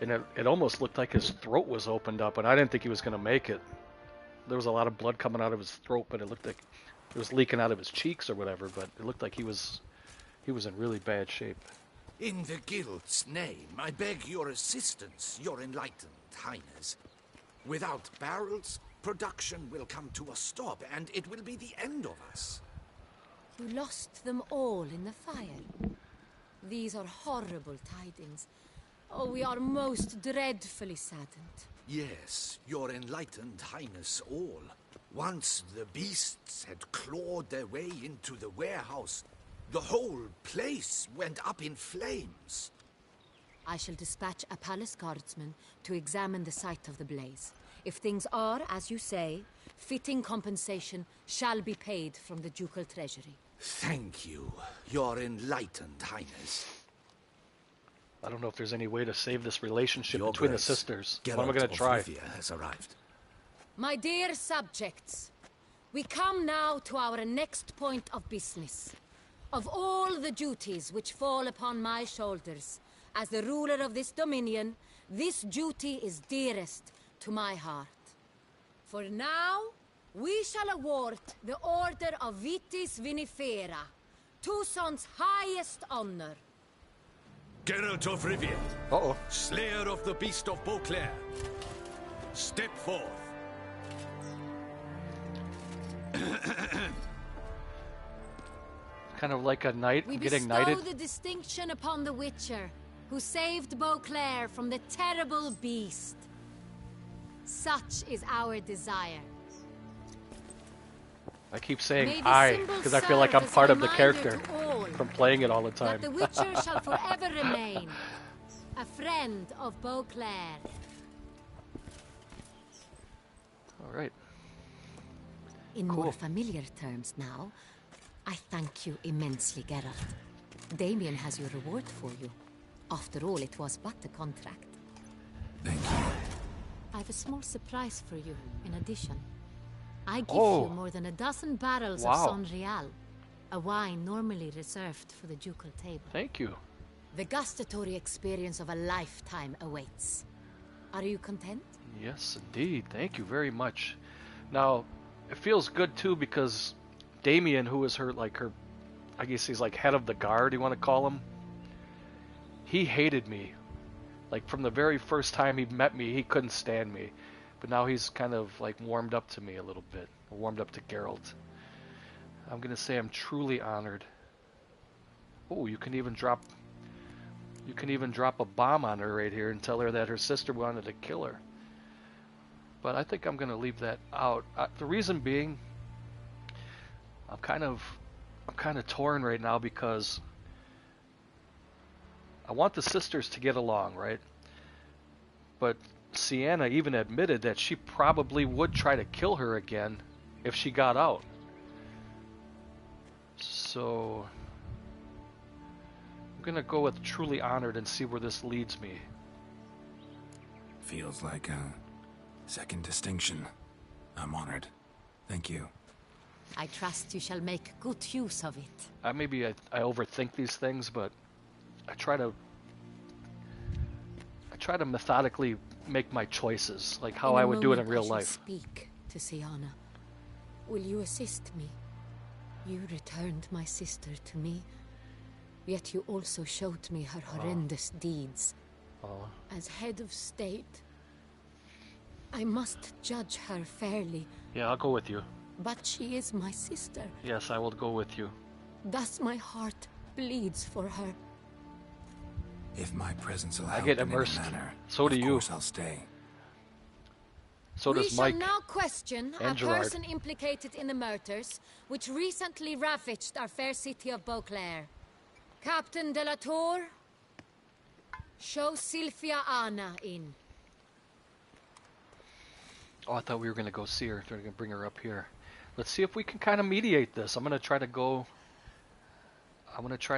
and it almost looked like his throat was opened up, and I didn't think he was going to make it. There was a lot of blood coming out of his throat, but it looked like it was leaking out of his cheeks or whatever, but it looked like he was in really bad shape. In the Guild's name, I beg your assistance, your enlightened highness. Without barrels, production will come to a stop, and it will be the end of us. You lost them all in the fire. These are horrible tidings. Oh, we are most dreadfully saddened. Yes, your enlightened highness all. Once the beasts had clawed their way into the warehouse, the whole place went up in flames. I shall dispatch a palace guardsman to examine the site of the blaze. If things are, as you say, fitting compensation shall be paid from the ducal treasury. Thank you, your enlightened highness. I don't know if there's any way to save this relationship Your between Grace, the sisters. Geralt What am I going to try? of Rivia has arrived. My dear subjects, we come now to our next point of business. Of all the duties which fall upon my shoulders, as the ruler of this dominion, this duty is dearest to my heart. For now, we shall award the Order of Vitis Vinifera, Tucson's highest honor. Geralt of Rivia. Uh-oh. Slayer of the Beast of Beauclair. Step forth. Kind of like a knight We getting bestow knighted. the distinction upon the Witcher, who saved Beauclair from the terrible beast. Such is our desire. I keep saying May the I symbol because I feel like I'm serve as part a of the reminder character to all from playing it all the time. that the Witcher shall forever remain a friend of Beauclair. All right. In more familiar terms now, I thank you immensely, Geralt. Damien has your reward for you. After all, it was but a contract. Thank you. I have a small surprise for you, in addition. I give Oh. you more than a dozen barrels Wow. of Sonreal, a wine normally reserved for the ducal table. Thank you. The gustatory experience of a lifetime awaits. Are you content? Yes, indeed. Thank you very much. Now, it feels good too because Damien, who is her, I guess he's like head of the guard, you want to call him? He hated me. Like from the very first time he met me, he couldn't stand me. But now he's kind of like warmed up to me a little bit. Warmed up to Geralt. I'm going to say I'm truly honored. Oh, you can even drop a bomb on her right here and tell her that her sister wanted to kill her. But I think I'm going to leave that out. The reason being, I'm kind of torn right now because I want the sisters to get along, right? But Sienna even admitted that she probably would try to kill her again if she got out. So I'm going to go with truly honored and see where this leads me. Feels like a second distinction. I'm honored. Thank you. I trust you shall make good use of it. Maybe I overthink these things, but I try to methodically make my choices, like how I would do it in real life. Speak to Sienna. Will you assist me? You returned my sister to me, yet you also showed me her horrendous deeds. As head of state, I must judge her fairly. Yeah, I'll go with you. But she is my sister. Yes, I will go with you. Thus my heart bleeds for her. If my presence will I help get in any immersed. manner, So do of you. course I'll stay. So We does shall Mike. now question a and Gerard. person implicated in the murders which recently ravaged our fair city of Beauclair. Captain de la Tour, show Sylvia Anna in. Oh, I thought we were going to go see her. They're going to bring her up here. Let's see if we can kind of mediate this. I'm going to try to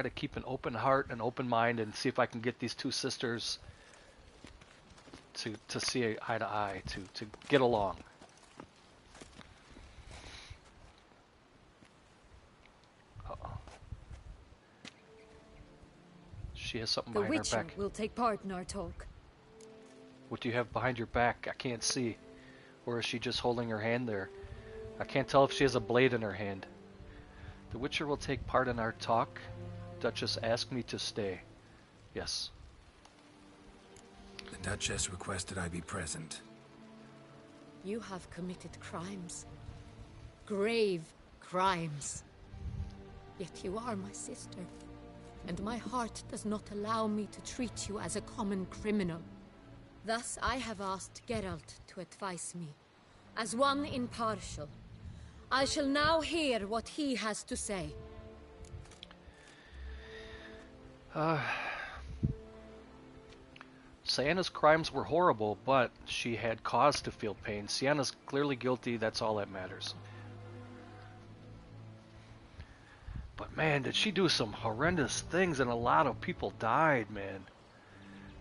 keep an open heart and open mind and see if I can get these two sisters to see eye to eye, to get along. Uh-oh. She has something The behind her Witcher back. will take part in our talk. What do you have behind your back? I can't see. Or is she just holding her hand there? I can't tell if she has a blade in her hand. The Witcher will take part in our talk. Duchess asked me to stay. Yes. The Duchess requested I be present. You have committed crimes. Grave crimes. Yet you are my sister. And my heart does not allow me to treat you as a common criminal. Thus I have asked Geralt to advise me, as one impartial. I shall now hear what he has to say. Sienna's crimes were horrible, but she had cause to feel pain. Sienna's clearly guilty, that's all that matters. But man, did she do some horrendous things, and a lot of people died, man.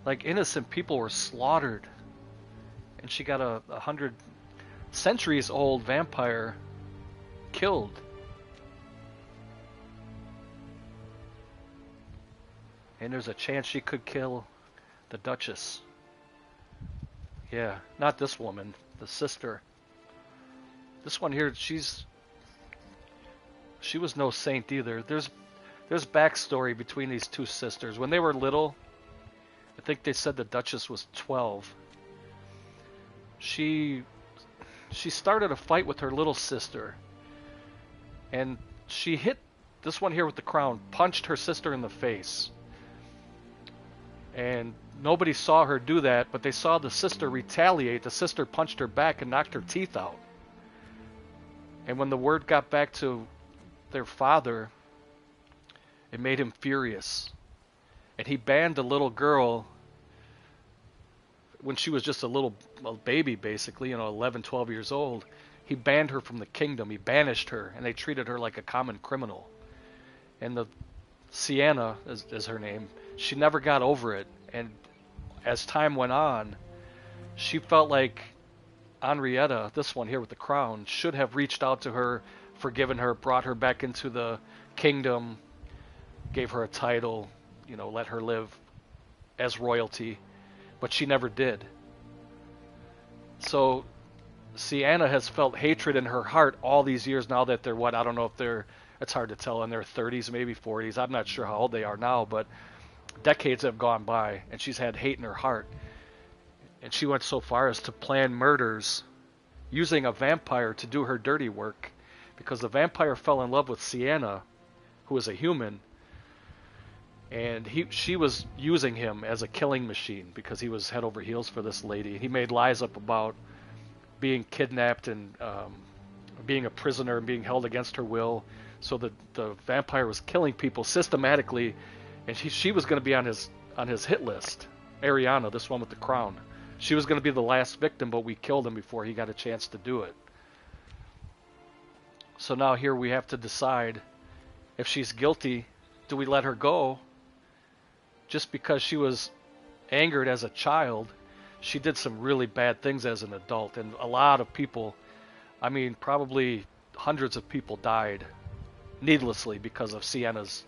Like, innocent people were slaughtered. And she got a 100 centuries old vampire killed. And there's a chance she could kill the Duchess. Yeah, not this woman, the sister. This one here, she was no saint either. There's backstory between these two sisters. When they were little, I think they said the Duchess was 12. She started a fight with her little sister, and she hit this one here with the crown punched her sister in the face. And nobody saw her do that, but they saw the sister retaliate. The sister punched her back and knocked her teeth out. And when the word got back to their father, it made him furious. And he banned the little girl when she was just a baby, basically, 11, 12 years old. He banned her from the kingdom. He banished her, and they treated her like a common criminal. And the Sienna is her name. She never got over it. And as time went on, she felt like Henrietta, this one here with the crown, should have reached out to her, forgiven her, brought her back into the kingdom, gave her a title, let her live as royalty. But she never did. So Sienna has felt hatred in her heart all these years now that they're I don't know if it's hard to tell, in their 30s, maybe 40s. I'm not sure how old they are now, but decades have gone by, and she's had hate in her heart. And she went so far as to plan murders using a vampire to do her dirty work, because the vampire fell in love with Sienna, who is a human, and she was using him as a killing machine because he was head over heels for this lady. He made lies up about being kidnapped and being a prisoner and being held against her will. So the vampire was killing people systematically, and she was going to be on his hit list. Ariana, this one with the crown. She was going to be the last victim, but we killed him before he got a chance to do it. So now here we have to decide if she's guilty. Do we let her go just because she was angered as a child? She did some really bad things as an adult, and a lot of people, probably hundreds of people died needlessly because of Sienna's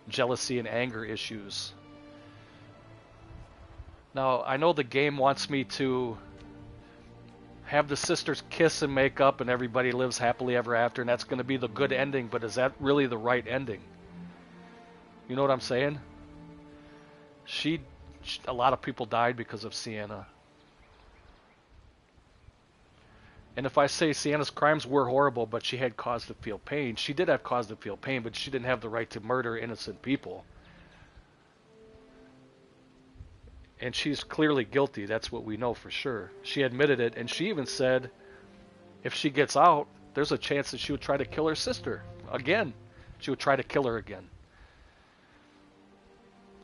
jealousy and anger issues. Now, I know the game wants me to have the sisters kiss and make up and everybody lives happily ever after, and that's going to be the good ending, but is that really the right ending? You know what I'm saying? A lot of people died because of Sienna. And if I say Sienna's crimes were horrible, but she had cause to feel pain, she did have cause to feel pain, but she didn't have the right to murder innocent people. And she's clearly guilty. That's what we know for sure. She admitted it, and she even said if she gets out, there's a chance that she would try to kill her sister again. She would try to kill her again.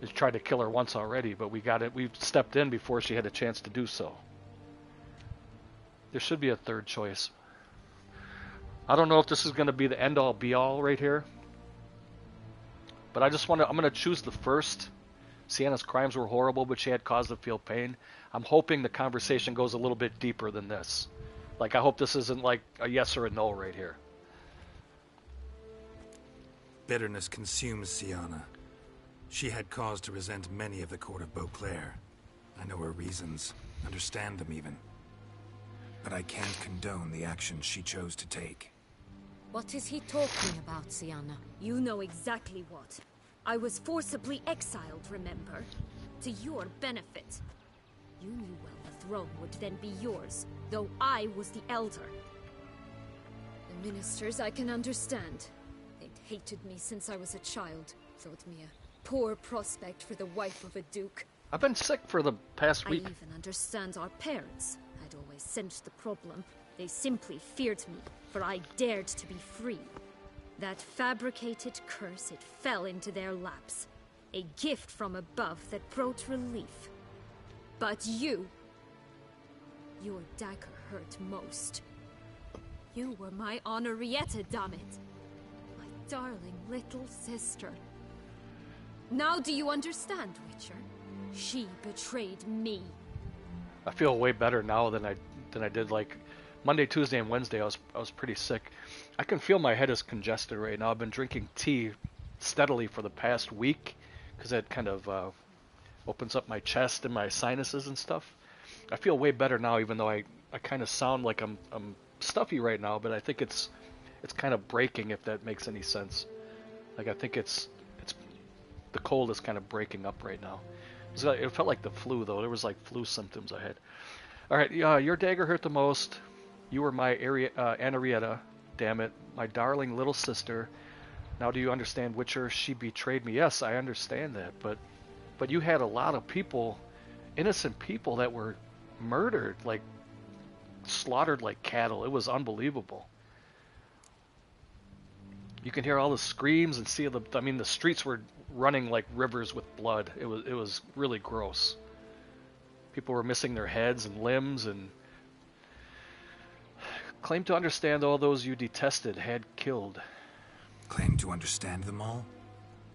She tried to kill her once already, but we stepped in before she had a chance to do so. There should be a third choice. I don't know if this is going to be the end-all be-all right here, but I'm going to choose the first. Sienna's crimes were horrible, but she had cause to feel pain. I'm hoping the conversation goes a little bit deeper than this. I hope this isn't like a yes or a no right here. Bitterness consumes Sienna. She had cause to resent many of the court of Beauclair. I know her reasons, understand them even. But I can't condone the actions she chose to take. What is he talking about, Sienna? You know exactly what. I was forcibly exiled, remember? To your benefit. You knew well the throne would then be yours, though I was the elder. The ministers I can understand. They'd hated me since I was a child. Thought me a poor prospect for the wife of a duke. I've been sick for the past week. I even understand our parents. I'd always sensed the problem. They simply feared me, for I dared to be free. That fabricated curse, it fell into their laps. A gift from above that brought relief. But you... your dagger hurt most. You were my Henrietta, damn it. My darling little sister. Now do you understand, Witcher? She betrayed me. I feel way better now than I did Monday, Tuesday, and Wednesday. I was pretty sick. I can feel my head is congested right now. I've been drinking tea steadily for the past week because it kind of opens up my chest and my sinuses and stuff. I feel way better now, even though I kind of sound like I'm stuffy right now. But I think it's kind of breaking, if that makes any sense. I think it's the cold is kind of breaking up right now. It felt like the flu, though. There was flu symptoms I had. All right, your dagger hurt the most. You were my Henrietta, damn it, my darling little sister. Now do you understand, Witcher? She betrayed me. Yes, I understand that, but you had a lot of people, innocent people that were murdered, like slaughtered like cattle. It was unbelievable. You can hear all the screams and see the streets were running like rivers with blood. It was really gross. People were missing their heads and limbs, and claim to understand all those you detested had killed. Claim to understand them all?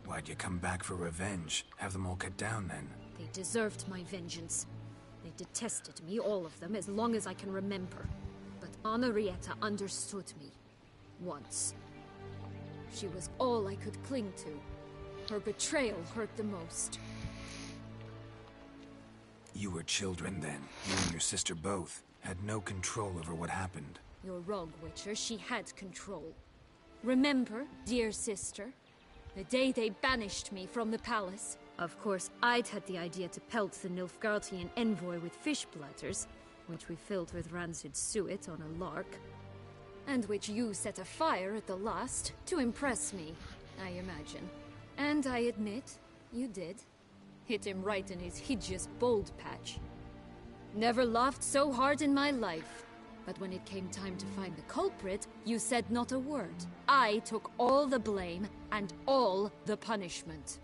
Why'd you come back for revenge? Have them all cut down then? They deserved my vengeance. They detested me, all of them, as long as I can remember. But Anarietta understood me. Once. She was all I could cling to. Her betrayal hurt the most. You were children then. You and your sister both had no control over what happened. You're wrong, Witcher. She had control. Remember, dear sister, the day they banished me from the palace? Of course, I'd had the idea to pelt the Nilfgaardian envoy with fish bladders, which we filled with rancid suet on a lark, and which you set afire at the last to impress me, I imagine. And I admit, you did. Hit him right in his hideous bald patch. Never laughed so hard in my life. But when it came time to find the culprit, you said not a word. I took all the blame and all the punishment.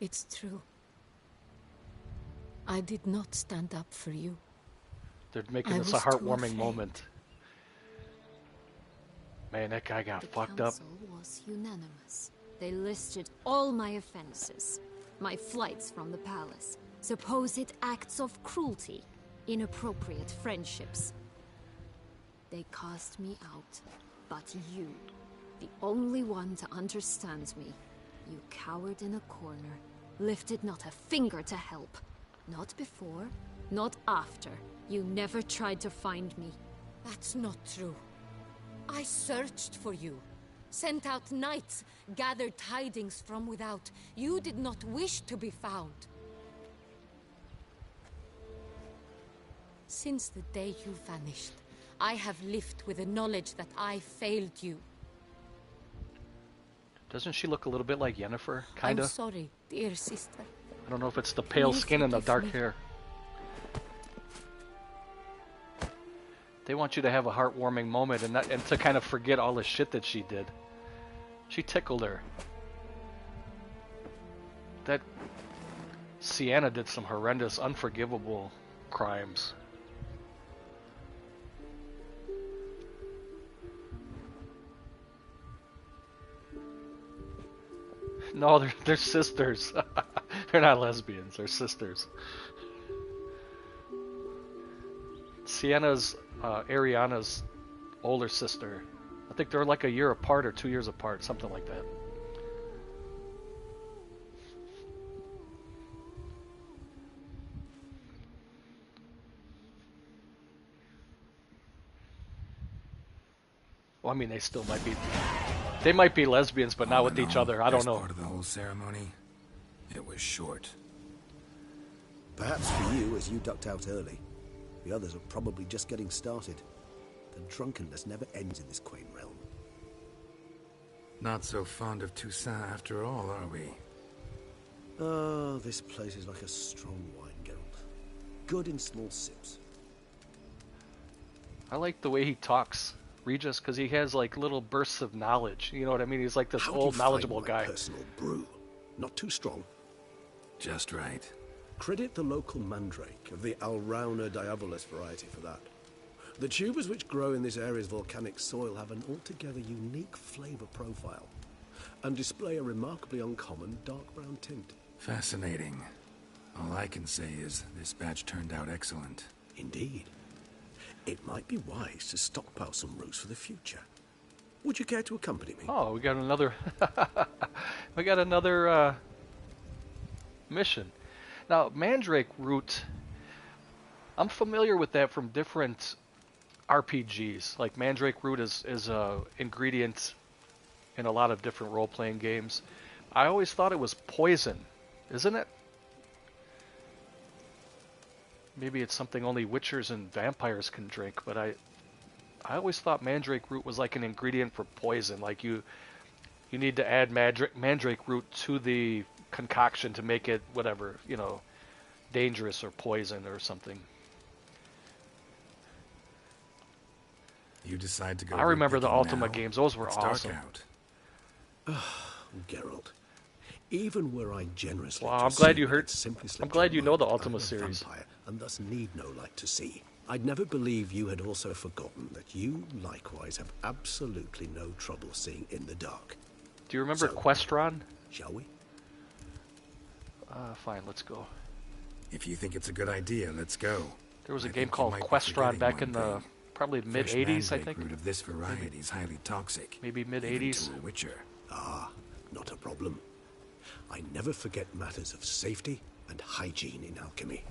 It's true. I did not stand up for you. They're making this a heartwarming moment. Man, that guy got fucked up. The council was unanimous. They listed all my offenses. My flights from the palace. Supposed acts of cruelty. Inappropriate friendships. They cast me out. But you, the only one to understand me, you cowered in a corner, lifted not a finger to help. Not before, not after. You never tried to find me. That's not true. I searched for you. Sent out knights, gathered tidings from without. You did not wish to be found. Since the day you vanished, I have lived with the knowledge that I failed you. Doesn't she look a little bit like Yennefer? Kinda? I'm sorry, dear sister. I don't know if it's the pale skin and the dark hair. They want you to have a heartwarming moment and to kind of forget all the shit that she did. She tickled her. That Sienna did some horrendous, unforgivable crimes. No, they're sisters. They're not lesbians, they're sisters. Sienna's Ariana's older sister. I think they're like a year apart or 2 years apart, something like that. Well, I mean, they still might be. They might be lesbians, but not with each other. I don't know. Part of the whole ceremony, it was short. Perhaps for you, as you ducked out early. The others are probably just getting started. The drunkenness never ends in this quaint realm. Not so fond of Toussaint after all, are we? Oh, this place is like a strong wine guild. Good in small sips. I like the way he talks, Regis, because he has like little bursts of knowledge. You know what I mean? He's like this old, knowledgeable guy. Personal brew. Not too strong. Just right. Credit the local mandrake of the Alrauna diabolus variety for that. The tubers which grow in this area's volcanic soil have an altogether unique flavor profile and display a remarkably uncommon dark brown tint. Fascinating. All I can say is this batch turned out excellent. Indeed. It might be wise to stockpile some roots for the future. Would you care to accompany me? Oh, we got another we got another mission. Now, mandrake root, I'm familiar with that from different RPGs. Like mandrake root is a ingredient in a lot of different role-playing games. I always thought it was poison, isn't it? Maybe it's something only witchers and vampires can drink, but I I always thought mandrake root was like an ingredient for poison. Like you need to add mandrake root to the concoction to make it whatever, you know, dangerous or poison or something. You decide to go. I remember the picking Ultima now? games; those were It's awesome. dark out. Geralt, even were I generously Wow, to I'm glad assume you it heard. had simply I'm slipped glad your you know the mind, Ultima I'm a series. vampire, and thus need no light to see. I'd never believe you had also forgotten that you likewise have absolutely no trouble seeing in the dark. Do you remember So, Questron? Shall we? Fine, let's go. If you think it's a good idea, let's go. There was a I game think you called might be Questron forgetting back one in the thing. probably mid Fresh '80s, I mandrake think. root of this variety is highly toxic. Maybe mid even '80s. to a witcher. Ah, not a problem. I never forget matters of safety and hygiene in alchemy.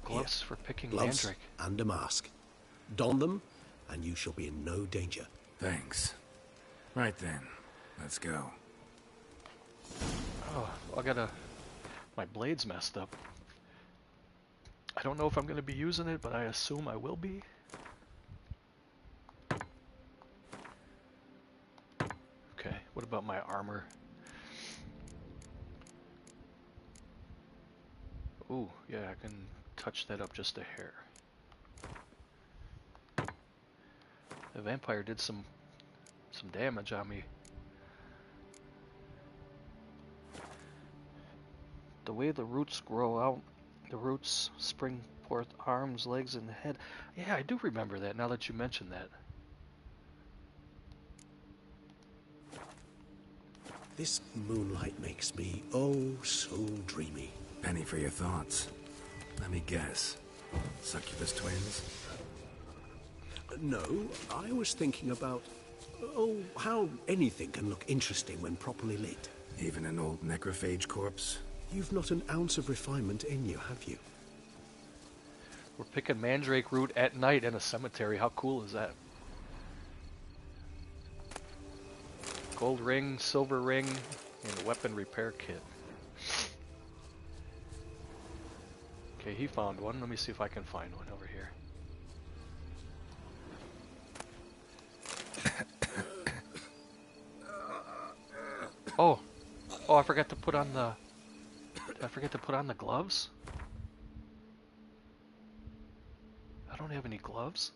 Gloves for picking Gloves mandrake. and a mask. Don them, and you shall be in no danger. Thanks. Right then, let's go. Oh, I gotta. My blade's messed up. I don't know if I'm gonna be using it, but I assume I will be. Okay, what about my armor? Ooh, yeah, I can touch that up just a hair. The vampire did some damage on me. The way the roots grow out, the roots spring forth arms, legs, and head. Yeah, I do remember that now that you mention that. This moonlight makes me, oh, so dreamy. Penny for your thoughts. Let me guess. Succubus twins? No, I was thinking about, oh, how anything can look interesting when properly lit. Even an old necrophage corpse? You've not an ounce of refinement in you, have you? We're picking mandrake root at night in a cemetery. How cool is that? Gold ring, silver ring, and a weapon repair kit. Okay, he found one. Let me see if I can find one over here. Oh, I forgot to put on the. Did I forget to put on the gloves? I don't have any gloves.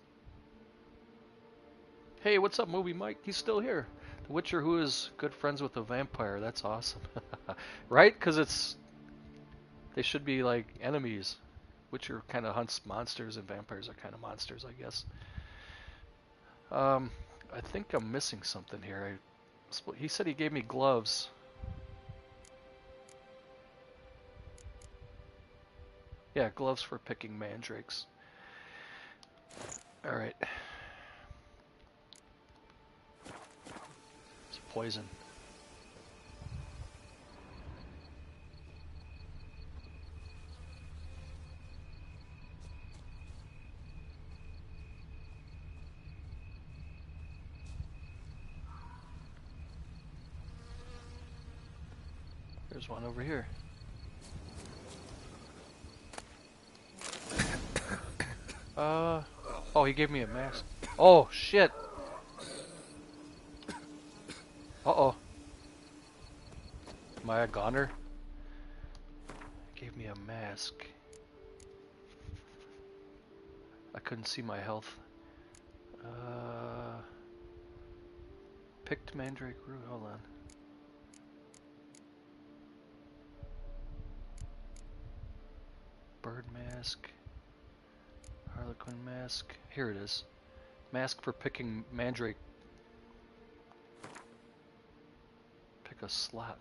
Hey, what's up, Movie Mike? He's still here. The Witcher who is good friends with the vampire. That's awesome. Right? Because they should be like enemies. Witcher kind of hunts monsters and vampires are kind of monsters, I guess. I think I'm missing something here. He said he gave me gloves. Yeah, gloves for picking mandrakes. Alright. It's poison. There's one over here. Oh, he gave me a mask. Oh, shit. Uh-oh. Am I a goner? Gave me a mask. I couldn't see my health. Picked mandrake root. Hold on. Bird mask. Harlequin mask. Here it is. Mask for picking mandrake. Pick a slot.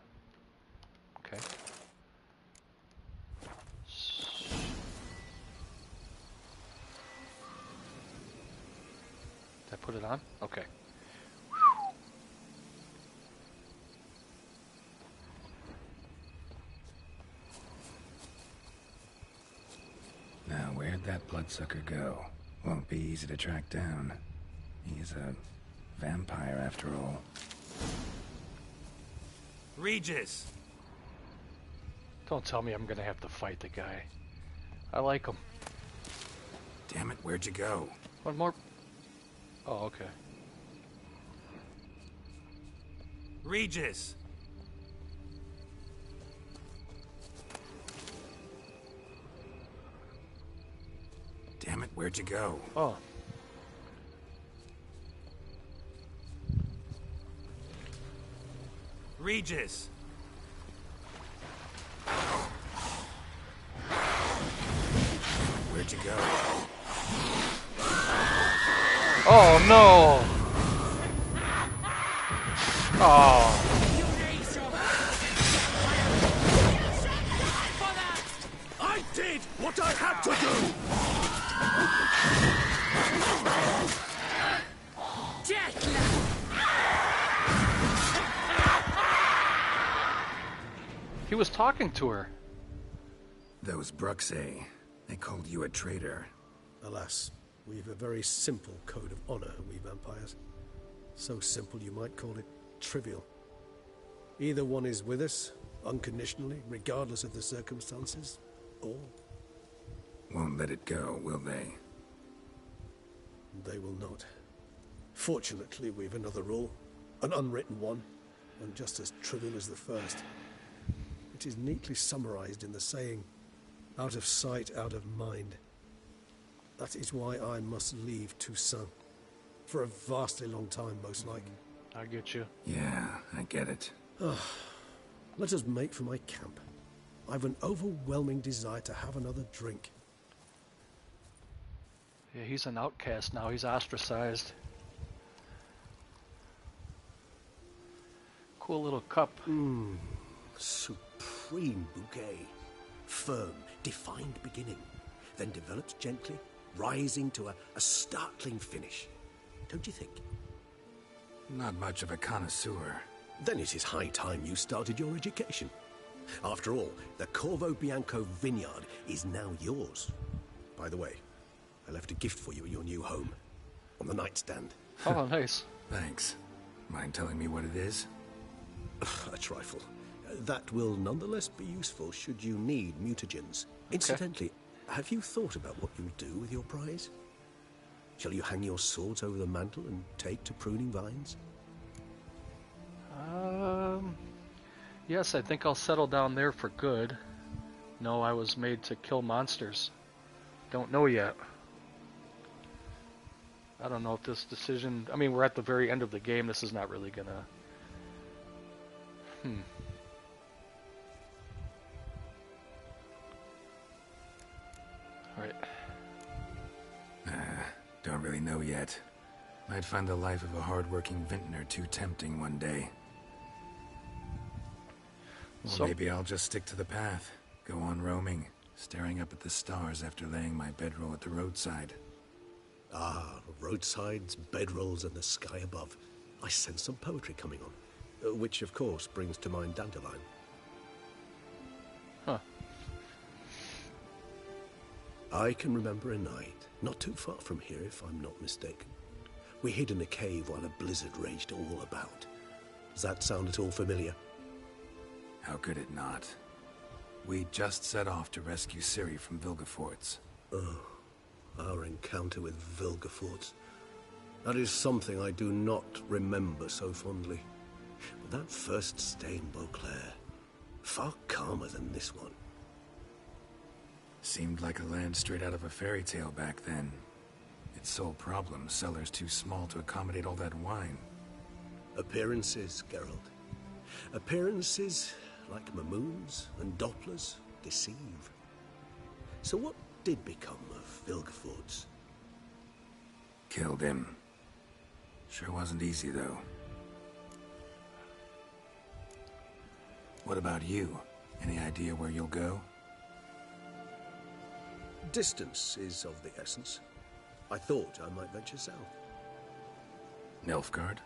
Okay. Did I put it on? Okay. Now, where'd that bloodsucker go? Won't be easy to track down. He's a vampire after all. Regis! Don't tell me I'm gonna have to fight the guy. I like him. Damn it, where'd you go? One more. Oh, okay. Regis! Damn it, where'd you go? Oh. Regis! Where'd you go? Oh no! Oh. I did what I had to do! He was talking to her. Those Bruxay, they called you a traitor. Alas, we've a very simple code of honor, we vampires. So simple you might call it trivial. Either one is with us, unconditionally, regardless of the circumstances, or... Won't let it go, will they? They will not. Fortunately, we've another rule, an unwritten one, and just as trivial as the first. It is neatly summarized in the saying, out of sight, out of mind. That is why I must leave Toussaint. For a vastly long time, most like. I get you. Yeah, I get it. Let us make for my camp. I've an overwhelming desire to have another drink. Yeah, he's an outcast now. He's ostracized. Cool little cup. Supreme bouquet. Firm, defined beginning. Then develops gently, rising to a startling finish. Don't you think? Not much of a connoisseur. Then it is high time you started your education. After all, the Corvo Bianco vineyard is now yours. By the way, I left a gift for you at your new home. On the nightstand. Oh, nice. Thanks. Mind telling me what it is? A trifle. That will nonetheless be useful should you need mutagens. Incidentally, have you thought about what you'll do with your prize? Shall you hang your swords over the mantle and take to pruning vines? Yes, I think I'll settle down there for good. No, I was made to kill monsters. Don't know yet. I don't know if this decision... I mean, we're at the very end of the game. This is not really gonna... Alright. Don't really know yet. Might find the life of a hard-working vintner too tempting one day. Or maybe I'll just stick to the path. Go on roaming, staring up at the stars after laying my bedroll at the roadside. Ah, roadsides, bedrolls, and the sky above. I sense some poetry coming on. Which, of course, brings to mind Dandelion. Huh. I can remember a night, not too far from here if I'm not mistaken. We hid in a cave while a blizzard raged all about. Does that sound at all familiar? How could it not? We just set off to rescue Ciri from Vilgefortz. Oh, our encounter with Vilgefortz. That is something I do not remember so fondly. But that first stay in Beauclair, far calmer than this one. Seemed like a land straight out of a fairy tale back then. Its sole problem, cellars too small to accommodate all that wine. Appearances, Geralt. Appearances, like Mamoons and Dopplers, deceive. So what did become of Vilgefortz? Killed him. Sure wasn't easy, though. What about you? Any idea where you'll go? Distance is of the essence. I thought I might venture south. Nilfgaard?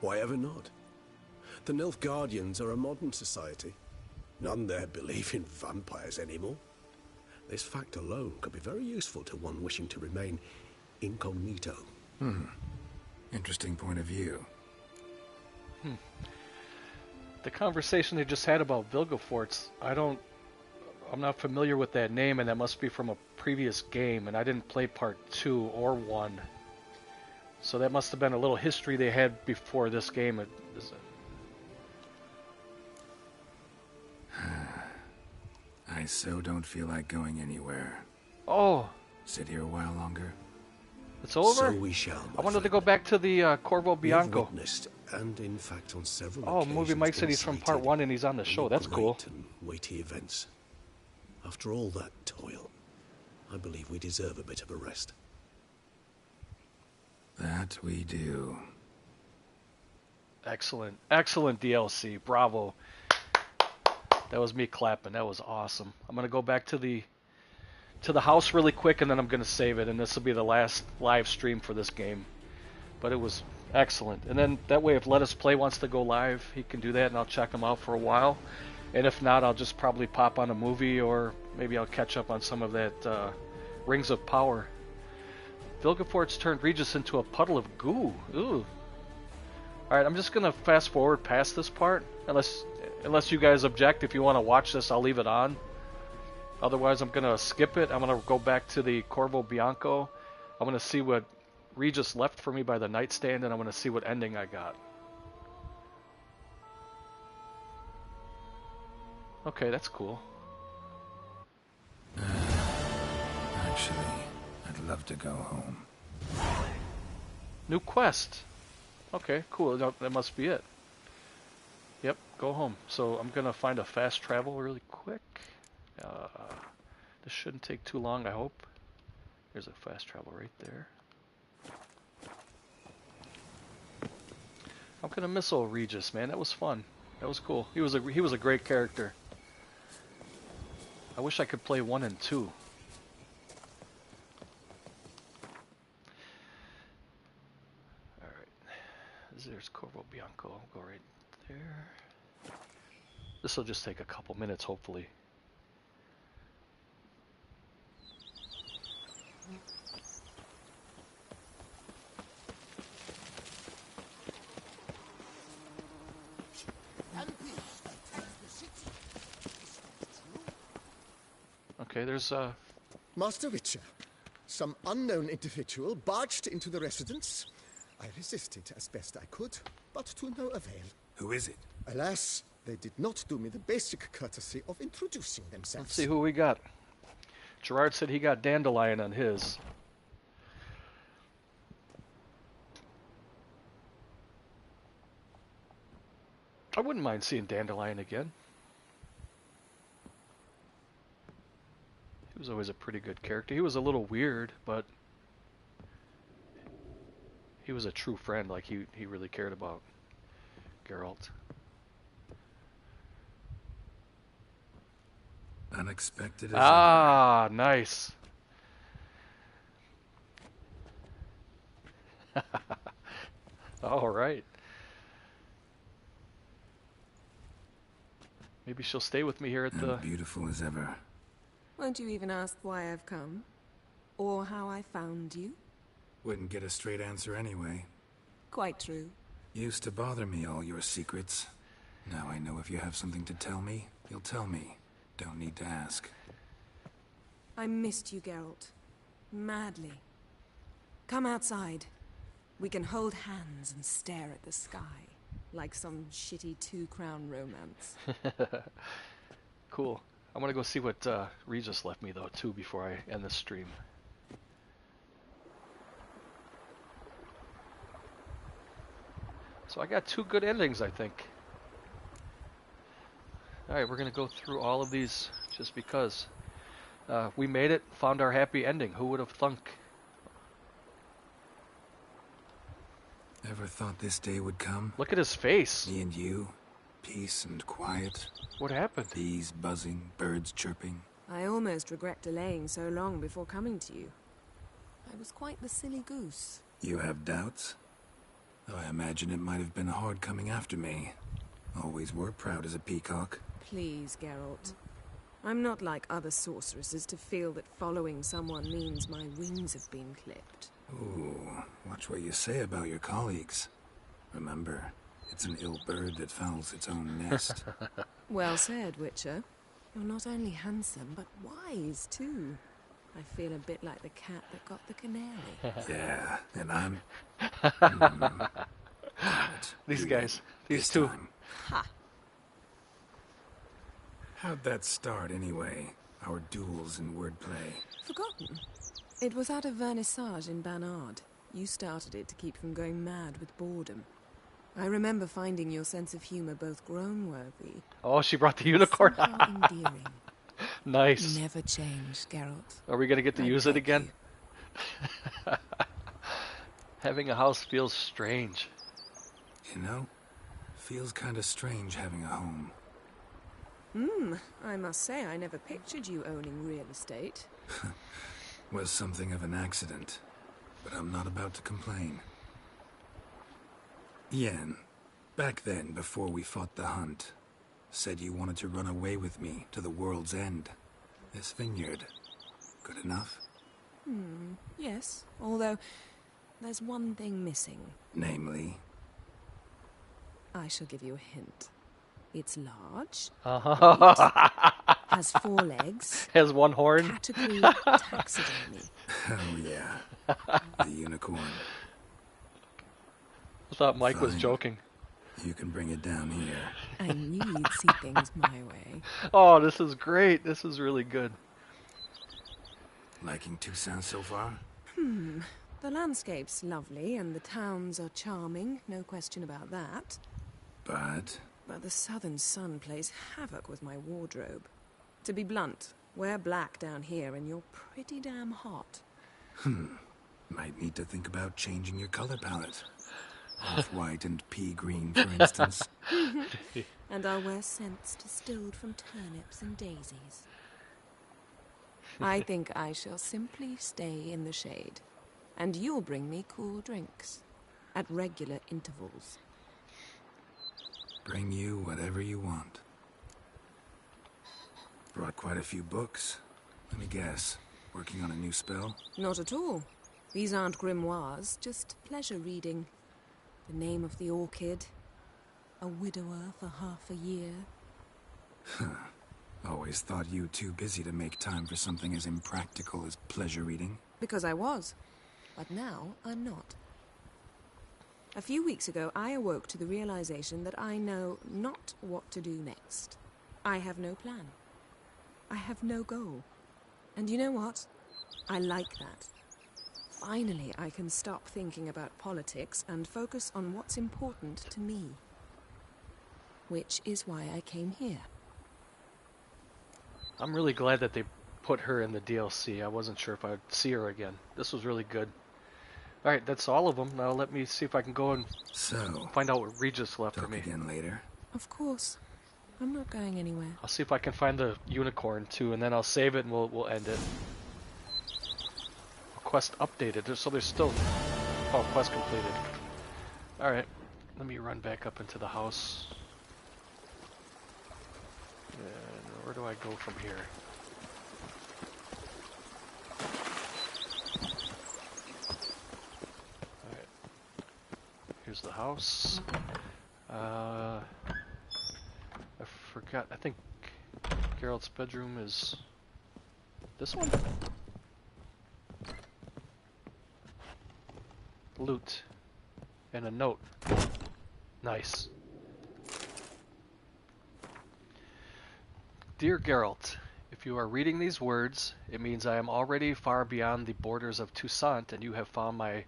Why ever not? The Nilfgaardians are a modern society. None there believe in vampires anymore. This fact alone could be very useful to one wishing to remain incognito. Interesting point of view. The conversation they just had about Vilgefortz, I'm not familiar with that name, and that must be from a previous game, and I didn't play part 2 or 1. So that must have been a little history they had before this game. I so don't feel like going anywhere. Oh. Sit here a while longer. It's over? So we shall. I wanted to go back to the Corvo Bianco. We've witnessed, and in fact on several Oh, occasions Movie Mike said he's from part 1 and he's on the show. That's cool. And weighty events. After all that toil, I believe we deserve a bit of a rest. That we do. Excellent. Excellent DLC. Bravo. That was me clapping. That was awesome. I'm going to go back to the house really quick, and then I'm going to save it, and this will be the last live stream for this game. But it was excellent. And then that way, if Let Us Play wants to go live, he can do that, and I'll check him out for a while. And if not, I'll just probably pop on a movie, or maybe I'll catch up on some of that Rings of Power. Vilgefortz turned Regis into a puddle of goo. Ooh. Alright, I'm just going to fast forward past this part. Unless you guys object. If you want to watch this, I'll leave it on. Otherwise, I'm going to skip it. I'm going to go back to the Corvo Bianco. I'm going to see what Regis left for me by the nightstand, and I'm going to see what ending I got. Okay, that's cool. Actually, I'd love to go home. New quest. Okay, cool. That must be it. Yep, go home. So I'm going to find a fast travel really quick. This shouldn't take too long, I hope. There's a fast travel right there. I'm gonna miss old Regis, man. That was fun. That was cool. He was a great character. I wish I could play 1 and 2. Alright. There's Corvo Bianco. I'll go right there. This will just take a couple minutes, hopefully. Okay, there's Master Witcher, some unknown individual barged into the residence. I resisted as best I could, but to no avail. Who is it? Alas, they did not do me the basic courtesy of introducing themselves. Let's see who we got. Gerard said he got Dandelion on his. I wouldn't mind seeing Dandelion again. He was always a pretty good character. He was a little weird, but he was a true friend. Like, he really cared about Geralt. Unexpected as Ah, nice. All right. Maybe she'll stay with me here at the... beautiful as ever. Won't you even ask why I've come? Or how I found you? Wouldn't get a straight answer anyway. Quite true. Used to bother me, all your secrets. Now I know if you have something to tell me, you'll tell me. Don't need to ask. I missed you, Geralt. Madly. Come outside. We can hold hands and stare at the sky. Like some shitty two-crown romance. Cool. I'm gonna go see what Regis left me, though, too, before I end this stream. So I got 2 good endings, I think. Alright, we're gonna go through all of these just because. We made it, found our happy ending. Who would have thunk? Ever thought this day would come? Look at his face. Me and you, peace and quiet. What happened? Bees buzzing, birds chirping. I almost regret delaying so long before coming to you. I was quite the silly goose. You have doubts? Though I imagine it might have been hard coming after me. Always were proud as a peacock. Please, Geralt. I'm not like other sorceresses to feel that following someone means my wings have been clipped. Ooh, watch what you say about your colleagues. Remember, it's an ill bird that fouls its own nest. Well said, Witcher. You're not only handsome, but wise, too. I feel a bit like the cat that got the canary. Yeah, and I'm... These guys. These two. Ha! How'd that start, anyway? Our duels and wordplay. Forgotten. It was at a vernissage in Banard. You started it to keep from going mad with boredom. I remember finding your sense of humor both groan-worthy. Oh, she brought the unicorn. Endearing. Nice. Never change, Geralt. Are we gonna get to use it again? Having a house feels strange. You know, feels kind of strange having a home. I must say I never pictured you owning real estate. Was something of an accident, but I'm not about to complain. Yen, back then, before we fought the hunt, said you wanted to run away with me to the world's end. This vineyard, good enough? Yes, although there's one thing missing. Namely? I shall give you a hint. It's large, Has 4 legs, has one horn. category taxidermy. Oh yeah, the unicorn. I thought Mike was Fine. joking. You can bring it down here. I knew you'd see things my way. Oh, this is great. This is really good. Liking Toussaint so far? The landscape's lovely and the towns are charming, no question about that. But But the southern sun plays havoc with my wardrobe. To be blunt, wear black down here and you're pretty damn hot. might need to think about changing your color palette. Off-white and pea green, for instance. And I'll wear scents distilled from turnips and daisies. I think I shall simply stay in the shade. And you'll bring me cool drinks. At regular intervals. Bring you whatever you want. Brought quite a few books. Let me guess. Working on a new spell? Not at all. These aren't grimoires, just pleasure reading. The Name of the Orchid. A widower for half a year. Always thought you too busy to make time for something as impractical as pleasure reading. Because I was. But now I'm not. A few weeks ago, I awoke to the realization that I know not what to do next. I have no plan. I have no goal. And you know what? I like that. Finally, I can stop thinking about politics and focus on what's important to me. Which is why I came here. I'm really glad that they put her in the DLC. I wasn't sure if I'd see her again. This was really good. Alright, that's all of them. Now let me see if I can go and find out what Regis left for me. Again later. Of course. I'm not going anywhere. I'll see if I can find the unicorn too, and then I'll save it and we'll end it. Quest updated, so there's still... Oh, quest completed. Alright, let me run back up into the house. And where do I go from here? Alright. Here's the house. I forgot, I think Geralt's bedroom is this one? Loot. And a note. Nice. Dear Geralt, if you are reading these words, it means I am already far beyond the borders of Toussaint and you have found my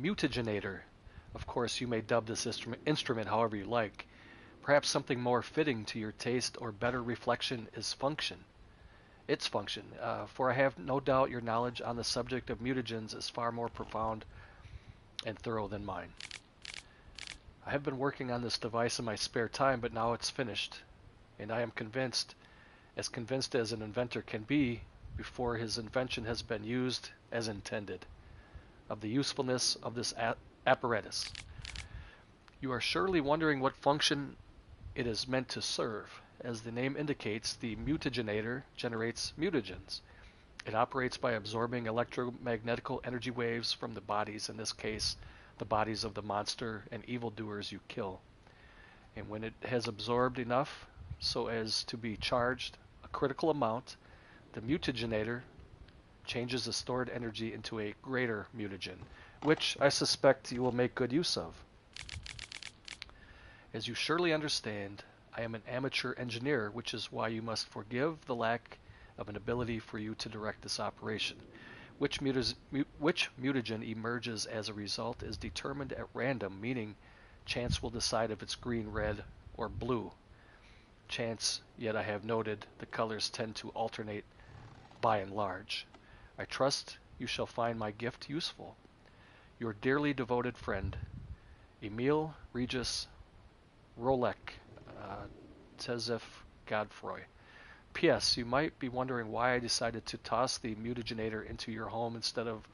mutagenator. Of course, you may dub this instrument however you like. Perhaps something more fitting to your taste or better reflection is function. Its function, for I have no doubt your knowledge on the subject of mutagens is far more profound and thorough than mine. I have been working on this device in my spare time, but now it's finished, and I am convinced as an inventor can be, before his invention has been used as intended, of the usefulness of this apparatus. You are surely wondering what function it is meant to serve. As the name indicates, the mutagenator generates mutagens. It operates by absorbing electromagnetical energy waves from the bodies, in this case, the bodies of the monster and evildoers you kill. And when it has absorbed enough so as to be charged a critical amount, the mutagenator changes the stored energy into a greater mutagen, which I suspect you will make good use of. As you surely understand, I am an amateur engineer, which is why you must forgive the lack of an ability for you to direct this operation. Which mutagen emerges as a result is determined at random, meaning chance will decide if it's green, red, or blue. Chance, yet I have noted, the colors tend to alternate by and large. I trust you shall find my gift useful. Your dearly devoted friend, Emil Regis Rolek, Tezef Godfroy. P.S. You might be wondering why I decided to toss the mutagenator into your home instead of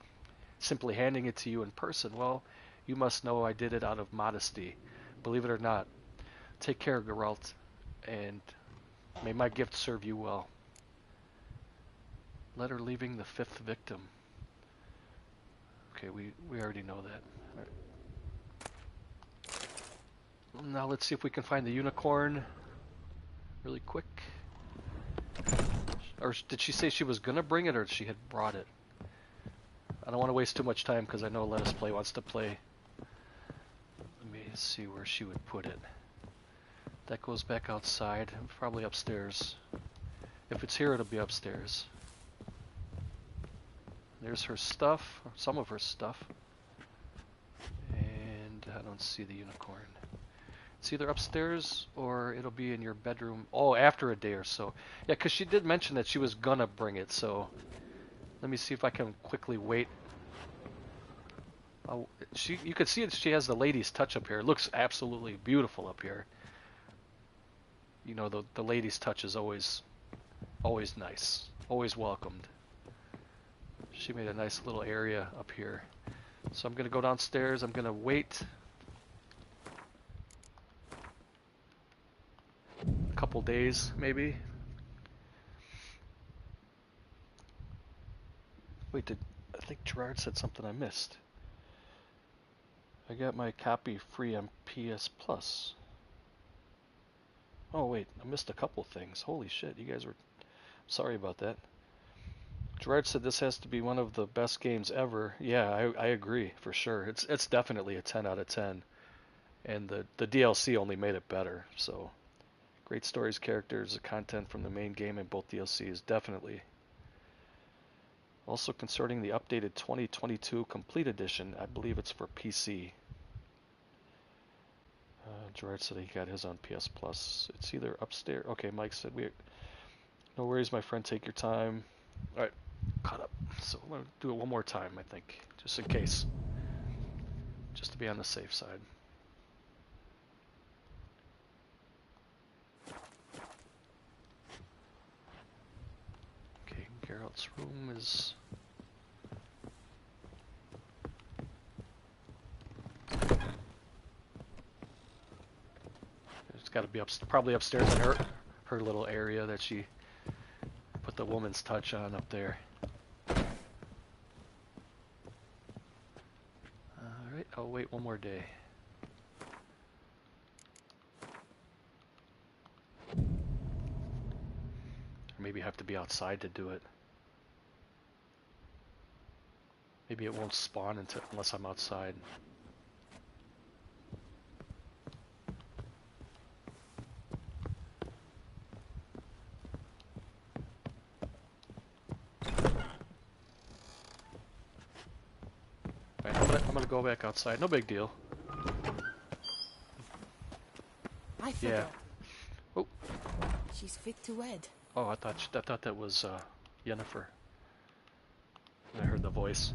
simply handing it to you in person. Well, you must know I did it out of modesty. Believe it or not. Take care, Geralt, and may my gift serve you well. Letter leaving the 5th victim. Okay, we already know that. All right. Now let's see if we can find the unicorn really quick. Or did she say she was gonna bring it, or she had brought it? I don't want to waste too much time because I know Let Us Play wants to play. Let me see where she would put it. That goes back outside, probably upstairs. If it's here, it'll be upstairs. There's her stuff, or some of her stuff. And I don't see the unicorn. It's either upstairs or it'll be in your bedroom. Oh, after a day or so. Yeah, because she did mention that she was gonna bring it, so let me see if I can quickly wait. You can see that she has the lady's touch up here. It looks absolutely beautiful up here. You know, the lady's touch is always nice, always welcomed. She made a nice little area up here. So I'm gonna go downstairs. I'm gonna wait a couple days, maybe. Wait, I think Gerard said something I missed. I got my copy free on PS Plus. Oh wait, I missed a couple things. Holy shit, you guys were... Sorry about that. Gerard said this has to be one of the best games ever. Yeah, I agree, for sure. It's definitely a 10 out of 10. And the DLC only made it better, so... Great stories, characters, the content from the main game and both DLCs, definitely. Also concerning the updated 2022 Complete Edition, I believe it's for PC. Gerard said he got his on PS Plus. It's either upstairs. Okay, Mike said no worries, my friend. Take your time. All right, caught up. So I'm gonna do it one more time, I think, just in case, just to be on the safe side. Okay, Geralt's room is. It's got to be probably upstairs in her little area that she put the woman's touch on up there. Alright, I'll wait one more day. Or maybe I have to be outside to do it. Maybe it won't spawn unless I'm outside. I'm gonna go back outside. No big deal. I forgot. Yeah. Oh. She's fit to wed. Oh, I thought that was Yennefer. I heard the voice.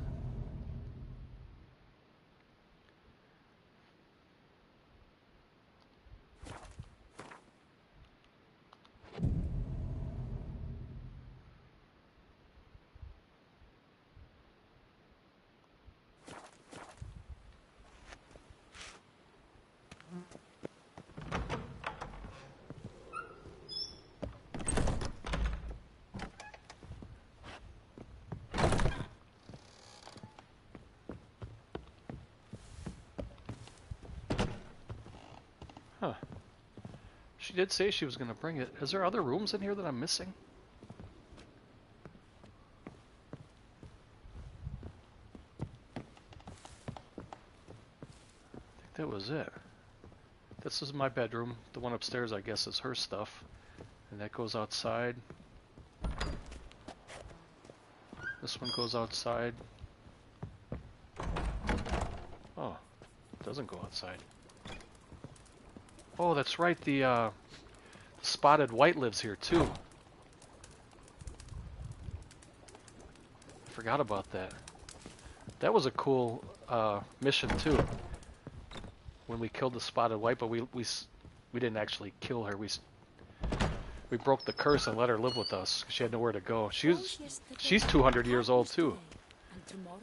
Huh. She did say she was going to bring it. Is there other rooms in here that I'm missing? that was it. This is my bedroom. The one upstairs, I guess, is her stuff. And that goes outside. This one goes outside. Oh, it doesn't go outside. Oh, that's right. The spotted white lives here too. I forgot about that. That was a cool mission too. When we killed the spotted white, but we didn't actually kill her. We broke the curse and let her live with us. She had nowhere to go. She's 200 years old too. And tomorrow,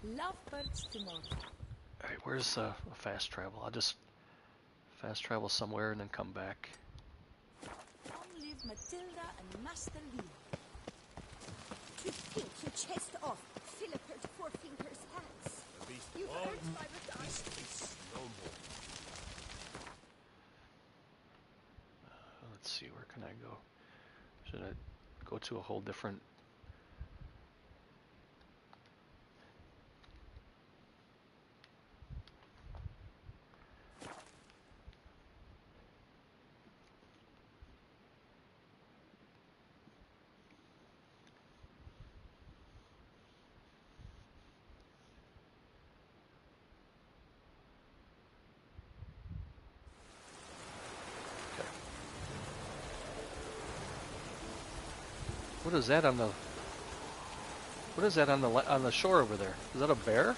lovebirds tomorrow. All right, where's a fast travel? I'll just fast travel somewhere and then come back. Long live Matilda and Master Leo. To think you chased off Philipper's Fourfinger's hands. You earned my regard. Let's see, where can I go? Should I go to a whole different... What is that on the? What is that on the shore over there? Is that a bear?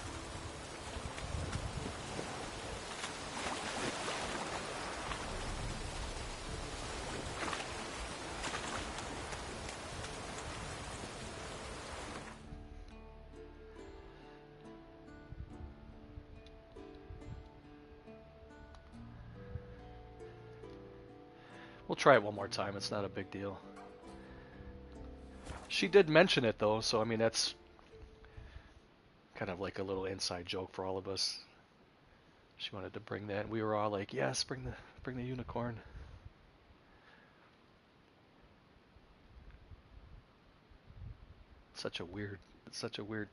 We'll try it one more time. It's not a big deal. She did mention it though, so I mean that's kind of like a little inside joke for all of us. She wanted to bring that. We were all like, "Yes, bring the unicorn." It's such a weird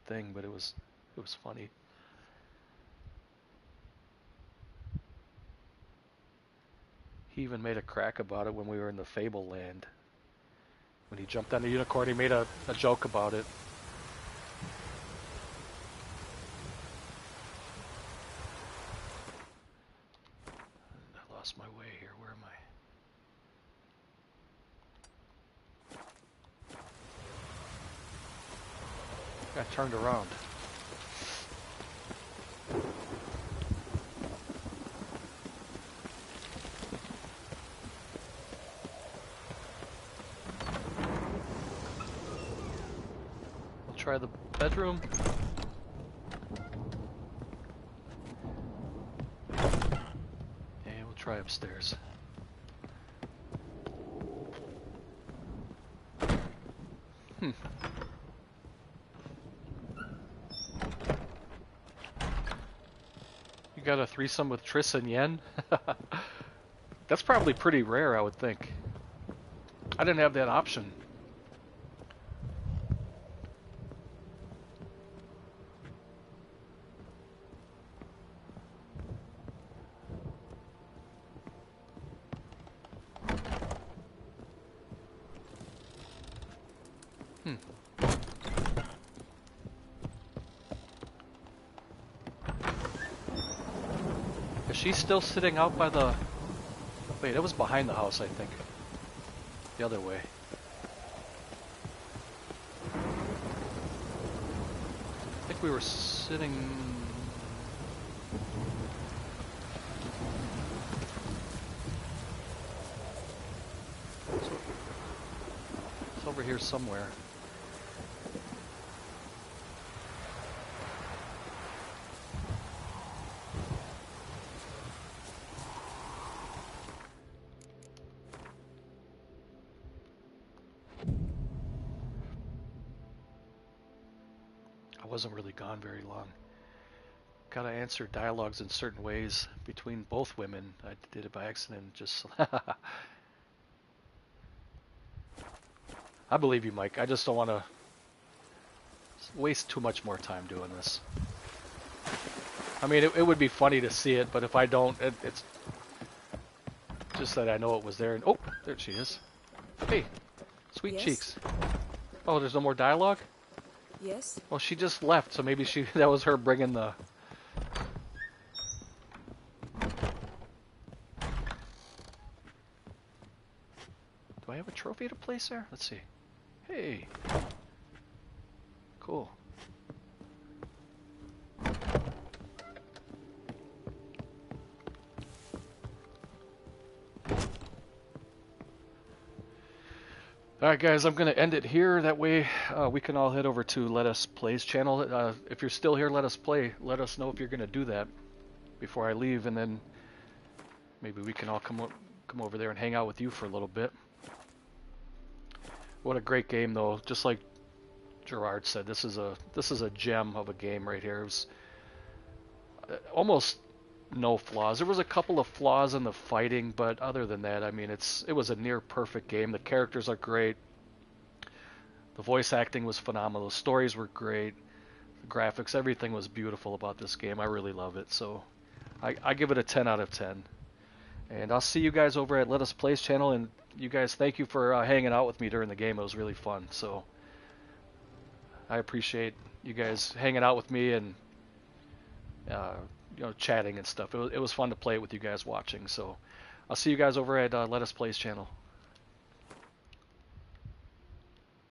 thing, but it was funny. He even made a crack about it when we were in the Fable Land. When he jumped on the unicorn, he made a joke about it. I lost my way here. Where am I? Got turned around. Try the bedroom. And we'll try upstairs. You got a threesome with Triss and Yen? That's probably pretty rare, I would think. I didn't have that option. She's still sitting out by the... Wait, it was behind the house, I think. The other way. I think we were sitting... It's over here somewhere. Wasn't really gone very long. Gotta answer dialogues in certain ways between both women. I did it by accident, just... I believe you, Mike. I just don't want to waste too much more time doing this. I mean, it would be funny to see it, but if I don't, it's just that I know it was there. And oh, there she is. Hey, sweet Yes? cheeks. Oh, there's no more dialogue? Yes? Well, she just left, so maybe that was her bringing the... Do I have a trophy to place there? Let's see. Hey. Cool. Alright guys, I'm going to end it here. That way we can all head over to Let Us Play's channel. If you're still here, Let Us Play. Let us know if you're going to do that before I leave, and then maybe we can all come over there and hang out with you for a little bit. What a great game, though. Just like Gerard said, this is a gem of a game right here. It was almost no flaws. There was a couple of flaws in the fighting, but other than that, I mean, it was a near perfect game. The characters are great. The voice acting was phenomenal. The stories were great. The graphics, everything was beautiful about this game. I really love it. So I give it a 10 out of 10. And I'll see you guys over at Let Us Play's channel. And you guys, thank you for hanging out with me during the game. It was really fun. So I appreciate you guys hanging out with me and chatting and stuff. It was fun to play it with you guys watching. So I'll see you guys over at Let Us Play's channel.